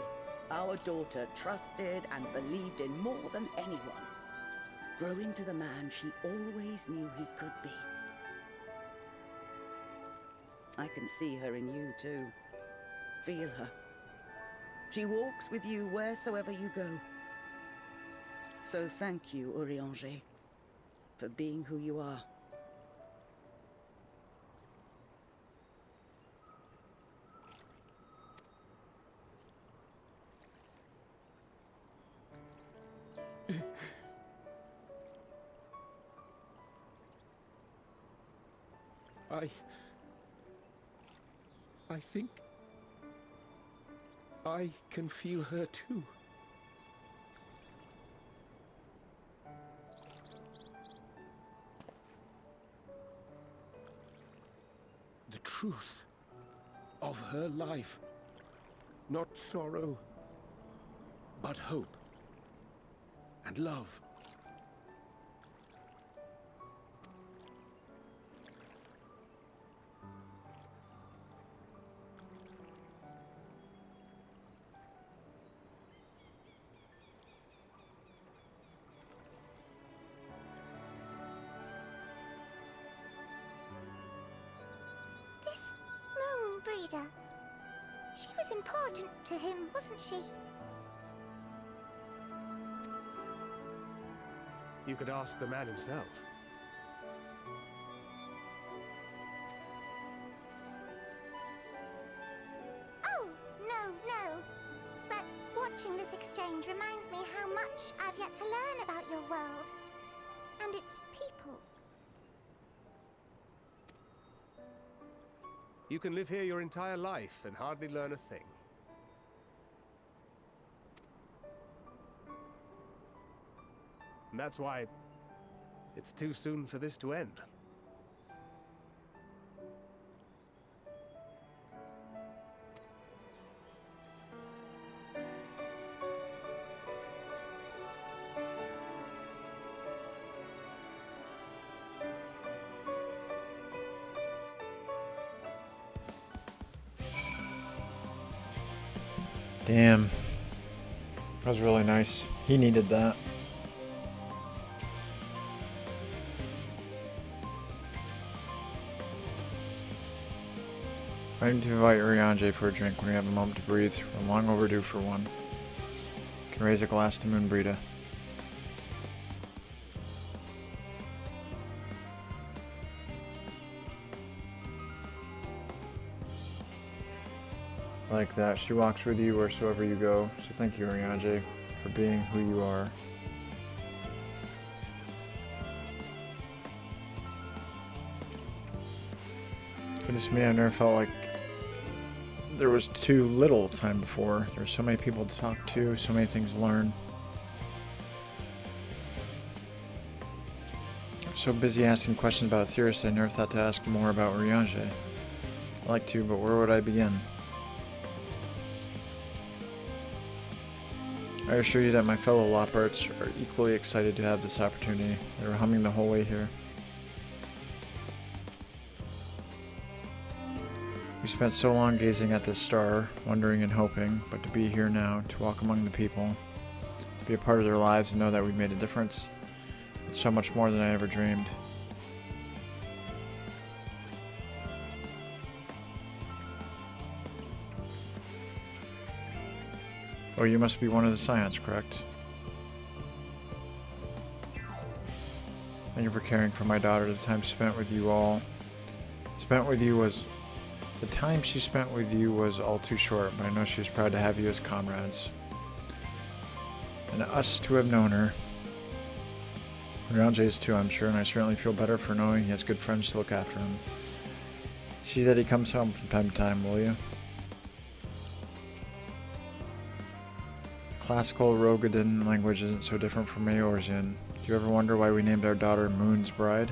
our daughter, trusted and believed in more than anyone, grow into the man she always knew he could be. I can see her in you, too. Feel her. She walks with you wheresoever you go. So thank you, Urianger, for being who you are. I think I can feel her too. The truth of her life. Not sorrow, but hope and love. breeder. She was important to him, wasn't she? You could ask the man himself. Oh, no. But watching this exchange reminds me how much I've yet to learn about your world. And its people. You can live here your entire life and hardly learn a thing. And that's why it's too soon for this to end. Damn. That was really nice. He needed that. I need to invite Urianger for a drink when we have a moment to breathe. We're long overdue for one. Can raise a glass to Moon Brita. Like that. She walks with you wheresoever you go. So thank you, Urianger, for being who you are. Goodness me, I never felt like there was too little time before. There's so many people to talk to, so many things to learn. I was so busy asking questions about Theris, I never thought to ask more about Urianger. I'd like to, but where would I begin? I assure you that my fellow Loparts are equally excited to have this opportunity. They were humming the whole way here. We spent so long gazing at this star, wondering and hoping, but to be here now, to walk among the people, to be a part of their lives and know that we've made a difference, it's so much more than I ever dreamed. Oh, you must be one of the Scions, correct? Thank you for caring for my daughter. The time spent with you all... The time she spent with you was all too short, but I know she was proud to have you as comrades. And us to have known her. Urianger is too, I'm sure, and I certainly feel better for knowing he has good friends to look after him. See that he comes home from time to time, will you? Classical Rogadin language isn't so different from Eorzean. Do you ever wonder why we named our daughter Moon's Bride?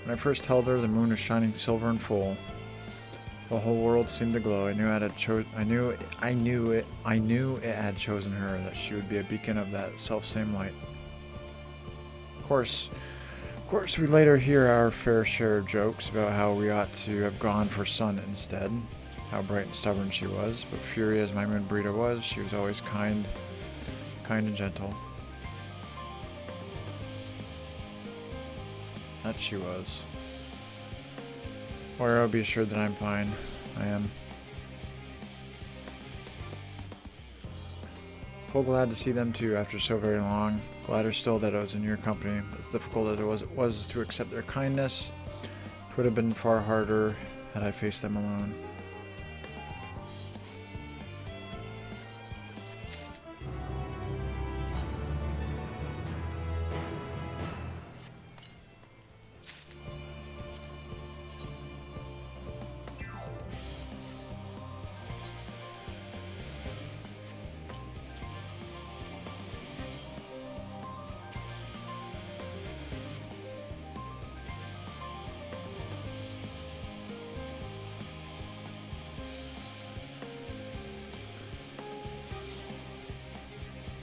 When I first held her, the moon was shining silver and full. The whole world seemed to glow. I knew it had chosen her, that she would be a beacon of that self-same light. Of course, we later hear our fair share of jokes about how we ought to have gone for sun instead. How bright and stubborn she was, but fury as my Moon Brita was, she was always kind and gentle. That she was. Or be assured that I'm fine. I am. Full glad to see them too after so very long. Gladder still that I was in your company. As difficult as it was to accept their kindness, it would have been far harder had I faced them alone.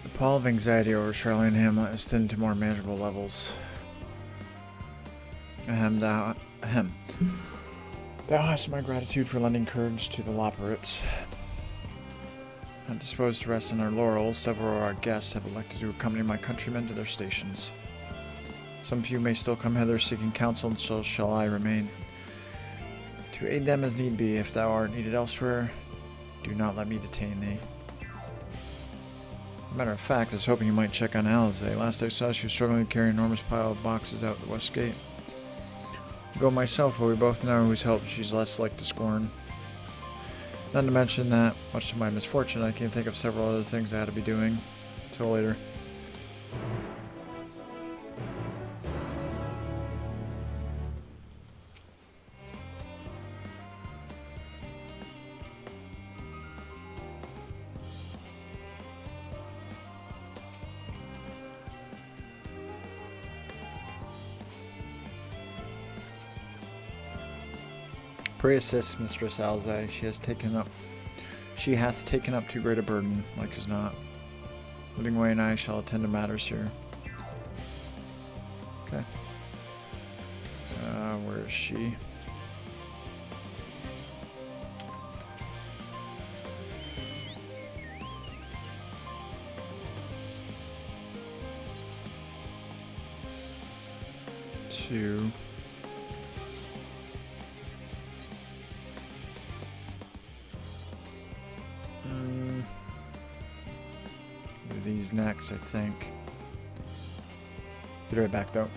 The pall of anxiety over Charlene Hamlet is thinned to more manageable levels. Thou hast my gratitude for lending courage to the Loparits. Not disposed to rest on our laurels, several of our guests have elected to accompany my countrymen to their stations. Some few may still come hither seeking counsel, and so shall I remain. To aid them as need be, if thou art needed elsewhere, do not let me detain thee. As a matter of fact, I was hoping you might check on Alizé. Last I saw, she was struggling to carry an enormous pile of boxes out the west gate. I'll go myself, but we both know whose help she's less like to scorn. Not to mention that, much to my misfortune, I can think of several other things I had to be doing. Till later. Pray assist, Mistress Alizé. She hath taken up too great a burden, like as not. Livingway and I shall attend to matters here. Okay. Where is she? Two. These next, I think. Be right back, though.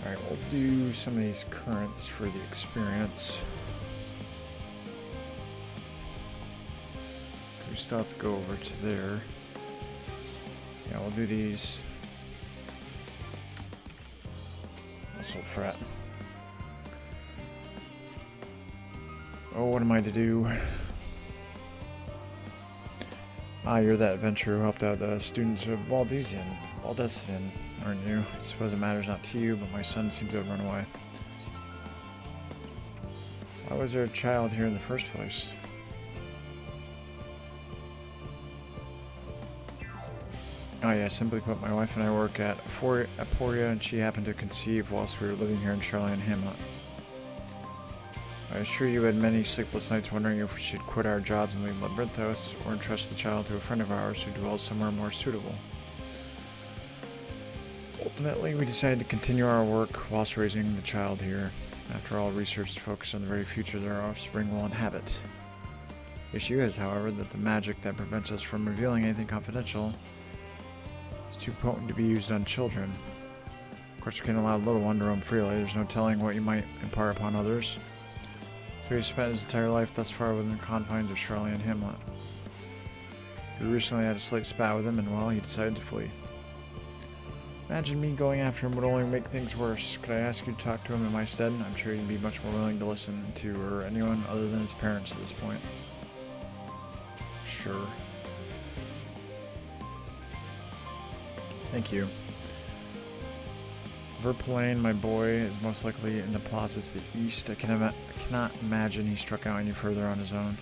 Alright, we'll do some of these currents for the experience. We still have to go over to there. Yeah, we'll do these. Muscle fret. Oh, what am I to do? Ah, you're that adventurer who helped out the students of Valdesian, aren't you? I suppose it matters not to you, but my son seems to have run away. Why was there a child here in the first place? Oh yeah, simply put, my wife and I work at Aporia, and she happened to conceive whilst we were living here in Charlian Hamlet. I assure you had many sleepless nights wondering if we should quit our jobs and leave Labyrinthos, or entrust the child to a friend of ours who dwells somewhere more suitable. Ultimately, we decided to continue our work whilst raising the child here. After all, research is focused on the very future their offspring will inhabit. The issue is, however, that the magic that prevents us from revealing anything confidential is too potent to be used on children. Of course, we can't allow the little one to roam freely. There's no telling what you might impart upon others. So he's spent his entire life thus far within the confines of Charlian Hamlet. We recently had a slight spat with him, and well, he decided to flee. Imagine me going after him would only make things worse. Could I ask you to talk to him in my stead? I'm sure he'd be much more willing to listen to or anyone other than his parents at this point. Sure. Thank you. Verpalain, my boy, is most likely in the plaza to the east. I cannot imagine he struck out any further on his own.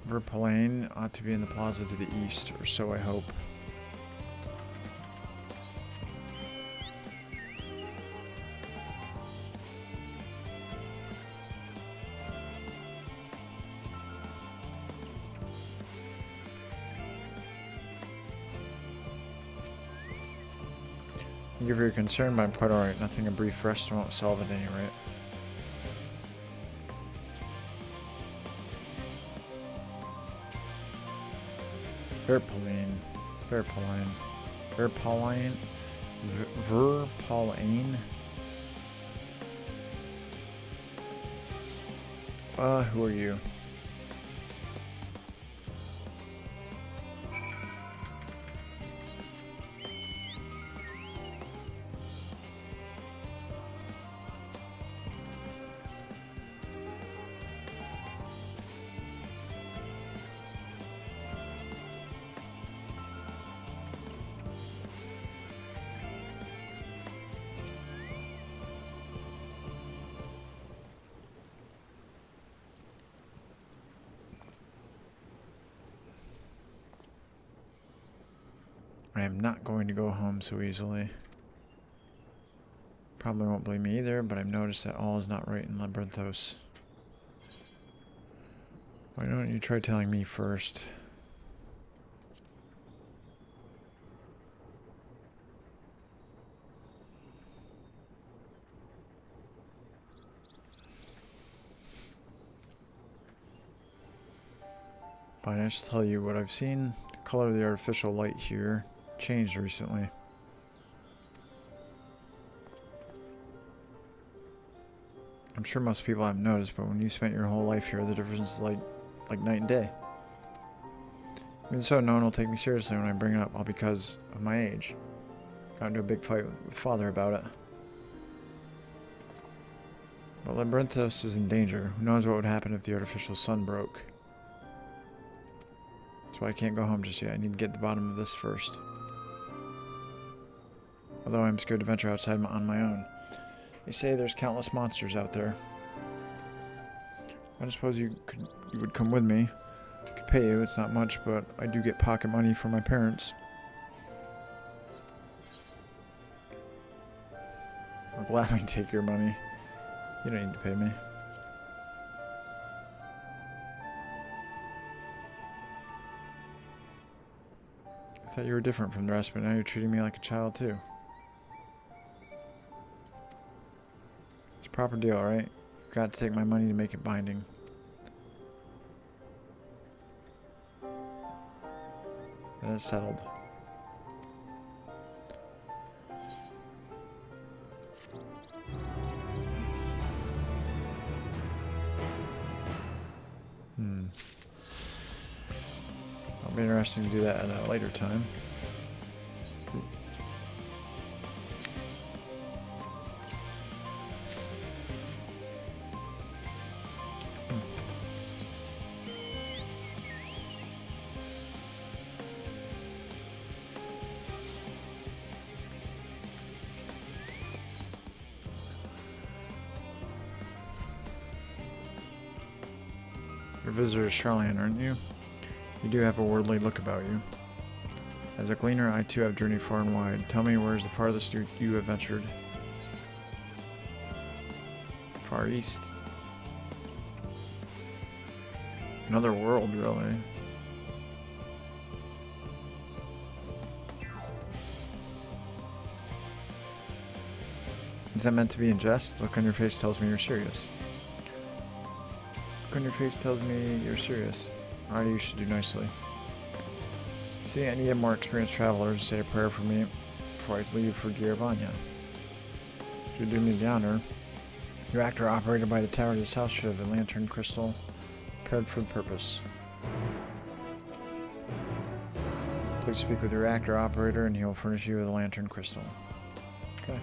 Verpalain ought to be in the plaza to the east, or so I hope. Thank you for your concern, but I'm quite alright. Nothing a brief rest won't solve at any rate. Verpalain. Who are you? I am not going to go home so easily. Probably won't blame me either, but I've noticed that all is not right in Labyrinthos. Why don't you try telling me first? Fine, I should tell you what I've seen. The color of the artificial light here changed recently. I'm sure most people haven't noticed, but when you spent your whole life here, the difference is like night and day. Even so, no one will take me seriously when I bring it up, all because of my age. Got into a big fight with Father about it. But Labyrinthos is in danger. Who knows what would happen if the artificial sun broke. That's why I can't go home just yet. I need to get to the bottom of this first. Although I'm scared to venture outside on my own. They say there's countless monsters out there. I don't suppose you would come with me. I could pay you, it's not much, but I do get pocket money from my parents. I'll gladly take your money. You don't need to pay me. I thought you were different from the rest, but now you're treating me like a child too. It's a proper deal, right? You've got to take my money to make it binding. Then it's settled. It'll be interesting to do that at a later time. You're a visitor to Charlian, aren't you? You do have a worldly look about you. As a gleaner, I too have journeyed far and wide. Tell me, where's the farthest you have ventured? Far east. Another world, really. Is that meant to be in jest? The look on your face tells me you're serious. On your face tells me you're serious. Alright, you should do nicely. See, I need a more experienced traveler to say a prayer for me before I leave for Girvanya. If you do me the honor, your reactor operated by the tower of this house should have a lantern crystal prepared for the purpose. Please speak with your reactor operator and he will furnish you with a lantern crystal. Okay.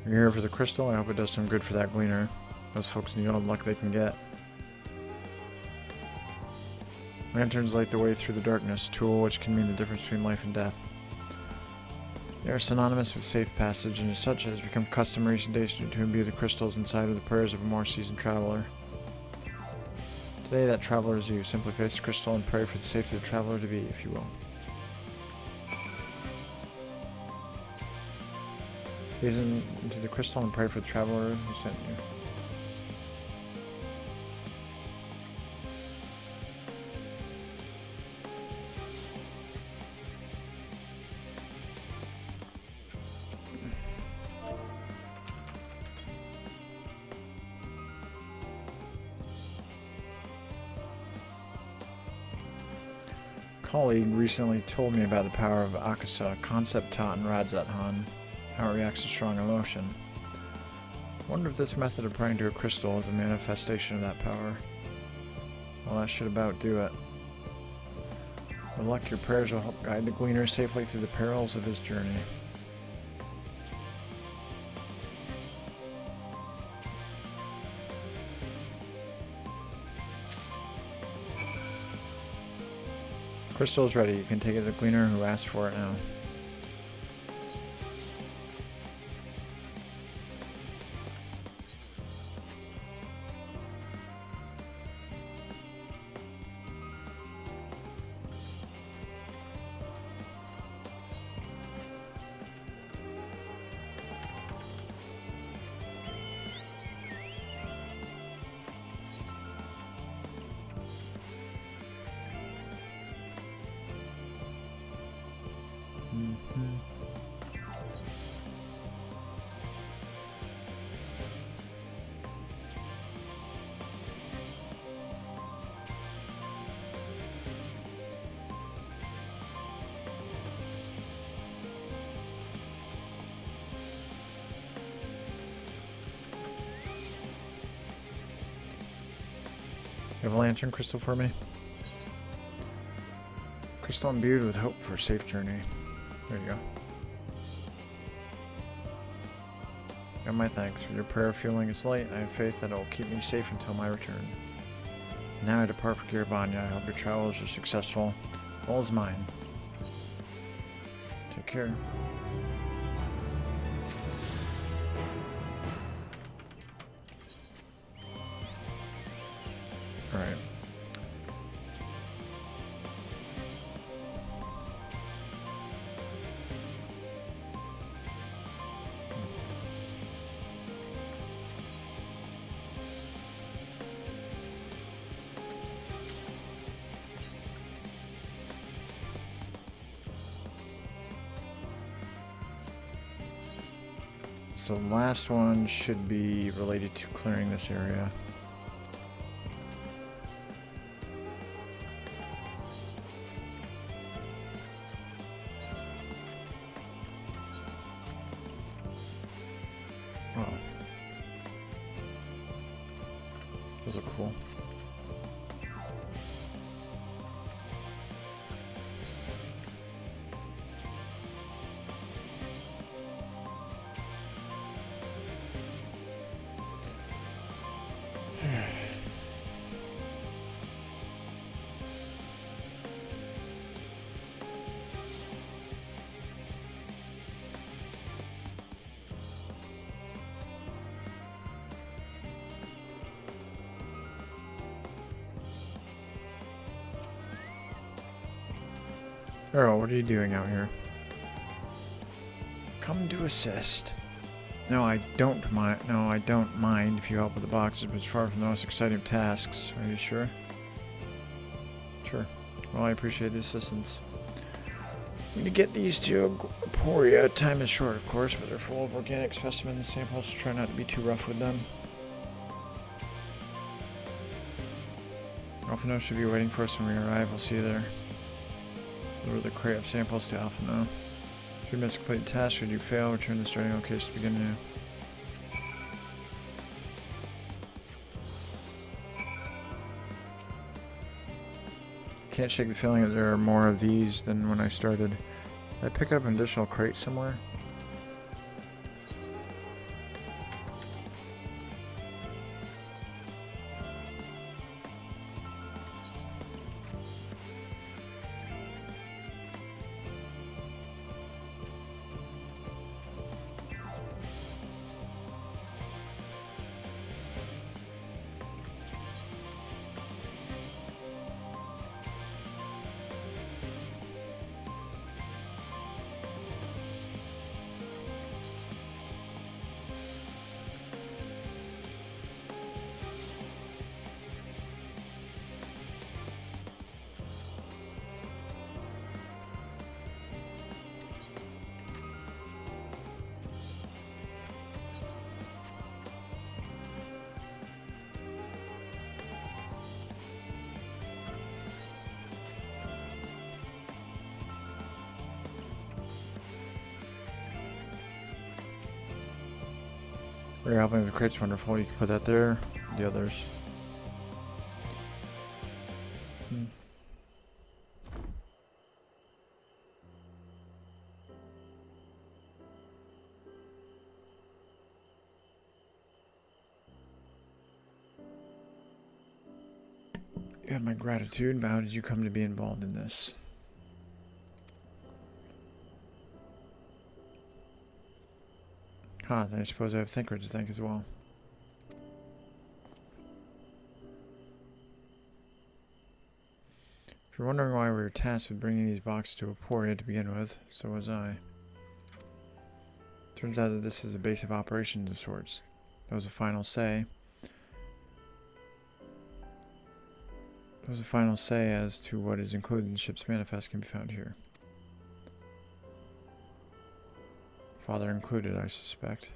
You're here for the crystal. I hope it does some good for that gleaner. Those folks need all the luck they can get. Lanterns light the way through the darkness, tool which can mean the difference between life and death. They are synonymous with safe passage, and as such it has become customary today to imbue the crystals inside with the prayers of a more seasoned traveler. Today that traveler is you. Simply face the crystal and pray for the safety of the traveler to be, if you will. Gaze into the crystal and pray for the traveler who sent you. Colleague recently told me about the power of Akasa, concept taught in Radzat-Han, how it reacts to strong emotion. I wonder if this method of praying to a crystal is a manifestation of that power. Well, that should about do it. With luck, your prayers will help guide the gleaner safely through the perils of his journey. Crystal is ready. You can take it to the gleaner who asked for it now. You have a lantern crystal for me? Crystal imbued with hope for a safe journey. There you go. And my thanks. With your prayer fueling its light, I have faith that it will keep me safe until my return. Now I depart for Girvanya. I hope your travels are successful. All is mine. Take care. Alright. So the last one should be related to clearing this area. Wow. Those are cool. Earl, what are you doing out here? Come to assist. No, I don't mind. No, I don't mind if you help with the boxes, but it's far from the most exciting of tasks. Are you sure? Sure. Well, I appreciate the assistance. We need to get these to Emporia. Time is short, of course, but they're full of organic specimens samples, so try not to be too rough with them. Alphino should be waiting for us when we arrive. We'll see you there. Deliver the crate of samples to Alphino. 3 minutes to complete the task. Should you fail, return to the starting location to begin anew. Can't shake the feeling that there are more of these than when I started. Did I pick up an additional crate somewhere? You're helping with the crates, wonderful. You can put that there. The others. You have my gratitude, but how did you come to be involved in this? Then I suppose I have Thinkers to thank as well. If you're wondering why we were tasked with bringing these boxes to Emporia to begin with, so was I. Turns out that this is a base of operations of sorts. That was a final say. There was a final say as to what is included in the ship's manifest can be found here. Father included, I suspect.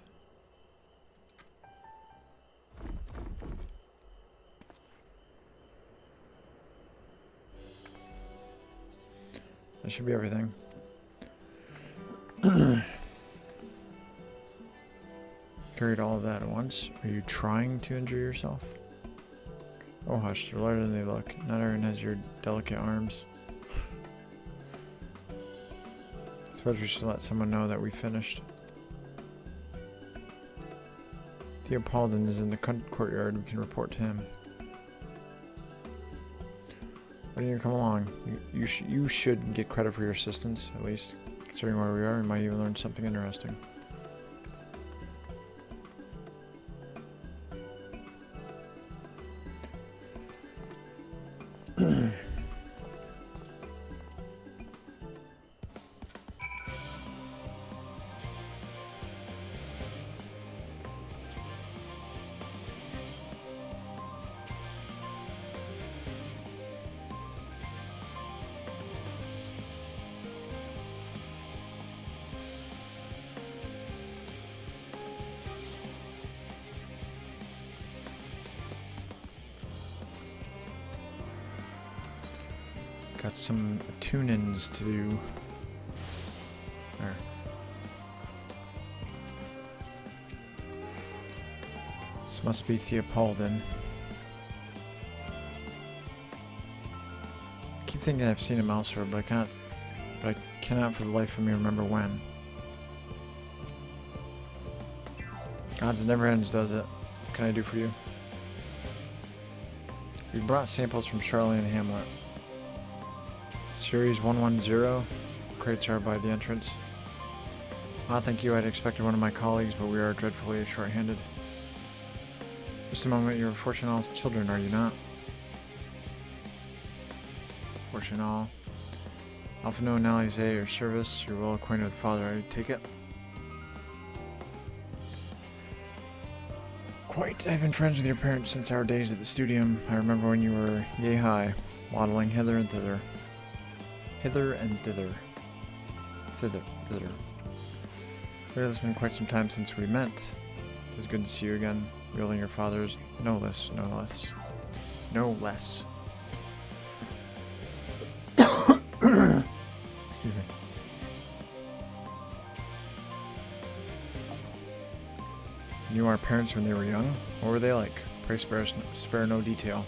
That should be everything. Carried all of that at once. Are you trying to injure yourself? Oh hush, they're lighter than they look. Not everyone has your delicate arms. Suppose we should let someone know that we finished. Theopaldon is in the courtyard. We can report to him. Why don't you come along? You should get credit for your assistance, at least. Considering where we are, we might even learn something interesting. Got some tune-ins to do. There. This must be Theopoldin. I keep thinking I've seen a mouse orb, but I cannot for the life of me remember when. Gods, it never ends, does it? What can I do for you? We brought samples from Charlie and Hamlet. Series 110. Crates are by the entrance. Ah, thank you. I'd expected one of my colleagues, but we are dreadfully short-handed. Just a moment. You're Fortunal's children, are you not? Fortunal. Alphino and Alize, your service. You're well acquainted with father, I take it? Quite. I've been friends with your parents since our days at the studium. I remember when you were yay high, waddling hither and thither. Hither and thither. Thither. Clearly, it's been quite some time since we met. It was good to see you again, wielding your father's no less. Excuse me. You knew our parents when they were young? What were they like? Pray spare no detail.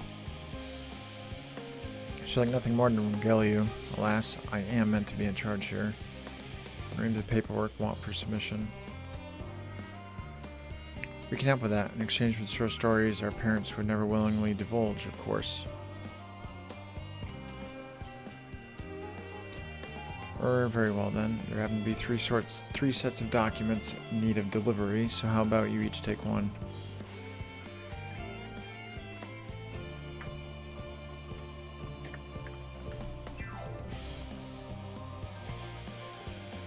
I should like nothing more than regale you. Alas, I am meant to be in charge here. Reams of paperwork want for submission. We can help with that. In exchange for short stories our parents would never willingly divulge, of course. Very well then. There happen to be three sets of documents in need of delivery, so how about you each take one?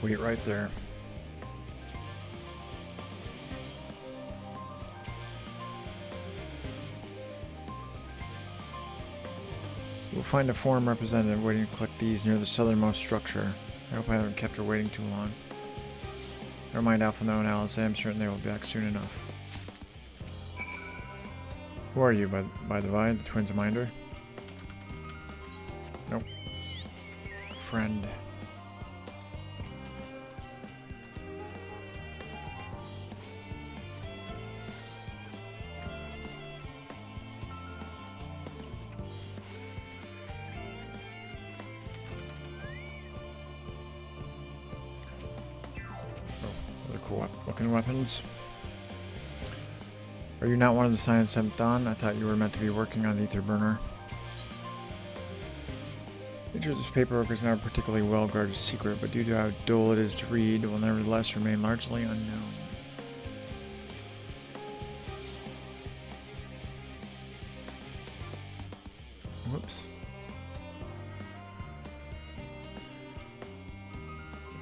Wait right there. You'll find a forum representative waiting to collect these near the southernmost structure. I hope I haven't kept her waiting too long. Never mind Alphino and Alice, I'm certain they will be back soon enough. Who are you, by the by? The twins of Minder? Nope. Friend. Looking weapons. Are you not one of the science sent on? I thought you were meant to be working on the ether burner. The nature of this paperwork is not a particularly well-guarded secret, but due to how dull it is to read, it will nevertheless remain largely unknown. Whoops.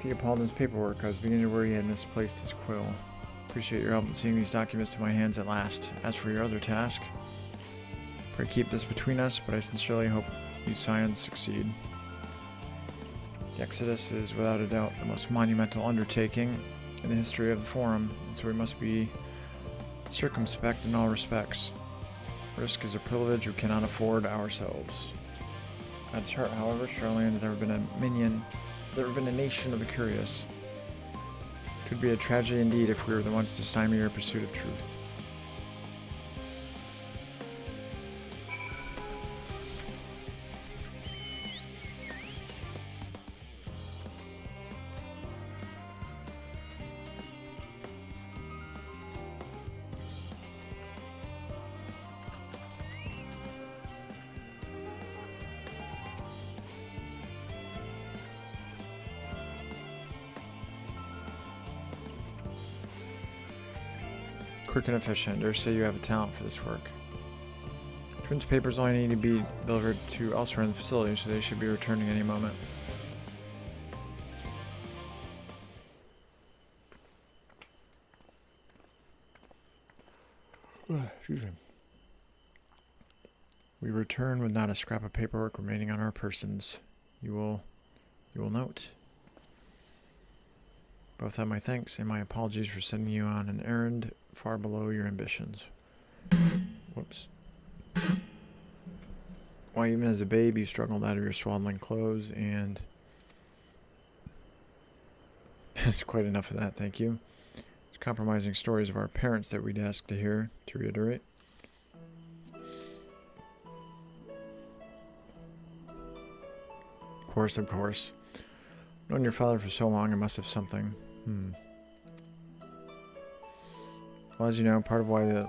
Theopoldin's paperwork. I was beginning to worry he had misplaced his quill. Appreciate your help in seeing these documents to my hands at last. As for your other task, pray keep this between us, but I sincerely hope you scions succeed. The Exodus is without a doubt the most monumental undertaking in the history of the Forum, and so we must be circumspect in all respects. Risk is a privilege we cannot afford ourselves. At its heart, however, Charlian has ever been a nation of the curious. It would be a tragedy indeed if we were the ones to stymie your pursuit of truth. Quick and efficient. Dare say you have a talent for this work. Twins' papers only need to be delivered to elsewhere in the facility, so they should be returning any moment. Excuse me. We return with not a scrap of paperwork remaining on our persons. You will note. Both have my thanks and my apologies for sending you on an errand far below your ambitions. Whoops. why even as a babe you struggled out of your swaddling clothes, and it's quite enough of that, thank you. It's compromising stories of our parents that we'd ask to hear, to reiterate. Of course. Known your father for so long, I must have something. Well, as you know, part of why the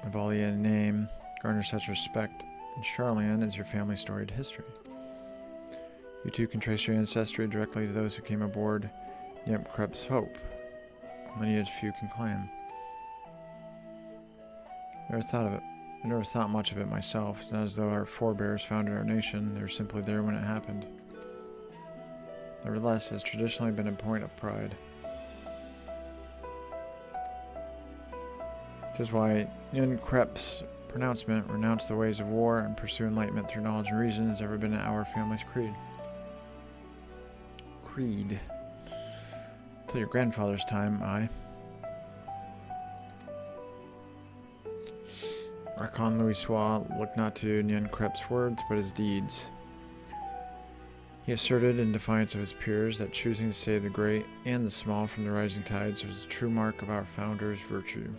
Navalia name garners such respect in Charlian is your family's storied history. You two can trace your ancestry directly to those who came aboard Yemp Krep's Hope, a lineage few can claim. Never thought of it. I never thought much of it myself. It's not as though our forebears founded our nation. They were simply there when it happened. Nevertheless, it has traditionally been a point of pride. This is why Yun Krep's pronouncement, renounce the ways of war and pursue enlightenment through knowledge and reason, has ever been our family's creed. Till your grandfather's time, Archaeon Louisoix looked not to Nien Krep's words, but his deeds. He asserted, in defiance of his peers, that choosing to save the great and the small from the rising tides was the true mark of our founder's virtue.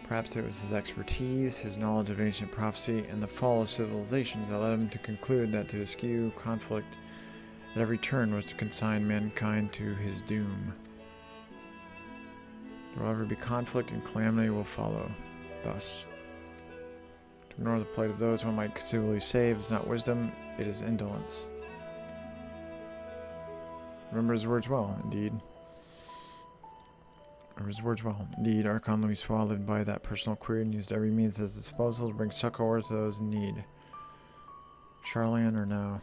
Perhaps it was his expertise, his knowledge of ancient prophecy, and the fall of civilizations that led him to conclude that to eschew conflict at every turn was to consign mankind to his doom. There will ever be conflict, and calamity will follow. Thus, to ignore the plight of those one might conceivably save is not wisdom, it is indolence. Remember his words well, indeed. Archaeon Louisoix lived by that personal creed and used every means at his disposal to bring succor to those in need. Charlian or no.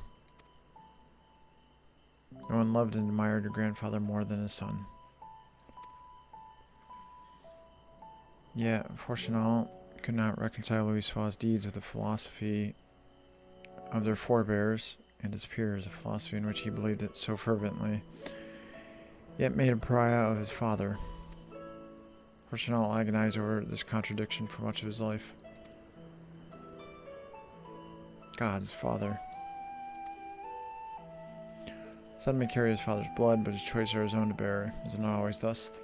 No one loved and admired your grandfather more than his son. Yet, Fortunal could not reconcile Louisoix's deeds with the philosophy of their forebears and his peers, a philosophy in which he believed it so fervently, yet made a pariah of his father. Fortunal agonized over this contradiction for much of his life. God's father. Son may carry his father's blood, but his choices are his own to bear. Is it not always thus?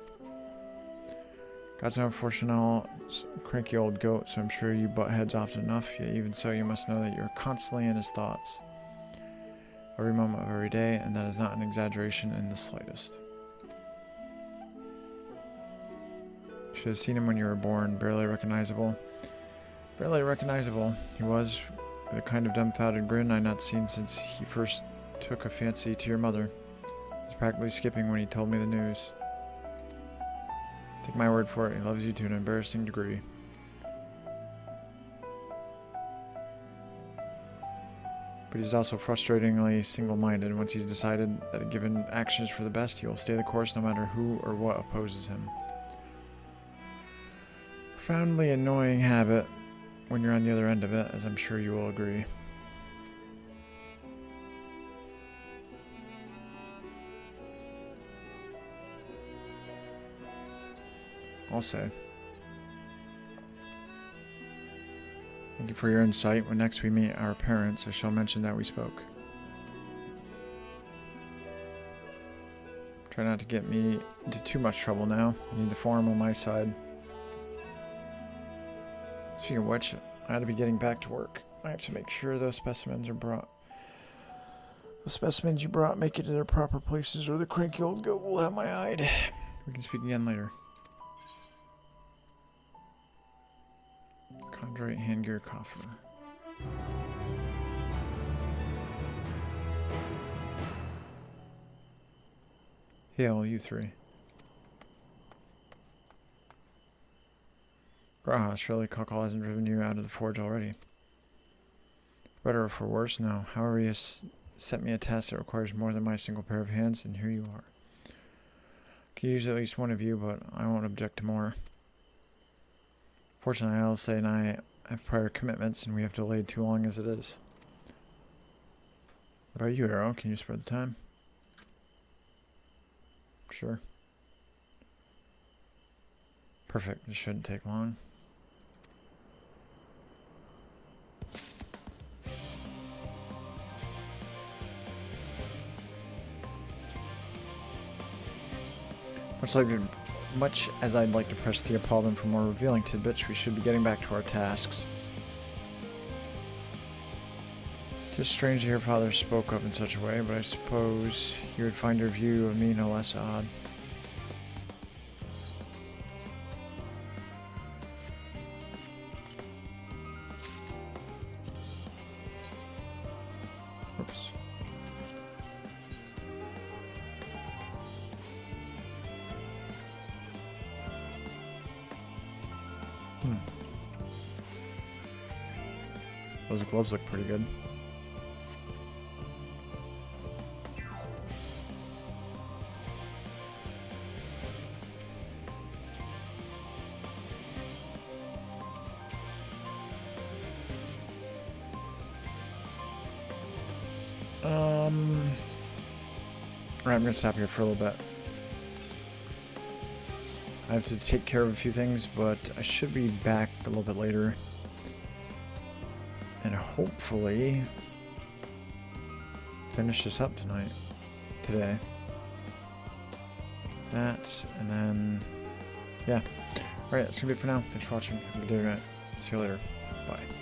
God's no Fortunal's cranky old goat, so I'm sure you butt heads often enough, yet even so you must know that you are constantly in his thoughts. Every moment of every day, and that is not an exaggeration in the slightest. You should have seen him when you were born, barely recognizable. Barely recognizable, he was, with a kind of dumbfounded grin I had not seen since he first took a fancy to your mother. He was practically skipping when he told me the news. Take my word for it, he loves you to an embarrassing degree. But he's also frustratingly single-minded. Once he's decided that a given action is for the best, he will stay the course no matter who or what opposes him. Profoundly annoying habit when you're on the other end of it, as I'm sure you will agree. I'll say. Thank you for your insight. When next we meet our parents, I shall mention that we spoke. Try not to get me into too much trouble now. I need the forum on my side. Speaking of which, I ought to be getting back to work. I have to make sure those specimens are brought. The specimens you brought make it to their proper places, or the cranky old goat will have my hide. We can speak again later. Chondrite handgear coffer. Hail, you three. Graha, surely Cockle hasn't driven you out of the forge already. For better or for worse, no. However, he has set me a task that requires more than my single pair of hands, and here you are. I could use at least one of you, but I won't object to more. Fortunately, Alistair and I have prior commitments, and we have delayed too long as it is. What about you, Arrow? Can you spare the time? Sure. Perfect. This shouldn't take long. Much as I'd like to press Theopoldin for more revealing tidbits, we should be getting back to our tasks. Just strange to hear Father spoke up in such a way, but I suppose he would find your view of me no less odd. Oops. Those gloves look pretty good. Alright, I'm gonna stop here for a little bit. I have to take care of a few things, but I should be back a little bit later. And hopefully finish this up today. That, and then, yeah. Alright, that's gonna be it for now. Thanks for watching. Have a good day, night. See you later. Bye.